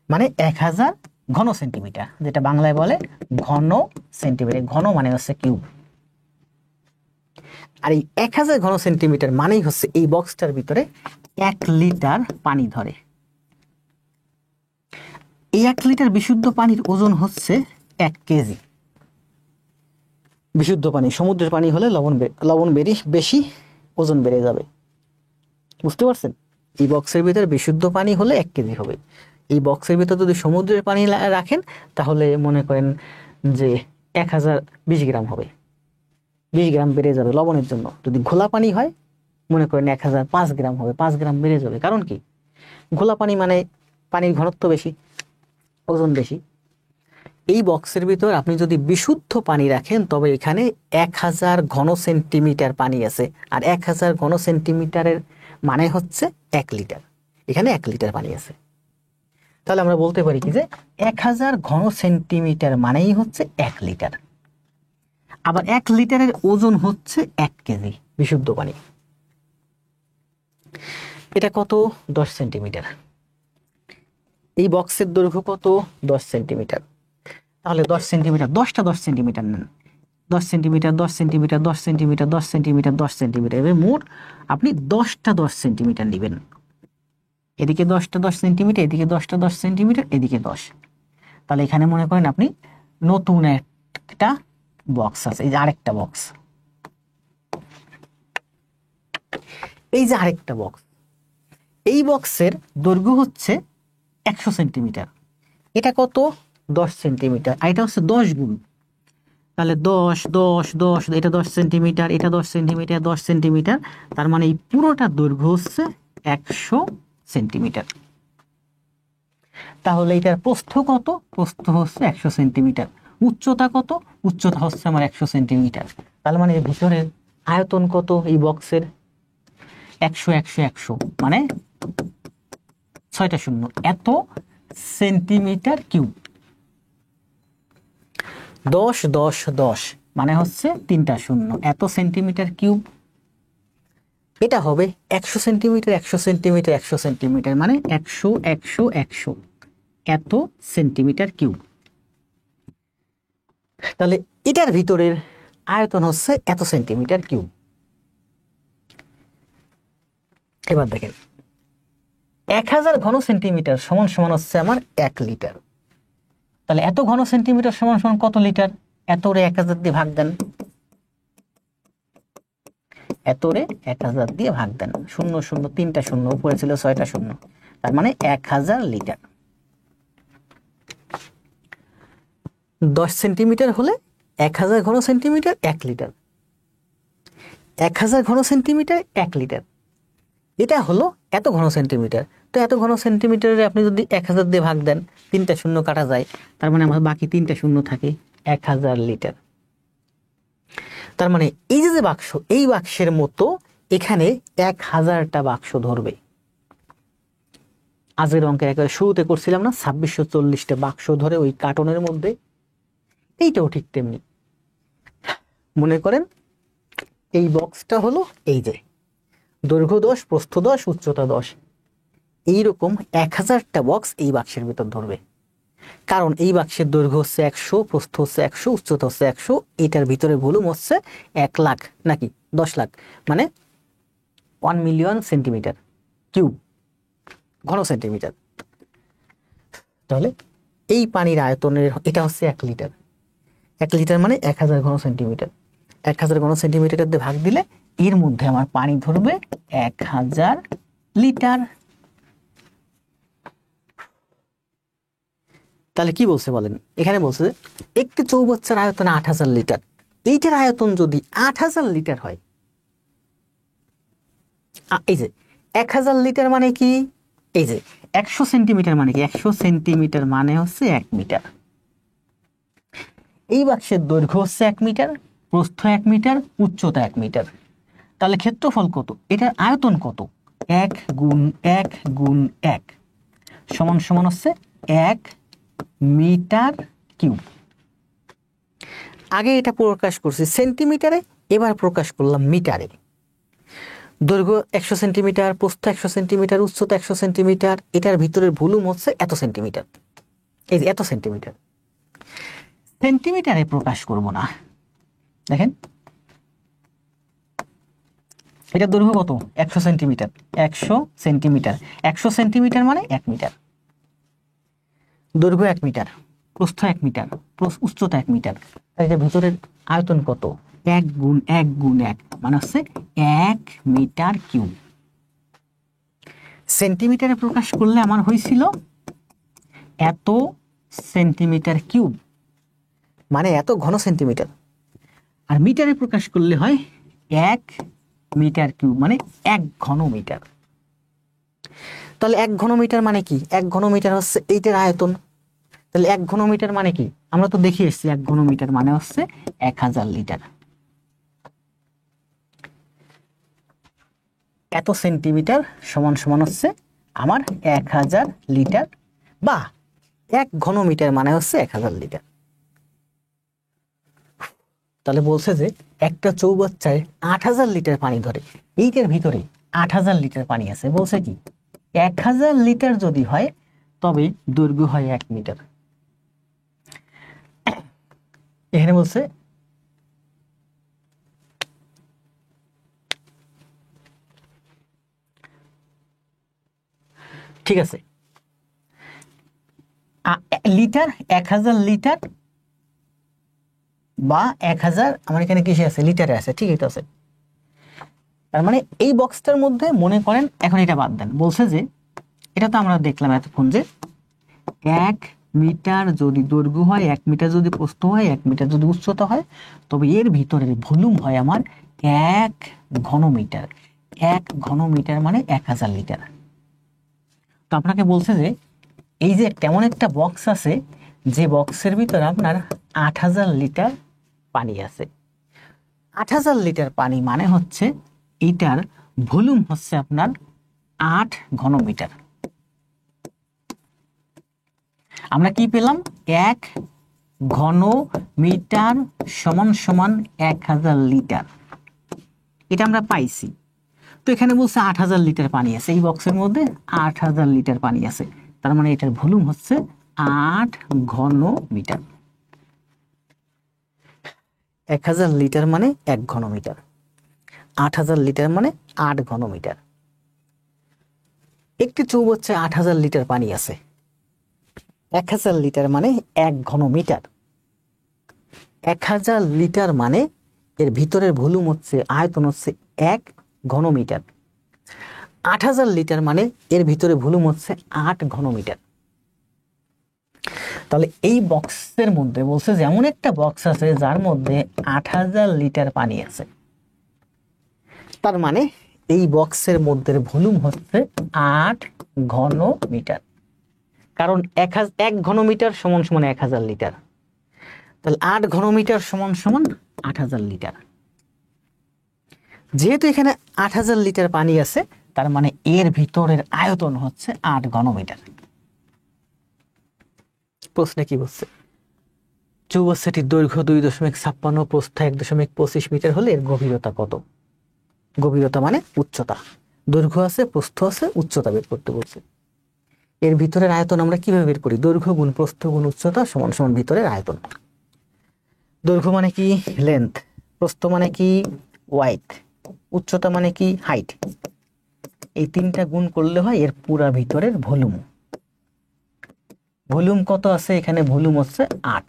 মানে 1000 ঘন সেন্টিমিটার, যেটা বাংলায় বলে ঘন সেন্টিমিটার। ঘন মানে হচ্ছে কিউব। আর এই 1000 ঘন সেন্টিমিটার মানেই হচ্ছে এই বক্সটার ভিতরে 1 লিটার পানি ধরে। এই 1 লিটার বিশুদ্ধ পানির ওজন হচ্ছে 1 কেজি। বিশুদ্ধ পানি, সমুদ্রের পানি হলে লবণ বেশি, ওজন বেড়ে যাবে, বুঝতে পারছেন? এই বক্সের ভিতরে বিশুদ্ধ পানি হলে 1 কেজি হবে। এই বক্সের ভিতরে যদি সমুদ্রের পানি রাখেন, তাহলে মনে করেন যে 1020 গ্রাম হবে, 20 গ্রাম বেড়ে যাবে লবণের জন্য। যদি ঘোলা পানি হয়, মনে করেন 1005 গ্রাম হবে, 5 গ্রাম বেড়ে যাবে। কারণ কি, ঘোলা পানি মানে পানির ঘনত্ব বেশি, ওজন বেশি। এই বক্সের ভিতর আপনি যদি বিশুদ্ধ পানি রাখেন, তবে এখানে 1000 ঘন সেন্টিমিটার পানি আছে, আর 1000 ঘন সেন্টিমিটারের মানে হচ্ছে 1 লিটার। এখানে 1 লিটার পানি আছে। তাহলে আমরা বলতে পারি কি যে 1000 ঘন সেন্টিমিটার মানেই হচ্ছে 1 লিটার। আবার 1 লিটারের ওজন হচ্ছে 1 কেজি বিশুদ্ধ পানি। এটা কত? 10 সেন্টিমিটার। এই বক্সের দৈর্ঘ্য কত? 10 সেন্টিমিটার। তাহলে 10 সেন্টিমিটার, 10টা 10 সেন্টিমিটার নেন, 10 centimetre, 10 centimetre, 10 centimetre, 10 centimetre, 10 centimetre, এবার মোট আপনি 10টা 10 সেন্টিমিটার নেবেন। এদিকে 10টা 10 সেন্টিমিটার, এদিকে 10টা 10 সেন্টিমিটার, এদিকে 10। তাহলে এখানে মনে করেন আপনি নতুন একটা বক্স আছে, এই যে আরেকটা বক্স, এই যে আরেকটা বক্স, এই বক্সের দৈর্ঘ্য হচ্ছে 100 সেন্টিমিটার। এটা কত? 10 সেন্টিমিটার, আর এটা হচ্ছে 10 গুণ। তাহলে 10 10 10, এটা 10 সেন্টিমিটার, এটা 10 সেন্টিমিটার, 10 সেন্টিমিটার, তার মানে এই পুরোটা দৈর্ঘ্য হচ্ছে 100 সেন্টিমিটার। তাহলে এটার প্রস্থ কত? প্রস্থ হচ্ছে 100 সেন্টিমিটার। উচ্চতা কত? উচ্চতা হচ্ছে আমার 100 সেন্টিমিটার। তার মানে এর ভিতরের আয়তন কত এই বক্সের? 100 100 100, মানে 6টা শূন্য, এত সেন্টিমিটার কিউব। 10 10 10 মানে হচ্ছে 3টা শূন্য, এত সেন্টিমিটার কিউব। এটা হবে 100 সেন্টিমিটার 100 সেন্টিমিটার 100 সেন্টিমিটার, মানে 100 100 100, এত সেন্টিমিটার কিউব। তাহলে এটার ভিতরের আয়তন হচ্ছে এত সেন্টিমিটার কিউব। এবার দেখেন 1000 ঘন সেন্টিমিটার সমান সমান হচ্ছে আমার 1 লিটার। তাহলে এত ঘন সেন্টিমিটার সমান সমান কত লিটার? এতরে 1000 দিয়ে ভাগ দেন, এতরে 1000 দিয়ে ভাগ দেন। শূন্য শূন্য, 3টা শূন্য, উপরে ছিল 6টা শূন্য, তার মানে 1000 লিটার। 10 সেন্টিমিটার হলে 1000 ঘন সেন্টিমিটার 1 লিটার। 1000 ঘন সেন্টিমিটার 1 লিটার, এটা হলো এত ঘন সেন্টিমিটার। তো এত ঘন সেন্টিমিটারে আপনি যদি 1000 দিয়ে ভাগ দেন, 3টা শূন্য কাটা যায়, তার মানে আমার বাকি 3টা শূন্য থাকে, 1000 লিটার। তার মানে এই যে বাক্স, এই বাক্সের মতো এখানে 1000টা বাক্স ধরবে। আজকের অঙ্কের একেবারে শুরুতে করছিলাম না 2640টা বাক্স ধরে ওই কার্টনের মধ্যে, এইটাও ঠিক তেমনি। মনে করেন এই বক্সটা হলো এই যে দৈর্ঘ্য 10, প্রস্থ 10, উচ্চতা 10, এইরকম 1000টা বক্স এই বাক্সের ভিতর ধরবে। কারণ এই বাক্সের দৈর্ঘ্য হচ্ছে 100, প্রস্থ হচ্ছে 100, উচ্চতা হচ্ছে 100, এটার ভিতরে ভলিউম হচ্ছে 1 লাখ, নাকি 10 লাখ, মানে 1 মিলিয়ন সেন্টিমিটার কিউব, ঘন সেন্টিমিটার। তাহলে এই পানির আয়তনের এটা হচ্ছে 1 লিটার। 1 লিটার মানে 1000 ঘন সেন্টিমিটার। 1000 ঘন সেন্টিমিটার দিয়ে ভাগ দিলে এর মধ্যে আমার পানি ধরবে 1000 লিটার। তাহলে কি বলছে বলেন? এখানে বলছে যে একটি চৌবাচ্চার আয়তন 8000 লিটার। এইটার আয়তন যদি 8000 লিটার হয়, এই যে 1000 লিটার মানে কি? এই যে 100 সেন্টিমিটার মানে কি? 100 সেন্টিমিটার মানে হচ্ছে 1 মিটার। এই বাক্সের দৈর্ঘ্য হচ্ছে 1 মিটার, প্রস্থ 1 মিটার, উচ্চতা 1 মিটার। তাহলে ক্ষেত্রফল কত? এটার আয়তন কত? 1 গুণ 1 গুণ 1 সমান সমান হচ্ছে 1 মিটার কিউব। আগে এটা প্রকাশ করছি সেন্টিমিটারে, এবার প্রকাশ করলাম মিটারে। দৈর্ঘ্য 100 সেন্টিমিটার, প্রস্থ 100 সেন্টিমিটার, উচ্চতা 100 সেন্টিমিটার, এটার ভিতরের ভলিউম হচ্ছে এত সেন্টিমিটার। এই যে এত সেন্টিমিটার, সেন্টিমিটারে প্রকাশ করব না। দেখেন এটা দৈর্ঘ্য কত? 100 সেন্টিমিটার, 100 সেন্টিমিটার, 100 সেন্টিমিটার মানে 1 মিটার। দৈর্ঘ্য 1 মিটার, প্রস্থ 1 মিটার, উচ্চতা 1 মিটার। এটা ভিতরের আয়তন কত? 1 গুণ 1 গুণ 1 মানে হচ্ছে 1 মিটার কিউব। সেন্টিমিটারে প্রকাশ করলে আমার হয়েছিল এত সেন্টিমিটার কিউব, মানে এত ঘন সেন্টিমিটার। আর মিটারে প্রকাশ করলে হয় 1 মিটার কিউব, মানে 1 ঘন মিটার। তাহলে 1 ঘন মিটার মানে কি? 1 ঘন মিটার হচ্ছে এইটার আয়তন। তাহলে 1 ঘন মিটার মানে কি? আমরা তো দেখে এসেছি 1 ঘন মিটার মানে হচ্ছে 1000 লিটার। এত সেন্টিমিটার সমান সমান হচ্ছে আমার 1000 লিটার, বা 1 ঘন মিটার মানে হচ্ছে 1000 লিটার। তাহলে বলছে যে একটা চৌবাচ্চায় 8000 লিটার পানি ধরে, এইটার ভিতরে 8000 লিটার পানি আছে। বলছে কি 1000 লিটার যদি হয় তবে দৈর্ঘ্য হয় 1 মিটার। এখানে বলছে ঠিক আছে, লিটার 1000 লিটার বা 1000, আমার এখানে কিসে আছে, লিটারে আছে, ঠিকই তো আছে। তার মানে এই বক্সটার মধ্যে মনে করেন, এখন এটা বাদ দেন, বলছে যে এটা তো আমরা দেখলাম এতক্ষণ যে 1 মিটার যদি দৈর্ঘ্য হয়, 1 মিটার যদি প্রস্থ হয়, 1 মিটার যদি উচ্চতা হয়, তবে এর ভিতরের ভলিউম হয় আমার 1 ঘনমিটার। 1 ঘনমিটার মানে 1000 লিটার। তো আপনাকে বলছে যে এই যে তেমন একটা বক্স আছে যে বক্সের ভিতরে আপনার 8000 লিটার পানি আছে। 8000 লিটার পানি মানে হচ্ছে এটার ভলিউম হচ্ছে আপনার 8 ঘনমিটার। আমরা কি পেলাম, 1 ঘন মিটার সমান সমান 1000 লিটার, এটা আমরা পাইছি। তো এখানে বলছে 8000 লিটার পানি আছে, এই বক্সের মধ্যে 8000 লিটার পানি আছে, তার মানে এটার ভলিউম হচ্ছে 8 ঘন মিটার। 1000 লিটার মানে 1 ঘন মিটার, 8000 লিটার মানে 8 ঘন মিটার। একটি চৌবাচ্চায় 8000 লিটার পানি আছে, 1000 লিটার মানে 1 ঘন মিটার। 1000 লিটার মানে এর ভিতরের ভলিউম হচ্ছে, আয়তন হচ্ছে 1 ঘন মিটার। 8000 লিটার মানে এর ভিতরে ভলিউম হচ্ছে 8 ঘন মিটার। তাহলে এই বক্সের মধ্যে বলছে যে এমন একটা বক্স আছে যার মধ্যে 8000 লিটার পানি আছে, তার মানে এই বক্সের মধ্যে ভলিউম হচ্ছে 8 ঘন মিটার। কারণ 1 ঘন মিটার সমান সমান 1000 লিটার, তাহলে 8 ঘন মিটার সমান সমান 8000 লিটার। যেহেতু এখানে 8000 লিটার পানি আছে, তার মানে এর ভিতরের আয়তন হচ্ছে 8 ঘন মিটার। প্রশ্নে কি বলছে, চৌবাচ্চাটির দৈর্ঘ্য 2.56, প্রস্থ 1.25 মিটার হলে এর গভীরতা কত? গভীরতা মানে উচ্চতা, দৈর্ঘ্য আছে, প্রস্থ আছে, উচ্চতা বের করতে বলছে। এর ভিতরের আয়তন আমরা কিভাবে বের করি, দৈর্ঘ্য গুণ প্রস্থ গুণ উচ্চতা সমান সমান ভিতরের আয়তন। দৈর্ঘ্য মানে কি লেন্থ, প্রস্থ মানে কি ওয়াইড, উচ্চতা মানে কি হাইট, এই তিনটা গুণ করলে হয় এর পুরা ভিতরের ভলিউম। ভলিউম কত আছে এখানে, ভলিউম হচ্ছে 8,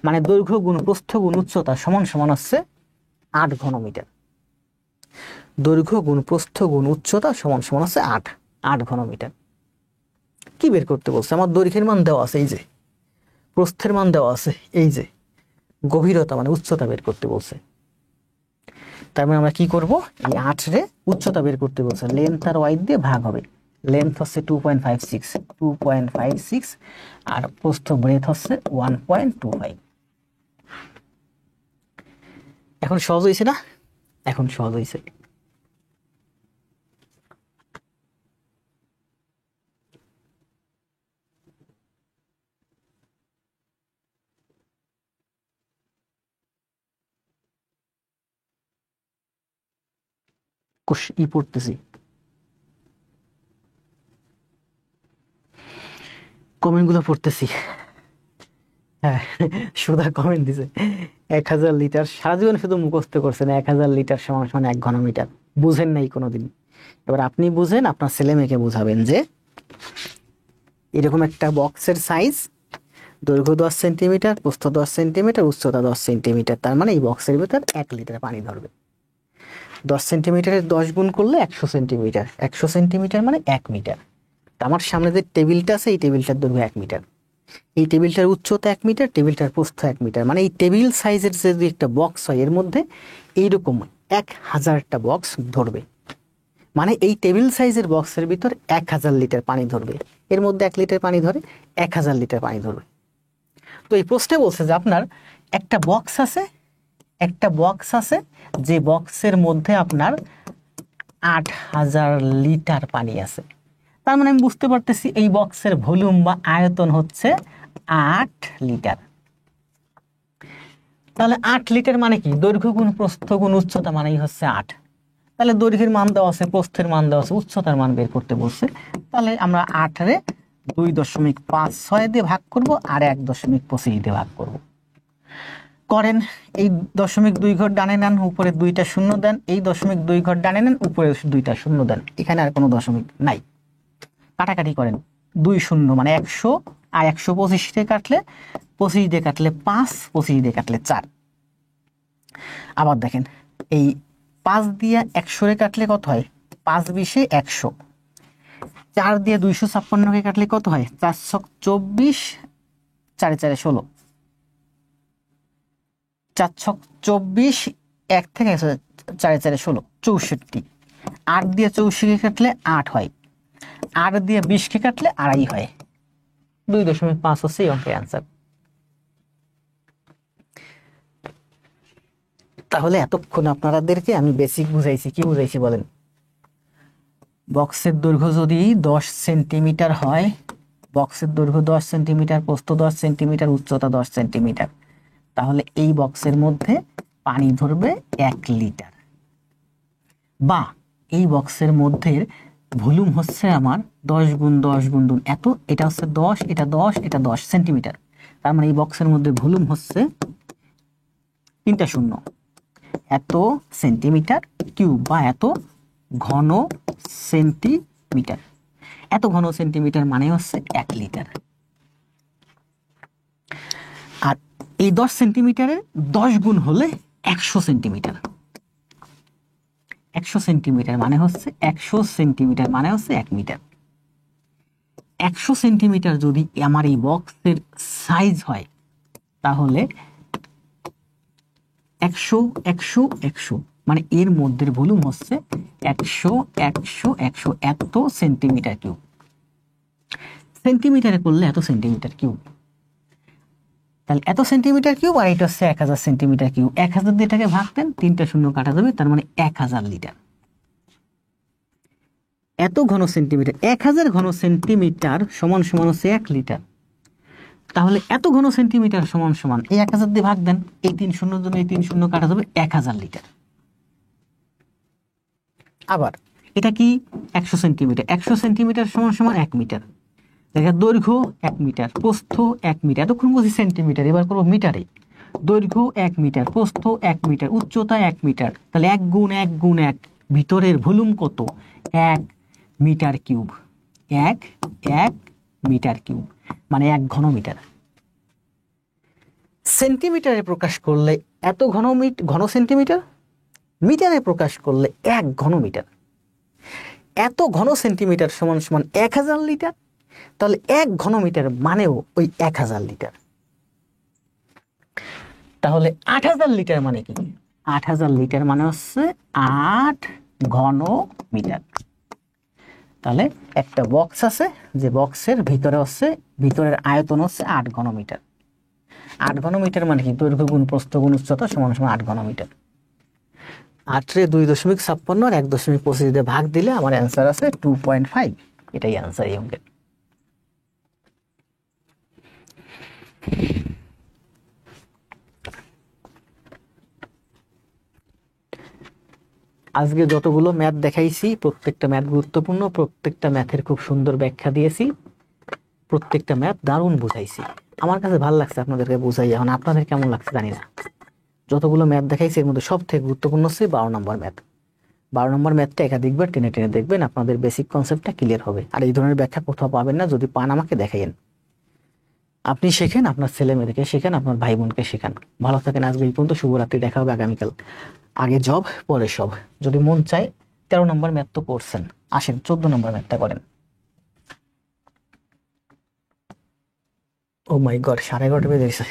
মানে দৈর্ঘ্য গুণ প্রস্থ গুণ উচ্চতা সমান সমান হচ্ছে 8 ঘন মিটার। দৈর্ঘ্য গুণ প্রস্থ গুণ উচ্চতা সমান সমান হচ্ছে 8 ঘন মিটার। কি বের করতে বলছে, আমার দৈর্ঘ্যের মান দেওয়া আছে এই যে, প্রস্থের মান দেওয়া আছে এই যে, গভীরতা মানে উচ্চতা বের করতে বলছে। তার মানে আমরা কি করব, এই 8 রে উচ্চতা বের করতে বলছে, লেন্থ আর ওয়াইড দিয়ে ভাগ হবে। লেন্থ হচ্ছে 2.56 আর প্রস্থ ব্রেথ হচ্ছে 1.25। এখন সহজ হয়েছে না, এখন সহজ হয়েছে। পড়তেছি, কমেন্ট গুলো পড়তেছি। হ্যাঁ, সুধা কমেন্ট দিছে 1000 লিটার, সারা জীবন শুধু মুখস্থ করছেন 1000 লিটার সমান সমান 1 ঘন মিটার, বুঝেন নাই কোনোদিন। এবার আপনি বুঝেন, আপনার ছেলে মেয়েকে বুঝাবেন যে এরকম একটা বক্সের সাইজ, দৈর্ঘ্য 10 সেন্টিমিটার, প্রস্থ 10 সেন্টিমিটার, উচ্চতা 10 সেন্টিমিটার, তার মানে এই বক্সের ভিতর 1 লিটার পানি ধরবে। 10 সেন্টিমিটারের 10 গুণ করলে 100 সেন্টিমিটার, 100 সেন্টিমিটার মানে 1 মিটার। আমার সামনে যে টেবিলটা আছে এই টেবিলটার দৈর্ঘ্য 1 মিটার, এই টেবিলটার উচ্চতা 1 মিটার, টেবিলটার প্রস্থ 1 মিটার, মানে এই টেবিল সাইজের যদি একটা বক্স হয় এর মধ্যে এইরকম 1000টা বক্স ধরবে, মানে এই টেবিল সাইজের বক্সের ভিতর 1000 লিটার পানি ধরবে। এর মধ্যে 1 লিটার পানি ধরে, 1000 লিটার পানি ধরবে। তো এই প্রশ্নে বলছে যে আপনার একটা বক্স আছে, একটা বক্স আছে যে বক্সের মধ্যে আপনার 8000 লিটার পানি আছে, তার মানে আমি বুঝতে পারতেছি এই বক্সের ভলিউম বা আয়তন হচ্ছে 8 লিটার। তাহলে 8 লিটার মানে কি, দৈর্ঘ্য গুণ প্রস্থ গুণ উচ্চতা মানেই হচ্ছে 8। তাহলে দৈর্ঘ্যের মান দেওয়া আছে, প্রস্থের মান দেওয়া আছে, উচ্চতার মান বের করতে বলছে। তাহলে আমরা 8 রে 2.56 দিয়ে ভাগ করব আর 1.25 দিয়ে ভাগ করব। করেন, এই 0.2 ঘর ডানে নেন, উপরে 2টা শূন্য দেন, এই 0.2 ঘর ডানে নেন, উপরে 2টা শূন্য দেন, এখানে আর কোনো দশমিক নাই। কাটাকাটি করেন, 2 শূন্য মানে 100, আর 125 দিয়ে কাটলে 25 দিয়ে কাটলে 5, 25 দিয়ে কাটলে 4। আবার দেখেন এই 5 দিয়ে 100 রে কাটলে কত হয়, 5 20 100। 4 দিয়ে 256 কে কাটলে কত হয়, 4 ছক 24, 4 4 16, 4 ছক 24, 1 থেকে 4 4 16, 64। 8 দিয়ে 64 কে কাটলে 8 হয়, 8 দিয়ে 20 কে কাটলে 2.5 হয়। 2.5 হচ্ছে এই অঙ্কের অ্যান্সার। তাহলে এতক্ষণ আপনাদেরকে আমি বেসিক বুঝাইছি। কি বুঝাইছি বলেন? বক্সের দৈর্ঘ্য যদি 10 সেন্টিমিটার হয়, বক্সের দৈর্ঘ্য 10 সেন্টিমিটার, প্রস্থ 10 সেন্টিমিটার, উচ্চতা 10 সেন্টিমিটার, তাহলে এই বক্সের মধ্যে পানি ধরবে 1 লিটার। বা এই বক্সের মধ্যে ভলিউম হচ্ছে আমার 10 গুণ 10 গুণ 2 এত, এটা হচ্ছে 10, এটা 10, এটা 10 সেন্টিমিটার। তার মানে এই বক্সের মধ্যে ভলিউম হচ্ছে 3টা শূন্য, এত সেন্টিমিটার কিউব বা এত ঘন সেন্টিমিটার। এত ঘন সেন্টিমিটার মানে হচ্ছে 1 লিটার। আর এই 10 সেন্টিমিটারের 10 গুণ হলে 100 সেন্টিমিটার। 100 সেন্টিমিটার মানে হচ্ছে 100 সেন্টিমিটার মানে হচ্ছে 1 মিটার। 100 সেন্টিমিটার যদি আমার এই বক্সের সাইজ হয়, তাহলে 100 100 100 মানে এর মধ্যে ভলিউম হচ্ছে 100 100 100 এত সেন্টিমিটার কিউব। সেন্টিমিটারে করলে এত সেন্টিমিটার কিউব, তাহলে এত সেন্টিমিটার কিউব, আর এটা হচ্ছে 1000 সেন্টিমিটার কিউব। 1000 দিয়ে এটাকে ভাগ দেন, 3টা শূন্য কাটা যাবে, তার মানে 1000 লিটার। এত ঘন সেন্টিমিটার, 1000 ঘন সেন্টিমিটার সমান সমান হচ্ছে 1 লিটার। তাহলে এত ঘন সেন্টিমিটার সমান সমান এই 1000 দিয়ে ভাগ দেন, এই 3 শূন্যর জন্য এই 3 শূন্য কাটা যাবে, 1000 লিটার। আবার এটা কি 100 সেন্টিমিটার, 100 সেন্টিমিটার সমান সমান 1 মিটার। দেখা দৈর্ঘ্য 1 মিটার, প্রস্থ 1 মিটার, এতক্ষণ বলছি সেন্টিমিটার, এবার করবো মিটারে। দৈর্ঘ্য 1 মিটার, প্রস্থ 1 মিটার, উচ্চতা 1 মিটার, তাহলে 1 গুণ 1 গুণ 1, ভিতরের ভলিউম কত, 1 মিটার কিউব। 1 মিটার কিউব মানে 1 ঘন মিটার। সেন্টিমিটারে প্রকাশ করলে এত ঘন সেন্টিমিটার, মিটারে প্রকাশ করলে 1 ঘন মিটার। এত ঘন সেন্টিমিটার সমান সমান 1000 লিটার, তাহলে 1 ঘন মিটার মানেও ওই 1000 লিটার। তাহলে 8000 লিটার মানে কি, 8000 লিটার মানে হচ্ছে 8 ঘন মিটার। তাহলে একটা বক্স আছে, যে বক্সের ভিতরে হচ্ছে, ভিতরের আয়তন হচ্ছে 8 ঘন মিটার। 8 ঘন মিটার মানে কি, দৈর্ঘ্য গুণ প্রস্থ গুণ উচ্চতা সমান সমান 8 ঘন মিটার। 8 রে 2.56 আর 1.25 দিয়ে ভাগ দিলে আমার অ্যান্সার আছে 2.5। এটাই অ্যান্সার এই অঙ্কের। আজকে যতগুলো ম্যাথ দেখাইছি, প্রত্যেকটা ম্যাথ গুরুত্বপূর্ণ, প্রত্যেকটা ম্যাথের খুব সুন্দর ব্যাখ্যা দিয়েছি, প্রত্যেকটা ম্যাথ দারুণ বুঝাইছি। আমার কাছে ভালো লাগছে আপনাদেরকে বুঝাই। এখন আপনাদের কেমন লাগছে জানি না। যতগুলো ম্যাথ দেখাইছি এর মধ্যে সব থেকে গুরুত্বপূর্ণ হচ্ছে 12 নম্বর ম্যাথ। 12 নম্বর ম্যাথটা একাধিকবার টেনে টেনে দেখবেন, আপনাদের বেসিক কনসেপ্টটা ক্লিয়ার হবে। আর এই ধরনের ব্যাখ্যা কোথাও পাবেন না, যদি পান আমাকে দেখাইন। আপনি শেখেন, আপনার ছেলে মেয়েদেরকে শেখান, আপনার ভাই বোনকে শেখান। ভালো থাকেন, আজকে এই পর্যন্ত। শুভরাত্রি, দেখা হবে আগামীকাল। আগে জব পরে সব। যদি মন চায় 13 নম্বর ম্যাথ তো করছেন, আসেন 14 নম্বর ম্যাথটা করেন। ও মাই গড, 11:30 বেজে গেছে।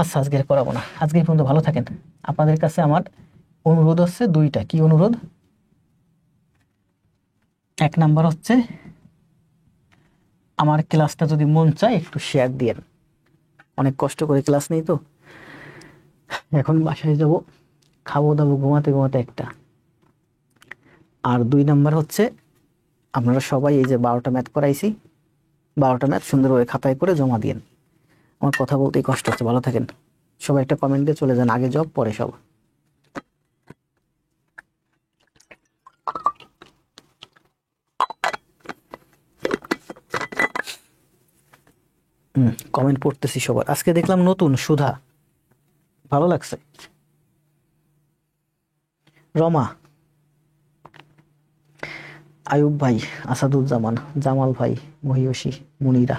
আচ্ছা আজকে আর করাবো না, আজকে এই পর্যন্ত। ভালো থাকেন। আপনাদের কাছে আমার অনুরোধ হচ্ছে 2টা। কি অনুরোধ? 1 নাম্বার হচ্ছে আমার ক্লাসটা যদি মন চায় একটু শেয়ার দিয়েন। অনেক কষ্ট করে ক্লাস নেই তো, এখন বাসায় যাব, খাবো দাবো, ঘুমাতে ঘুমাতে 1টা। আর 2 নাম্বার হচ্ছে আপনারা সবাই এই যে 12টা ম্যাথ করাইছি, 12টা ম্যাথ সুন্দরভাবে খাতায় করে জমা দিয়েন। আমার কথা বলতেই কষ্ট হচ্ছে। ভালো থাকেন সবাই। একটা কমেন্ট দিয়ে চলে যান, আগে জব পরে সব। কমেন্ট পড়তেছি সবার। আজকে দেখলাম নতুন সুধা, ভালো লাগছে। রমা, আয়ুব ভাই, আসাদুজ্জামান, জামাল ভাই, মহিয়সী, মুনিরা।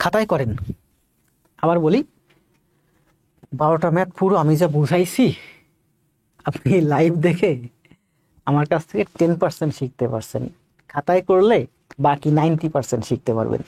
খাতায় করেন। আবার বলি, 12টা ম্যাথ পুরো আমি যা বুঝাইছি, আপনি লাইভ দেখে আমার কাছ থেকে 10% শিখতে পারছেন। খাতায় করলে বাকি 90% শিখতে পারবেন।